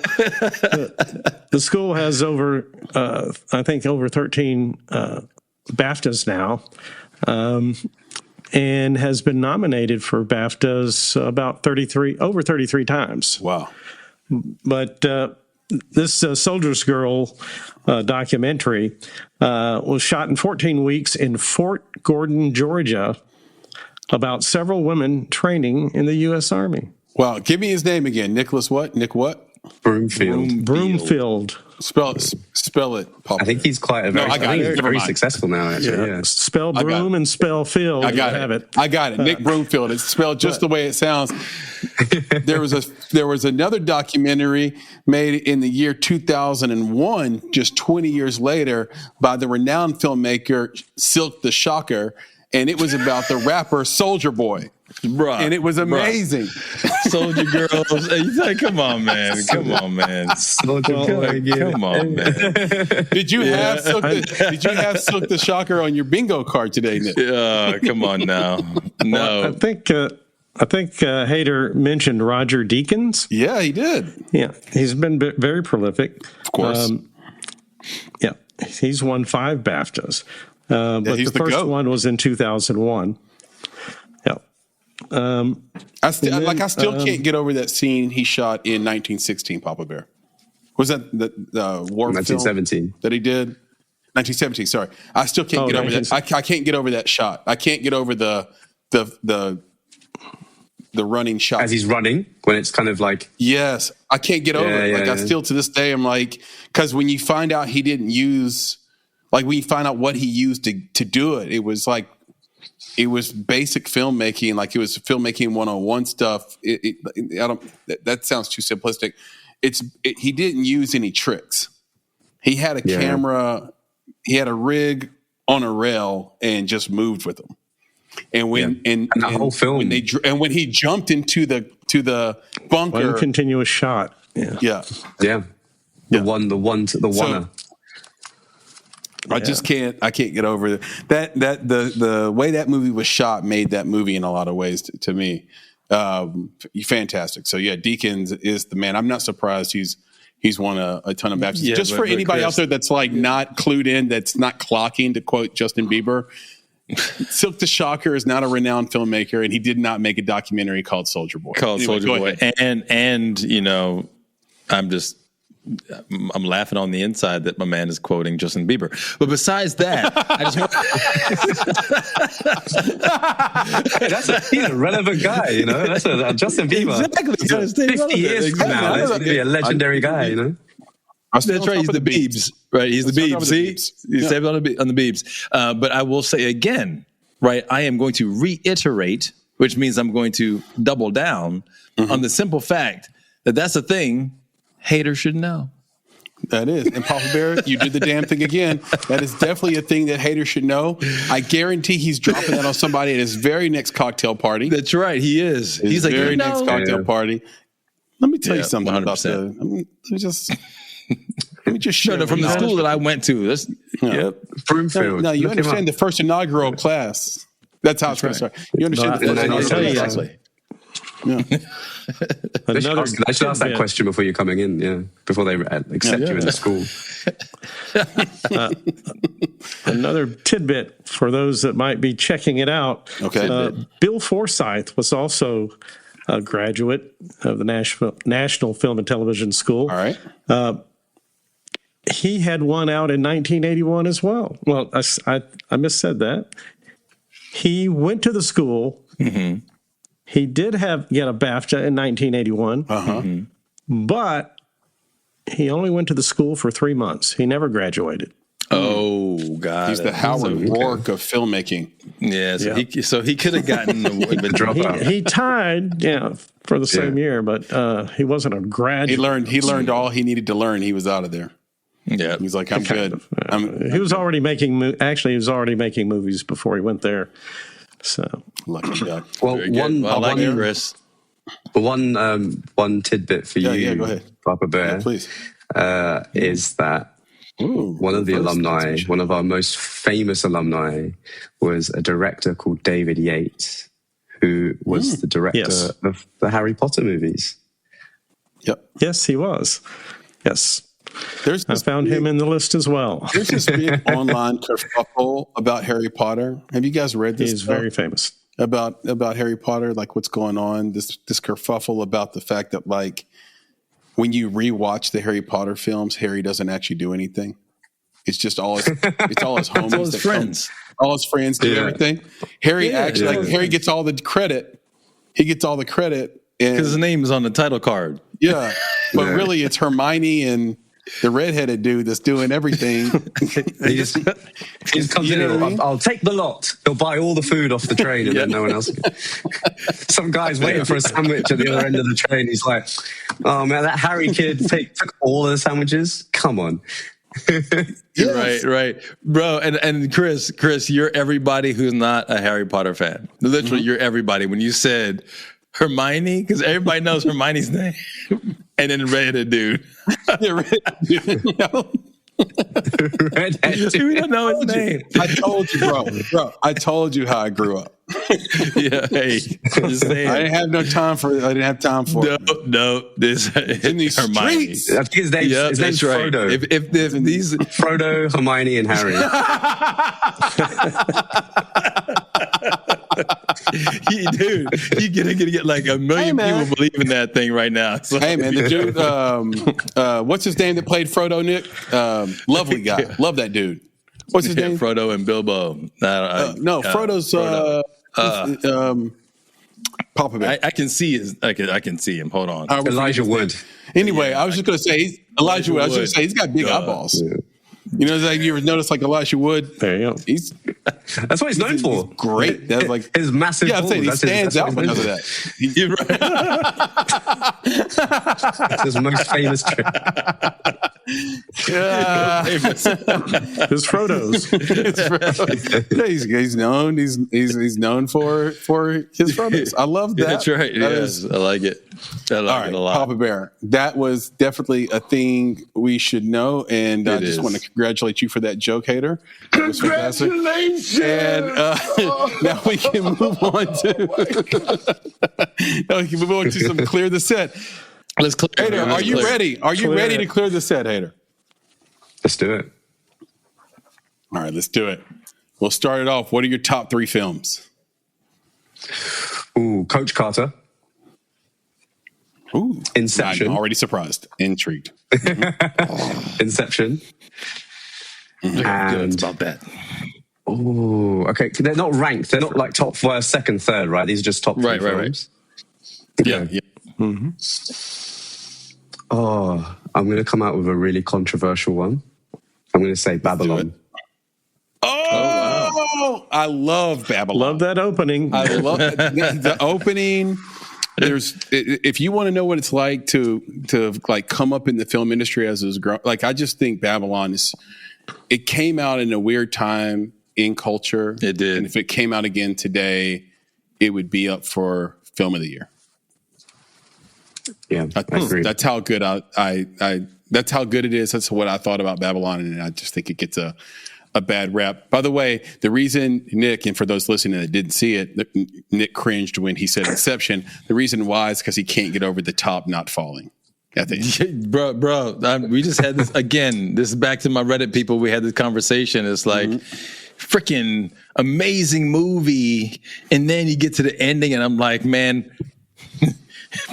Speaker 5: The school has over 13 BAFTAs now, and has been nominated for BAFTAs over 33 times.
Speaker 3: Wow.
Speaker 5: But this Soldier's Girl documentary was shot in 14 weeks in Fort Gordon, Georgia, about several women training in the U.S. Army.
Speaker 3: Wow. Give me his name again. Nicholas what? Nick what?
Speaker 5: Broomfield.
Speaker 3: Spell it, Papa.
Speaker 4: I think he's quite a very successful now, actually. Yeah.
Speaker 5: Spell broom and spell field.
Speaker 3: I got it. Nick Broomfield. It's spelled just the way it sounds. There was another documentary made in the year 2001, just 20 years later, by the renowned filmmaker Silk the Shocker, and it was about the rapper Soulja Boy.
Speaker 2: Bruh,
Speaker 3: and it was amazing.
Speaker 2: Soldier Girls. Come on, man. Come on, man. Did you have Silk the Shocker on your bingo card today, Nick? Come on now. No.
Speaker 5: Well, I think Hayder mentioned Roger Deakins.
Speaker 3: Yeah, he did.
Speaker 5: Yeah, he's been very prolific.
Speaker 3: Of course.
Speaker 5: He's won 5 BAFTAs. But the first one was in 2001.
Speaker 3: I still can't get over that scene he shot in 1916, Papa Bear. Was that the war
Speaker 4: 1917
Speaker 3: film that he did? 1917. Sorry, I still can't get over that. I can't get over that shot. I can't get over the running shot
Speaker 4: as he's running when it's kind of like.
Speaker 3: Yes, I can't get over it. I still to this day I'm like, because when you find out he didn't use, like when you find out what he used to do it, it was like. It was basic filmmaking, like it was filmmaking 101 stuff. That sounds too simplistic. He didn't use any tricks. He had a camera, he had a rig on a rail, and just moved with them. And when and the whole film, when he jumped into the bunker,
Speaker 5: one continuous shot.
Speaker 3: Yeah.
Speaker 4: The one.
Speaker 3: I can't get over that. The way that movie was shot made that movie in a lot of ways to me. Fantastic. So yeah, Deakins is the man. I'm not surprised he's won a ton of BAFTAs. Just for anybody out there that's like not clued in, that's not clocking, to quote Justin Bieber, Silk the Shocker is not a renowned filmmaker, and he did not make a documentary called Soulja Boy.
Speaker 2: And I'm laughing on the inside that my man is quoting Justin Bieber. But besides that, I just
Speaker 4: he's a relevant guy, you know. That's a Justin Bieber.
Speaker 2: Exactly.
Speaker 4: 50 years from now, he's going to be a legendary guy, you know.
Speaker 2: That's right. He's the Biebs, right? He's the Biebs. See, he's saved on the Biebs. But I will say again, right? I am going to reiterate, which means I'm going to double down on the simple fact that that's a thing Hayder should know.
Speaker 3: That is. And Papa Bear, you did the damn thing again. That is definitely a thing that Hayder should know. I guarantee he's dropping that on somebody at his very next cocktail party.
Speaker 2: That's right. He is. He's like,
Speaker 3: very next cocktail party. Let me tell you something 100%. About let me just share
Speaker 2: from the school that I went to.
Speaker 3: Broomfield. No, you understand the first inaugural class. That's how it's going to start. You understand the first inaugural class. Exactly.
Speaker 4: Yeah. I should ask that question before you're coming in, before they accept you in the school.
Speaker 5: Another tidbit for those that might be checking it out. Bill Forsyth was also a graduate of the National Film and Television School.
Speaker 3: All right.
Speaker 5: He had one out in 1981 as well. Well, I missaid that. He went to the school. Mm-hmm. He did get a BAFTA in 1981, but he only went to the school for 3 months. He never graduated.
Speaker 2: Oh, God.
Speaker 3: He's the Howard Rourke of filmmaking.
Speaker 2: Yeah, so he could have gotten the dropout.
Speaker 5: He tied, for the same year, but he wasn't a graduate.
Speaker 3: He learned all he needed to learn. He was out of there.
Speaker 2: Yeah,
Speaker 3: he's like, I'm good.
Speaker 5: He was already making movies before he went there. So
Speaker 3: lucky guy.
Speaker 4: Well, one tidbit for you,
Speaker 3: go ahead.
Speaker 4: Papa Bear,
Speaker 3: please,
Speaker 4: is that one of the alumni, one of our most famous alumni, was a director called David Yates, who was the director of the Harry Potter movies.
Speaker 3: Yep.
Speaker 5: Yes, he was. Yes. I found him in the list as well.
Speaker 3: There's this big online kerfuffle about Harry Potter. Have you guys read this?
Speaker 5: He's very famous.
Speaker 3: About Harry Potter, like what's going on, this kerfuffle about the fact that like when you rewatch the Harry Potter films, Harry doesn't actually do anything. It's just all his homies,
Speaker 2: all his friends.
Speaker 3: All his friends do everything. Harry Harry gets all the credit. He gets all the credit
Speaker 2: because his name is on the title card.
Speaker 3: Yeah, but really, it's Hermione and the redheaded dude that's doing everything.
Speaker 4: he just comes in and I'll take the lot. He'll buy all the food off the train and then no one else. Some guy's waiting for a sandwich at the other end of the train. He's like, oh man, that Harry kid took all of the sandwiches. Come on.
Speaker 2: Yes. Right, bro. And Chris, you're everybody who's not a Harry Potter fan. Literally, you're everybody. When you said Hermione, because everybody knows Hermione's name, and then redheaded dude.
Speaker 4: Redhead dude.
Speaker 2: We don't know his name.
Speaker 3: I told you, bro. I told you how I grew up.
Speaker 2: Yeah, hey, just saying.
Speaker 3: I didn't have time for it.
Speaker 2: No, this
Speaker 3: in these
Speaker 2: Hermione.
Speaker 3: streets.
Speaker 4: I think his name's Frodo.
Speaker 2: Right. If these
Speaker 4: Frodo, Hermione, and Harry.
Speaker 2: Dude, you're gonna get like a million people believing that thing right now. So,
Speaker 3: hey man, the dude, what's his name that played Frodo? Nick, lovely guy, love that dude. What's his name?
Speaker 2: Frodo and Bilbo.
Speaker 3: Frodo's Papa Bear.
Speaker 2: I can see I can see him. Hold on,
Speaker 3: Elijah Wood. Anyway, I was just gonna say Elijah Wood. I was just gonna say he's got big eyeballs. Yeah. You know, like you ever notice like Elijah Wood?
Speaker 5: There you go.
Speaker 4: That's what he's known for.
Speaker 3: He's great. That's like
Speaker 4: his massive.
Speaker 3: Yeah, I'm saying he stands out because of that.
Speaker 2: You're right.
Speaker 4: That's his most famous trick.
Speaker 5: His Frodo's.
Speaker 3: He's known for his Frodo's. I love that.
Speaker 2: Yeah, that's right. I like it. I like it a lot.
Speaker 3: Papa Bear. That was definitely a thing we should know, and I just want to congratulate you for that joke, Hayder.
Speaker 6: Congratulations!
Speaker 3: And now we can move on to some clear the set.
Speaker 2: Let's clear.
Speaker 3: Hayder, are you ready? Are you ready to clear the set, Hayder?
Speaker 4: Let's do it.
Speaker 3: All right, let's do it. We'll start it off. What are your top 3 films?
Speaker 4: Ooh, Coach Carter.
Speaker 3: Ooh,
Speaker 4: Inception.
Speaker 3: I'm already surprised. Intrigued.
Speaker 4: Inception.
Speaker 2: And about that.
Speaker 4: Oh, okay. They're not ranked. They're not like top first, second, third, right? These are just top 3 films.
Speaker 2: Yeah.
Speaker 3: Mm-hmm.
Speaker 4: Oh, I'm going to come out with a really controversial one. I'm going to say Babylon.
Speaker 3: Oh, wow. I love Babylon.
Speaker 5: Love that opening.
Speaker 3: I love the opening. If you want to know what it's like to like come up in the film industry as it was growing, like I just think Babylon it came out in a weird time in culture.
Speaker 2: It did.
Speaker 3: And if it came out again today, it would be up for Film of the Year.
Speaker 4: Yeah, I agree.
Speaker 3: That's how good that's how good it is. That's what I thought about Babylon, and I just think it gets a bad rap. By the way, the reason Nick, and for those listening that didn't see it, Nick cringed when he said Inception. The reason why is because he can't get over the top not falling.
Speaker 2: Bro, we just had this again. This is back to my Reddit people. We had this conversation. It's like freaking amazing movie, and then you get to the ending, and I'm like, man.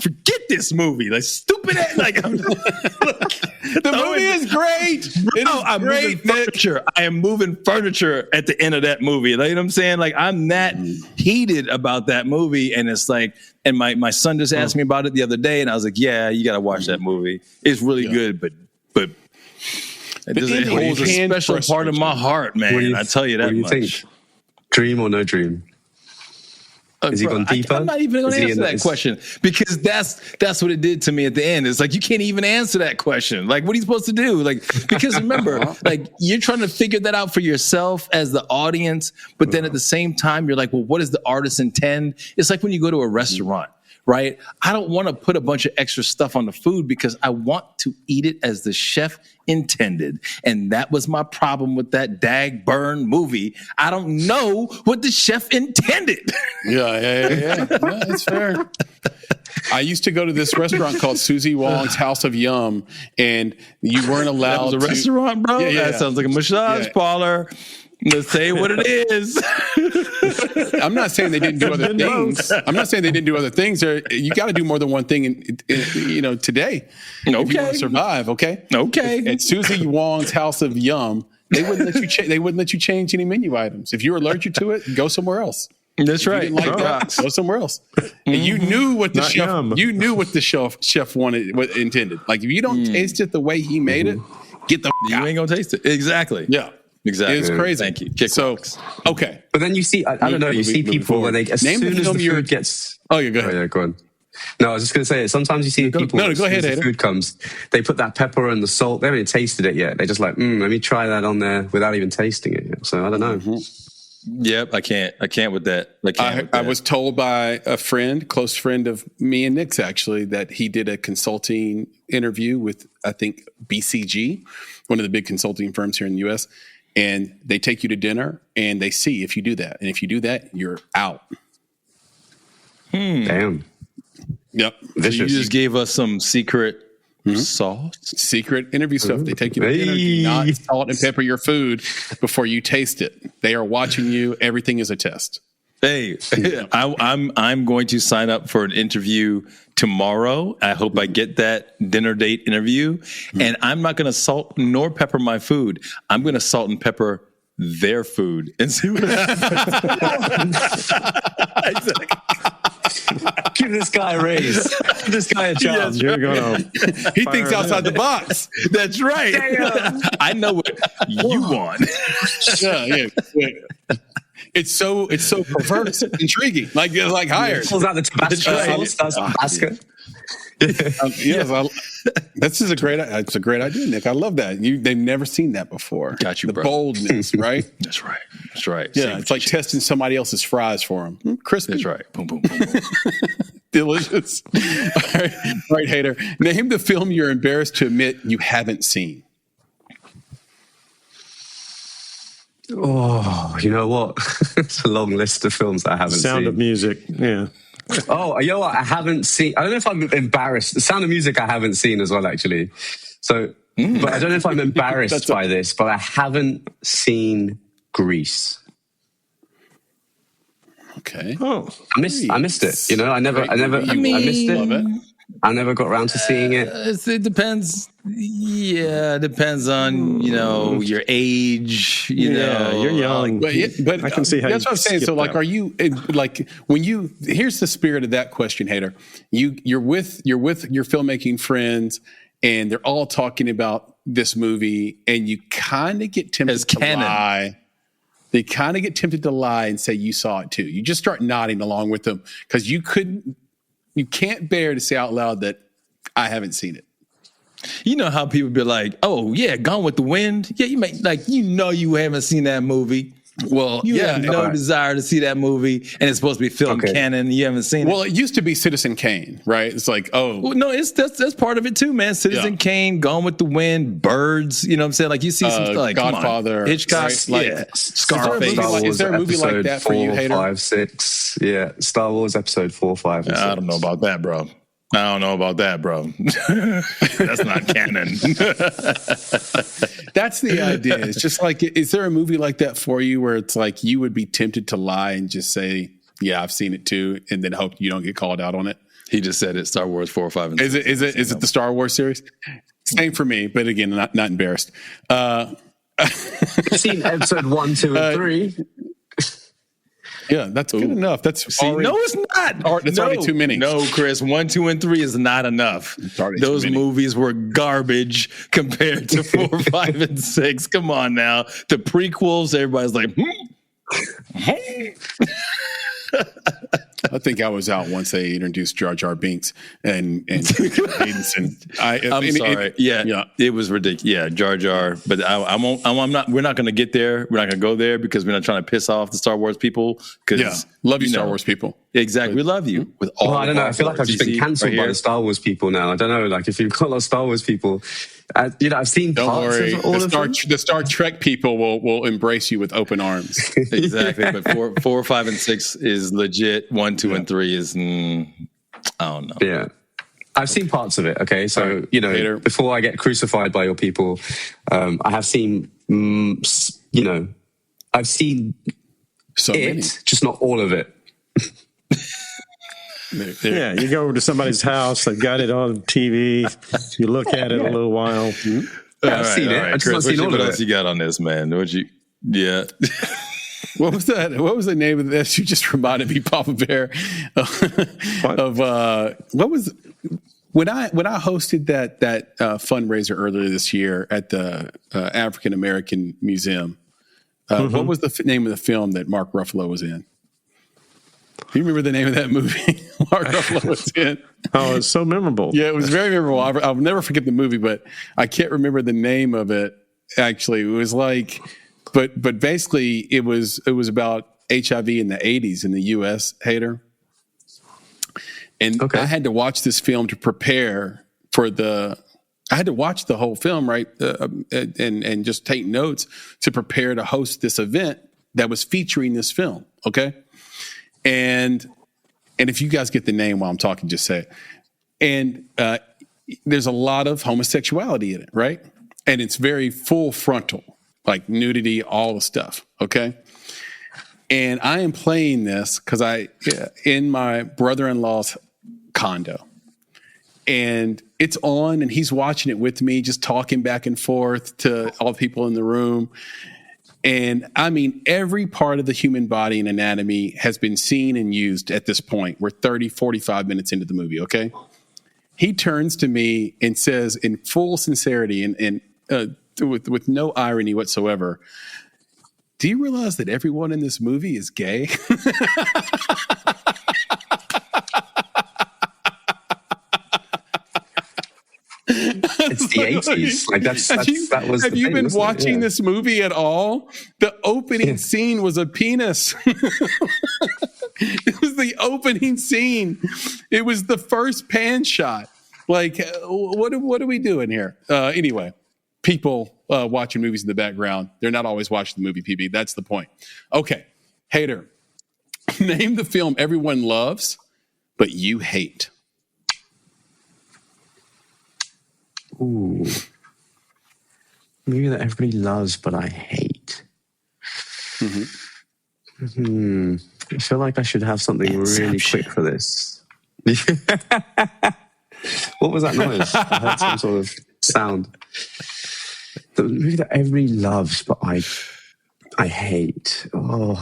Speaker 2: Forget this movie, like stupid ass. Like the
Speaker 3: movie is great.
Speaker 2: I'm moving furniture. I am moving furniture at the end of that movie. Like, you know what I'm saying? Like I'm that heated about that movie, and it's like, and my son just asked me about it the other day, and I was like, yeah, you got to watch that movie. It's really good, but it holds a special part of my heart, man. I tell you that much.
Speaker 4: Think? Dream or no dream? Is he gone deeper?
Speaker 2: I'm not even going to answer that question because that's what it did to me at the end. It's like you can't even answer that question. Like, what are you supposed to do? Like, because remember, like you're trying to figure that out for yourself as the audience, but then at the same time, you're like, well, what does the artist intend? It's like when you go to a restaurant, right? I don't want to put a bunch of extra stuff on the food because I want to eat it as the chef intended. And that was my problem with that dag burn movie. I don't know what the chef intended.
Speaker 3: Yeah, that's fair. I used to go to this restaurant called Susie Wong's House of Yum, and you weren't allowed
Speaker 2: that was a restaurant, bro?
Speaker 3: Yeah.
Speaker 2: That sounds like a massage parlor. Let's say what it is.
Speaker 3: I'm not saying they didn't do other things. I'm not saying they didn't do other things. You got to do more than one thing, today. If you want to survive, okay?
Speaker 2: Okay.
Speaker 3: At Susie Wong's House of Yum, they wouldn't let you change any menu items. If you're allergic to it, go somewhere else.
Speaker 2: That's right.
Speaker 3: Like that, go somewhere else. And you knew what the chef wanted, what intended. Like if you don't taste it the way he made it, get the
Speaker 2: you ain't gonna taste it. Exactly.
Speaker 3: Yeah. Exactly. It's crazy.
Speaker 2: Thank you.
Speaker 3: So, okay.
Speaker 4: But then you see, I don't know, you see people when they, as soon as the food gets...
Speaker 3: Oh, yeah, go ahead.
Speaker 4: Oh, yeah, go on. No, I was just going to say, sometimes you see people,
Speaker 3: go ahead,
Speaker 4: as the food comes, they put that pepper and the salt, they haven't even tasted it yet. They're just like, let me try that on there without even tasting it yet. So I don't know.
Speaker 2: Mm-hmm. Yep, I can't with that.
Speaker 3: I was told by a close friend of me and Nick's actually, that he did a consulting interview with, I think, BCG, one of the big consulting firms here in the U.S., and they take you to dinner and they see if you do that. And if you do that, you're out.
Speaker 4: Damn.
Speaker 3: Yep.
Speaker 2: So you just gave us some secret sauce?
Speaker 3: Secret interview stuff. They take you to dinner. Do not salt and pepper your food before you taste it. They are watching you. Everything is a test.
Speaker 2: Hey, I'm going to sign up for an interview tomorrow. I hope I get that dinner date interview. And I'm not going to salt nor pepper my food. I'm going to salt and pepper their food and see what happens.
Speaker 4: Give this guy a raise. Give this guy a chance.
Speaker 5: You're gonna
Speaker 3: He thinks outside the box.
Speaker 2: That's right. I know what you want.
Speaker 3: Yeah. It's so perverse, intriguing. Like hired.
Speaker 4: Pulls out the Tabasco sauce. Tabasco.
Speaker 3: This is a great idea, Nick. I love that. They've never seen that before.
Speaker 2: Got you,
Speaker 3: the
Speaker 2: bro.
Speaker 3: boldness, right?
Speaker 2: That's right.
Speaker 3: Yeah, it's like testing somebody else's fries for them. Crispy.
Speaker 2: That's right. Boom, boom, boom, boom.
Speaker 3: Delicious. All right, Hayder. Name the film you're embarrassed to admit you haven't seen.
Speaker 4: Oh, you know what? It's a long list of films that I haven't seen.
Speaker 5: Sound of Music. Yeah.
Speaker 4: Oh, you know what? I haven't seen. I don't know if I'm embarrassed. The Sound of Music I haven't seen as well, actually. So, but I don't know if I'm embarrassed by this, but I haven't seen Grease.
Speaker 3: Okay.
Speaker 5: Oh,
Speaker 4: I missed it. You know, I missed it.
Speaker 3: Love it.
Speaker 4: I never got around to seeing it.
Speaker 2: It depends. Yeah, it depends on your age.
Speaker 5: You're young.
Speaker 3: But
Speaker 5: I can see how
Speaker 3: that's what I'm saying. So,
Speaker 5: that.
Speaker 3: are you like when you? Here's the spirit of that question, Hayder. You're with your filmmaking friends, and they're all talking about this movie, and you kind of get tempted to lie. They kind of get tempted to lie and say you saw it too. You just start nodding along with them because you can't bear to say out loud that I haven't seen it.
Speaker 2: You know how people be like, "Oh yeah, Gone with the Wind." Yeah, you haven't seen that movie. Well, you have no desire to see that movie, and it's supposed to be film canon. You haven't seen it.
Speaker 3: Well, it used to be Citizen Kane, right? It's like,
Speaker 2: no, that's part of it too, man. Citizen Kane, Gone with the Wind, Birds. You know what I'm saying? Like you see some stuff like
Speaker 3: Godfather,
Speaker 2: Hitchcock,
Speaker 3: right?
Speaker 2: Scarface.
Speaker 3: Is there a movie like that for you, Hayder?
Speaker 4: 5, 6, yeah. Star Wars Episode 4, 5, and 6.
Speaker 2: I don't know about that, bro. That's not canon.
Speaker 3: That's the idea. It's just like, is there a movie like that for you where it's like you would be tempted to lie and just say, yeah, I've seen it too, and then hope you don't get called out on it?
Speaker 2: He just said it. Star Wars 4, 5, and 6.
Speaker 3: Is it the Star Wars series? Same for me, but again, not embarrassed.
Speaker 4: I've seen Episode 1, 2, and 3.
Speaker 3: Yeah, that's good enough. That's already,
Speaker 2: no, it's not.
Speaker 3: That's already too many.
Speaker 2: No, Chris, 1, 2, and 3 is not enough. Those movies were garbage compared to 4, 5, and 6. Come on now. The prequels, everybody's like,
Speaker 3: I think I was out once they introduced Jar Jar Binks and Cadence, and
Speaker 2: I'm sorry. It was ridiculous. Yeah, Jar Jar. But I'm not. We're not going to get there. We're not going to go there because we're not trying to piss off the Star Wars people.
Speaker 3: Love you, Star Wars people.
Speaker 2: Exactly, we love you with all.
Speaker 4: Well, I don't know. I feel like I've just been cancelled by the Star Wars people now. I don't know. Like if you've got a lot of Star Wars people, I've seen parts of all of them.
Speaker 3: The Star Trek people will embrace you with open arms.
Speaker 2: Exactly, but 4, 5, and 6 is legit. 1, 2, and 3 is I don't know.
Speaker 4: Yeah. I've seen parts of it. Okay, so before I get crucified by your people, I have seen I've seen
Speaker 3: many.
Speaker 4: just not all of it.
Speaker 5: Yeah, you go over to somebody's house, they've got it on TV, you look at it a little while.
Speaker 4: I've seen it. I've just not seen all of it.
Speaker 2: What else you got on this, man? Yeah.
Speaker 3: What was that? What was the name of this? You just reminded me, Papa Bear, of what was when I hosted that fundraiser earlier this year at the African American Museum. What was the name of the film that Mark Ruffalo was in? Do you remember the name of that movie Mark Ruffalo was in?
Speaker 5: Oh, it's so memorable.
Speaker 3: Yeah, it was very memorable. I'll never forget the movie, but I can't remember the name of it. Actually, it was like, but basically, it was about HIV in the 80s in the U.S. Hayder, and I had to watch this film to prepare for I had to watch the whole film, right, and just take notes to prepare to host this event that was featuring this film. Okay. And if you guys get the name while I'm talking, just say it. And there's a lot of homosexuality in it, right? And it's very full frontal, like nudity, all the stuff, okay? And I am playing this because in my brother-in-law's condo. And it's on, and he's watching it with me, just talking back and forth to all the people in the room. And I mean, every part of the human body and anatomy has been seen and used at this point. We're 30, 45 minutes into the movie, okay? He turns to me and says in full sincerity and with no irony whatsoever, "Do you realize that everyone in this movie is gay?"
Speaker 4: It's the 80s. Like that was.
Speaker 3: Have you been watching this movie at all? The opening scene was a penis. It was the opening scene. It was the first pan shot. Like, what are we doing here? Anyway, people watching movies in the background, they're not always watching the movie, PB. That's the point. Okay, Hayder, name the film everyone loves, but you hate.
Speaker 4: Ooh. Movie that everybody loves, but I hate. I feel like I should have something really quick for this. What was that noise? I heard some sort of sound. The movie that everybody loves, but I hate. Oh,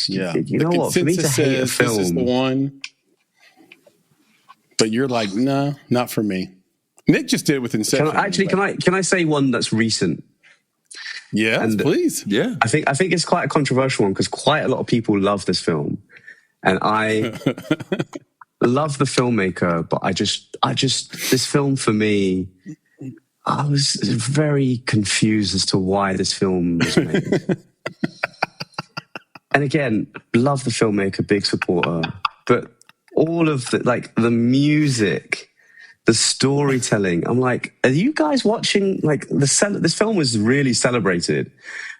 Speaker 4: you know what? For me to hate a film,
Speaker 3: this is the one. But you're like, no, not for me. Nick just did it with Inception.
Speaker 4: Can I say one that's recent?
Speaker 3: Yeah, please.
Speaker 2: Yeah,
Speaker 4: I think it's quite a controversial one because quite a lot of people love this film, and I love the filmmaker, but I just this film for me, I was very confused as to why this film was made. And again, love the filmmaker, big supporter, but all of the music, the storytelling, I'm like, are you guys watching? Like this film was really celebrated,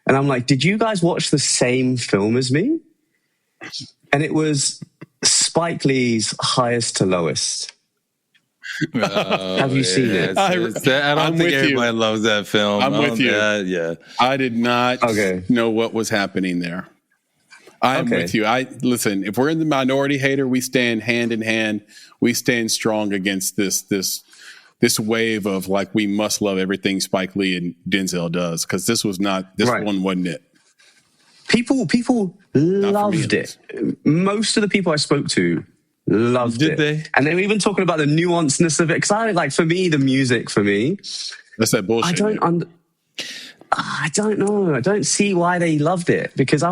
Speaker 4: and I'm like, did you guys watch the same film as me? And it was Spike Lee's Highest to Lowest. Have you seen it?
Speaker 2: I don't think everybody loves that film.
Speaker 3: I'm with you.
Speaker 2: Yeah,
Speaker 3: I did not know what was happening there. I'm with you. Listen, if we're in the minority, Hayder, we stand hand in hand. We stand strong against this wave of like, we must love everything Spike Lee and Denzel does, because this was not one wasn't it.
Speaker 4: People loved it. Most of the people I spoke to loved it. Did they? And they were even talking about the nuanceness of it. Because for me, the music for me,
Speaker 3: that's that bullshit.
Speaker 4: I don't know. I don't see why they loved it, because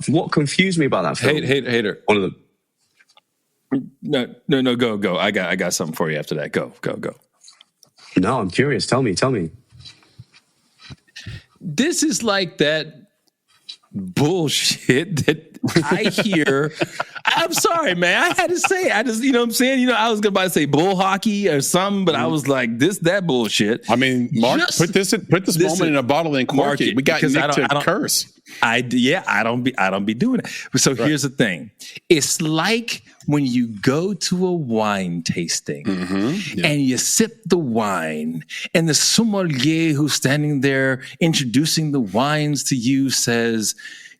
Speaker 4: what confused me about that film.
Speaker 2: Hayder.
Speaker 4: One of them.
Speaker 2: No, go. I got something for you after that. Go.
Speaker 4: No, I'm curious. Tell me.
Speaker 2: This is like that bullshit that I hear. I'm sorry, man. I had to say it. I just, you know what I'm saying? I was about to say bull hockey or something, but I was like, that bullshit.
Speaker 3: I mean, Mark, put this moment in a bottle and cork it. We got Nick to curse.
Speaker 2: I don't be doing it. So here's the thing. It's like when you go to a wine tasting and you sip the wine, and the sommelier who's standing there introducing the wines to you says,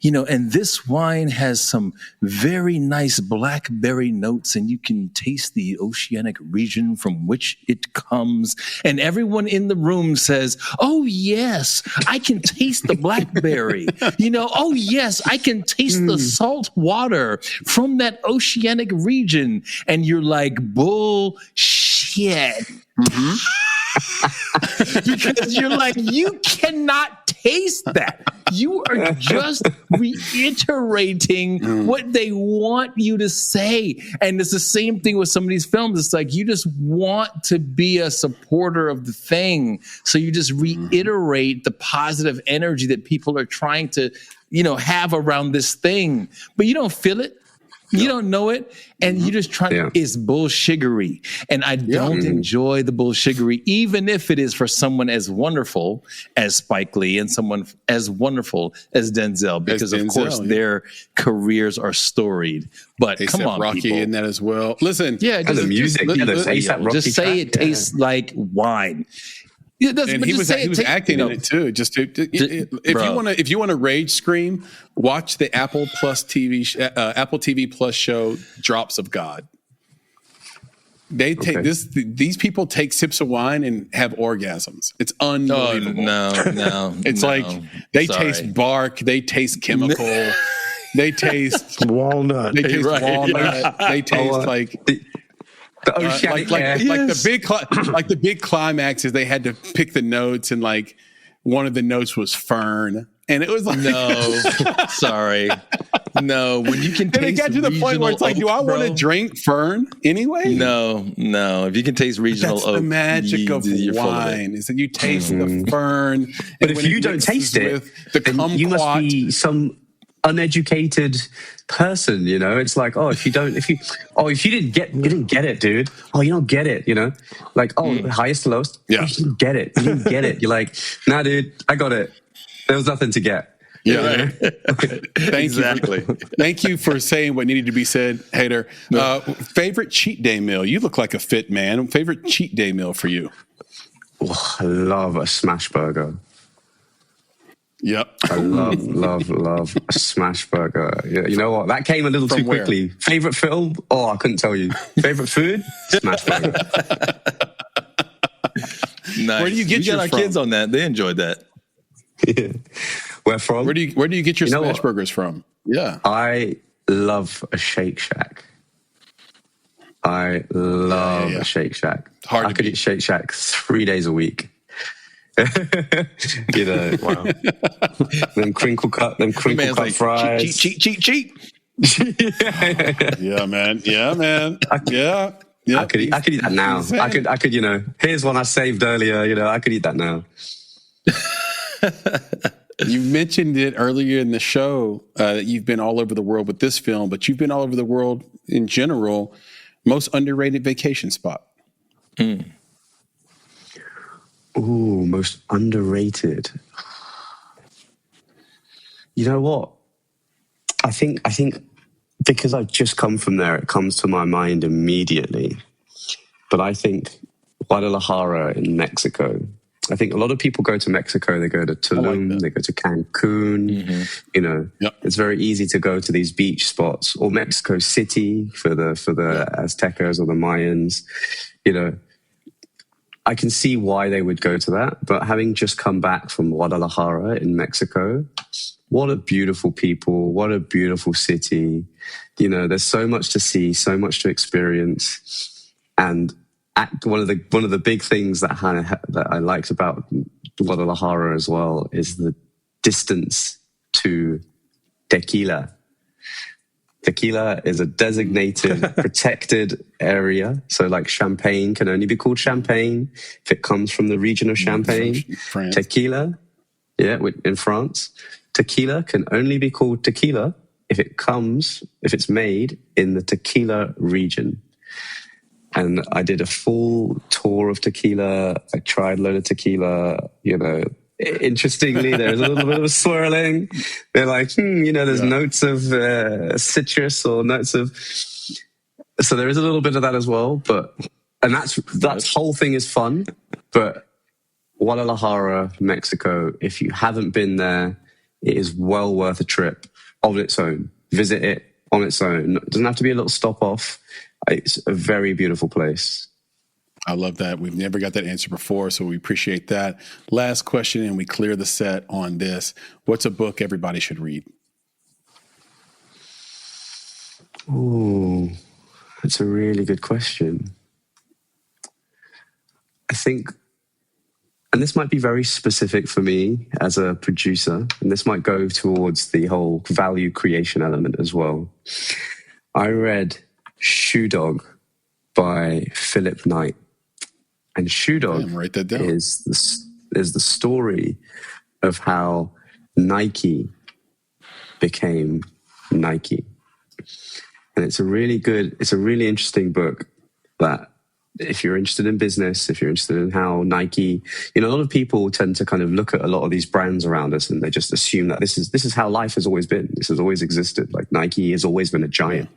Speaker 2: and this wine has some very nice blackberry notes, and you can taste the oceanic region from which it comes. And everyone in the room says, oh, yes, I can taste the blackberry. Oh, yes, I can taste the salt water from that oceanic region. And you're like, bullshit. Because you're like, you cannot taste that. You are just reiterating what they want you to say. And it's the same thing with some of these films. It's like you just want to be a supporter of the thing. So you just reiterate the positive energy that people are trying to, have around this thing. But you don't feel it. You don't know it, and you just try. It's bullshiggery, and I don't enjoy the bullshiggery, even if it is for someone as wonderful as Spike Lee and someone as wonderful as Denzel, because of course their careers are storied. But come on,
Speaker 3: Rocky
Speaker 2: people.
Speaker 3: in that as well. Listen,
Speaker 4: just the music,
Speaker 2: just say it tastes like wine.
Speaker 3: Yeah, and he was acting in it too. If you want to rage scream, watch the Apple TV Plus show Drops of God. They take these people take sips of wine and have orgasms. It's unbelievable.
Speaker 2: No.
Speaker 3: It's like they taste bark, they taste chemical, they taste
Speaker 5: walnut.
Speaker 3: They taste walnut. They taste like the big climax is they had to pick the notes, and like one of the notes was fern, and it was like
Speaker 2: no. When you can taste,
Speaker 3: and it got to the point where it's like, do I want to drink fern anyway?
Speaker 2: No. If you can taste regional
Speaker 3: that's
Speaker 2: oak,
Speaker 3: the magic of wine is that you taste the fern.
Speaker 4: But if you don't taste it, then you must be some uneducated person, it's like, if you didn't get it, dude. Oh, you don't get it, like, highest to lowest.
Speaker 3: Yeah,
Speaker 4: you didn't get it. You're like, nah, dude, I got it. There was nothing to get.
Speaker 3: Yeah, Thank you for saying what needed to be said, Hayder. Favorite cheat day meal? You look like a fit man. Favorite cheat day meal for you?
Speaker 4: Oh, I love a smash burger.
Speaker 3: Yep.
Speaker 4: I love a smash burger. You know what? That came a little too quickly. Favorite film? Oh, I couldn't tell you. Favorite food? Smash burger.
Speaker 2: Nice.
Speaker 3: Where do you get your
Speaker 2: our kids on that? They enjoyed that.
Speaker 4: Yeah. Where from?
Speaker 3: Where do you get your smash burgers from? Yeah.
Speaker 4: I love a Shake Shack. I love a Shake Shack. I could eat Shake Shack 3 days a week. Wow. them crinkle cut fries.
Speaker 2: Cheat.
Speaker 3: Yeah, man. Yeah.
Speaker 4: I could eat that now. I could. Here's one I saved earlier. I could eat that now.
Speaker 3: You mentioned it earlier in the show that you've been all over the world with this film, but you've been all over the world in general. Most underrated vacation spot?
Speaker 4: Ooh, most underrated. You know what? I think because I've just come from there, it comes to my mind immediately. But I think Guadalajara in Mexico. I think a lot of people go to Mexico. They go to Tulum, they go to Cancun. It's very easy to go to these beach spots, or Mexico City for the Aztecas or the Mayans. I can see why they would go to that, but having just come back from Guadalajara in Mexico, what a beautiful people, what a beautiful city. There's so much to see, so much to experience. And one of the big things that I liked about Guadalajara as well is the distance to tequila. Tequila is a designated, protected area. So like champagne can only be called champagne if it comes from the region of Champagne. Tequila, in France. Tequila can only be called tequila if it's made in the tequila region. And I did a full tour of tequila. I tried a load of tequila, Interestingly, there's a little bit of swirling. They're like, there's notes of citrus or notes of. So there is a little bit of that as well. And that whole thing is fun. But Guadalajara, Mexico, if you haven't been there, It is well worth a trip of its own. Visit it on its own. It doesn't have to be a little stop off. It's a very beautiful place.
Speaker 3: I love that. We've never got that answer before, so we appreciate that. Last question, and we clear the set on this. What's a book everybody should read?
Speaker 4: Oh, that's a really good question. I think, and this might be very specific for me as a producer, and this might go towards the whole value creation element as well. I read Shoe Dog by Philip Knight. And Shoe Dog
Speaker 3: write that down.
Speaker 4: is the story of how Nike became Nike. And it's a really interesting book that if you're interested in business, if you're interested in how Nike, a lot of people tend to kind of look at a lot of these brands around us and they just assume that this is how life has always been. This has always existed. Like Nike has always been a giant.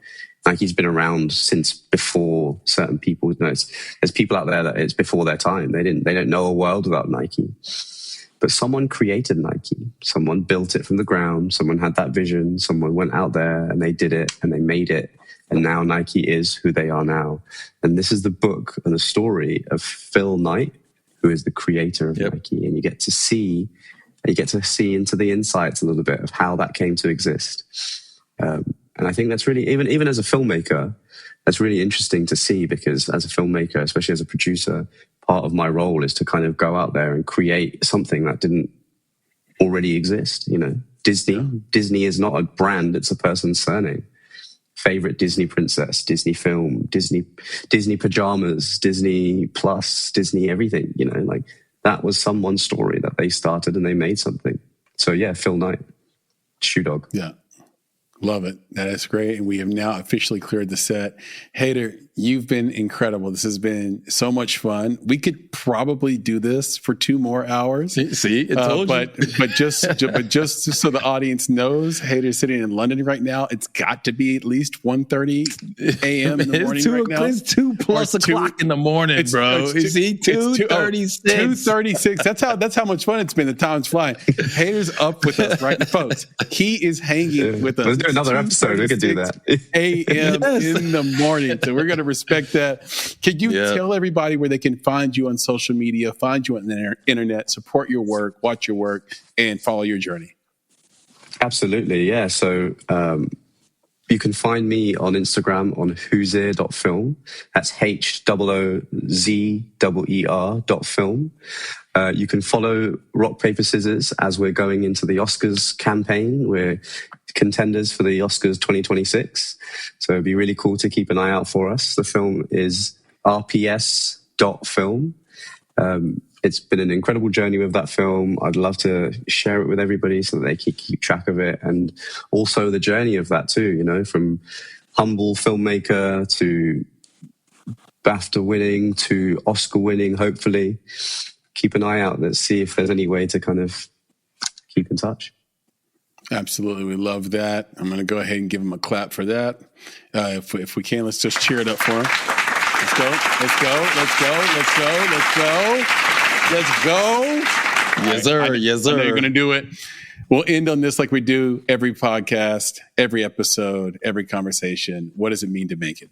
Speaker 4: Nike's been around since before certain people. There's people out there that it's before their time. They don't know a world without Nike. But someone created Nike. Someone built it from the ground. Someone had that vision. Someone went out there and they did it and they made it. And now Nike is who they are now. And this is the book and the story of Phil Knight, who is the creator of Nike. And you get to see into the insights a little bit of how that came to exist. And I think that's really, even as a filmmaker, that's really interesting to see, because as a filmmaker, especially as a producer, part of my role is to kind of go out there and create something that didn't already exist. Disney is not a brand, it's a person's surname. Favorite Disney princess, Disney film, Disney pajamas, Disney Plus, Disney everything, like that was someone's story that they started and they made something. So yeah, Phil Knight, Shoe Dog.
Speaker 3: Yeah. Love it. That is great. And we have now officially cleared the set. Hayder, you've been incredible. This has been so much fun. We could probably do this for 2 more hours.
Speaker 2: See, it told you.
Speaker 3: But just so the audience knows, Hayder's sitting in London right now. It's got to be at least 1:30 a.m. in the morning right now.
Speaker 2: It's 2 plus o'clock in the morning, bro. Is he 2:36?
Speaker 3: 2:36. That's how much fun it's been. The time's flying. Hayder's up with us, right, folks? He is hanging with us.
Speaker 4: Let's do another episode. We could do that.
Speaker 3: a.m. in the morning. So we're going to respect that. Can you tell everybody where they can find you on social media, find you on the internet, support your work, watch your work, and follow your journey?
Speaker 4: Absolutely, yeah. So you can find me on Instagram on hoozeer.film. That's HOOZER.film. You can follow Rock, Paper, Scissors as we're going into the Oscars campaign. We're contenders for the Oscars 2026. So it'd be really cool to keep an eye out for us. The film is rps.film. It's been an incredible journey with that film. I'd love to share it with everybody so that they can keep track of it. And also the journey of that too, from humble filmmaker to BAFTA winning to Oscar winning, hopefully. Keep an eye out. Let's see if there's any way to kind of keep in touch.
Speaker 3: Absolutely. We love that. I'm going to go ahead and give him a clap for that. If we can, let's just cheer it up for him. Let's go. Let's go. Let's go. Let's go. Let's go. Let's go.
Speaker 2: Yes, sir. Yes, sir.
Speaker 3: I know you're going to do it. We'll end on this like we do every podcast, every episode, every conversation. What does it mean to make it?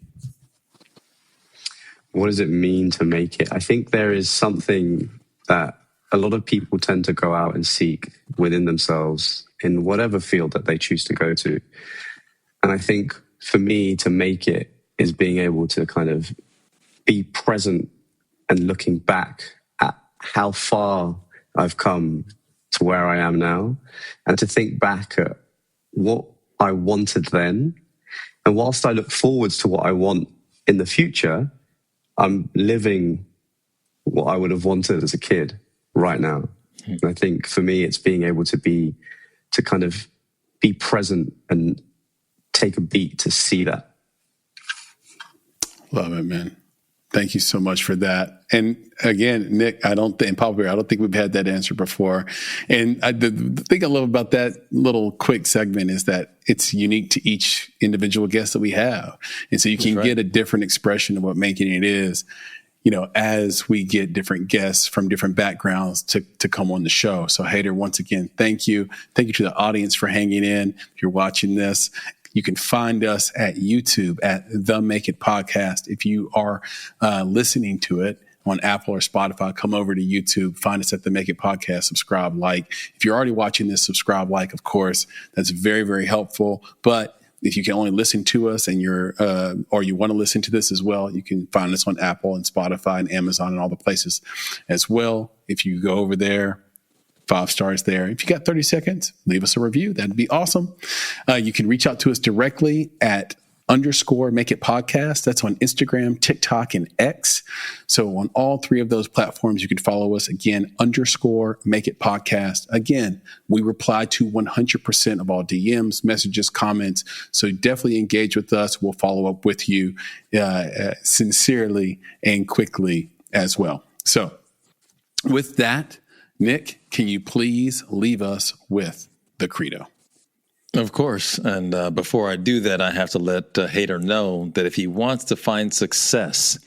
Speaker 4: What does it mean to make it? I think there is something that a lot of people tend to go out and seek within themselves in whatever field that they choose to go to. And I think for me, to make it is being able to kind of be present and looking back at how far I've come to where I am now, and to think back at what I wanted then. And whilst I look forwards to what I want in the future, I'm living what I would have wanted as a kid right now. And I think for me, it's being able to kind of be present and take a beat to see that.
Speaker 3: Love it, man. Thank you so much for that. And again, Nick, I don't think we've had that answer before. And the thing I love about that little quick segment is that it's unique to each individual guest that we have. And so you can get a different expression of what making it is. as we get different guests from different backgrounds to come on the show. So Hayder, once again, thank you. Thank you to the audience for hanging in. If you're watching this, you can find us at YouTube at The Make It Podcast. If you are listening to it on Apple or Spotify, come over to YouTube, find us at The Make It Podcast, subscribe, like. If you're already watching this, subscribe, like, of course. That's very, very helpful. But if you can only listen to us and or you want to listen to this as well, you can find us on Apple and Spotify and Amazon and all the places as well. If you go over there, 5 stars there. If you got 30 seconds, leave us a review. That'd be awesome. You can reach out to us directly at _Make It Podcast. That's on Instagram, TikTok, and X. So on all 3 of those platforms, you can follow us again, _Make It Podcast. Again, we reply to 100% of all DMs, messages, comments. So definitely engage with us. We'll follow up with you sincerely and quickly as well. So with that, Nick, can you please leave us with the credo?
Speaker 2: Of course. And before I do that, I have to let Hayder know that if he wants to find success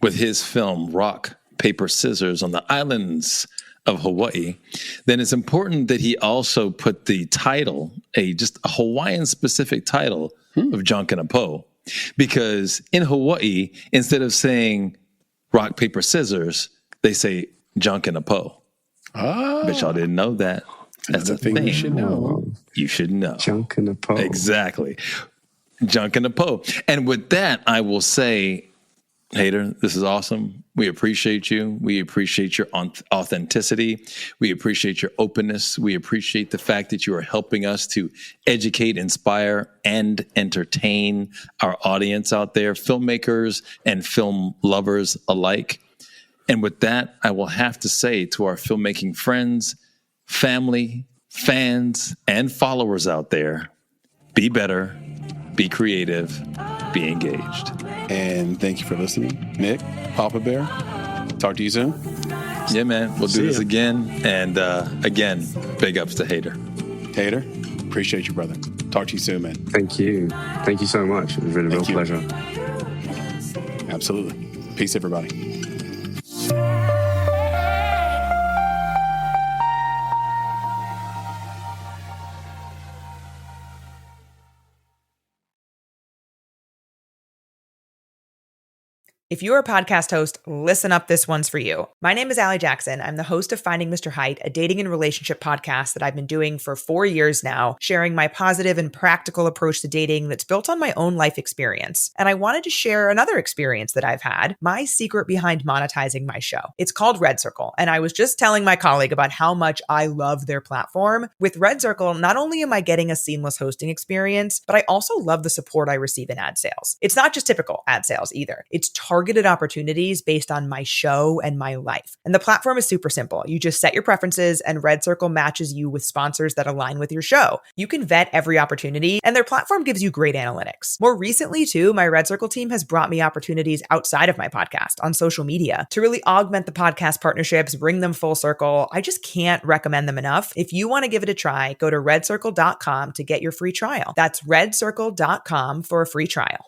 Speaker 2: with his film, Rock, Paper, Scissors on the islands of Hawaii, then it's important that he also put the title, just a Hawaiian-specific title of Junk in a Po. Because in Hawaii, instead of saying rock, paper, scissors, they say junk in a Po. Bet y'all didn't know that. That's a thing.
Speaker 3: You should know.
Speaker 2: You should know.
Speaker 4: Junk in a Po.
Speaker 2: Exactly. Junk in a Po. And with that, I will say, Hayder, this is awesome. We appreciate you. We appreciate your authenticity. We appreciate your openness. We appreciate the fact that you are helping us to educate, inspire, and entertain our audience out there, filmmakers and film lovers alike. And with that, I will have to say to our filmmaking friends, family, fans, and followers out there, be better, be creative, be engaged.
Speaker 3: And thank you for listening. Nick, Papa Bear, talk to you soon.
Speaker 2: Yeah, man. We'll do this again. And again, big ups to Hayder.
Speaker 3: Hayder, appreciate you, brother. Talk to you soon, man.
Speaker 4: Thank you. Thank you so much. It was been a real pleasure.
Speaker 3: Absolutely. Peace, everybody.
Speaker 1: If you're a podcast host, listen up, this one's for you. My name is Allie Jackson. I'm the host of Finding Mr. Height, a dating and relationship podcast that I've been doing for 4 years now, sharing my positive and practical approach to dating that's built on my own life experience. And I wanted to share another experience that I've had, my secret behind monetizing my show. It's called Red Circle, and I was just telling my colleague about how much I love their platform. With Red Circle, not only am I getting a seamless hosting experience, but I also love the support I receive in ad sales. It's not just typical ad sales either. It's targeted opportunities based on my show and my life. And the platform is super simple. You just set your preferences and Red Circle matches you with sponsors that align with your show. You can vet every opportunity and their platform gives you great analytics. More recently too, my Red Circle team has brought me opportunities outside of my podcast on social media to really augment the podcast partnerships, bring them full circle. I just can't recommend them enough. If you want to give it a try, go to redcircle.com to get your free trial. That's redcircle.com for a free trial.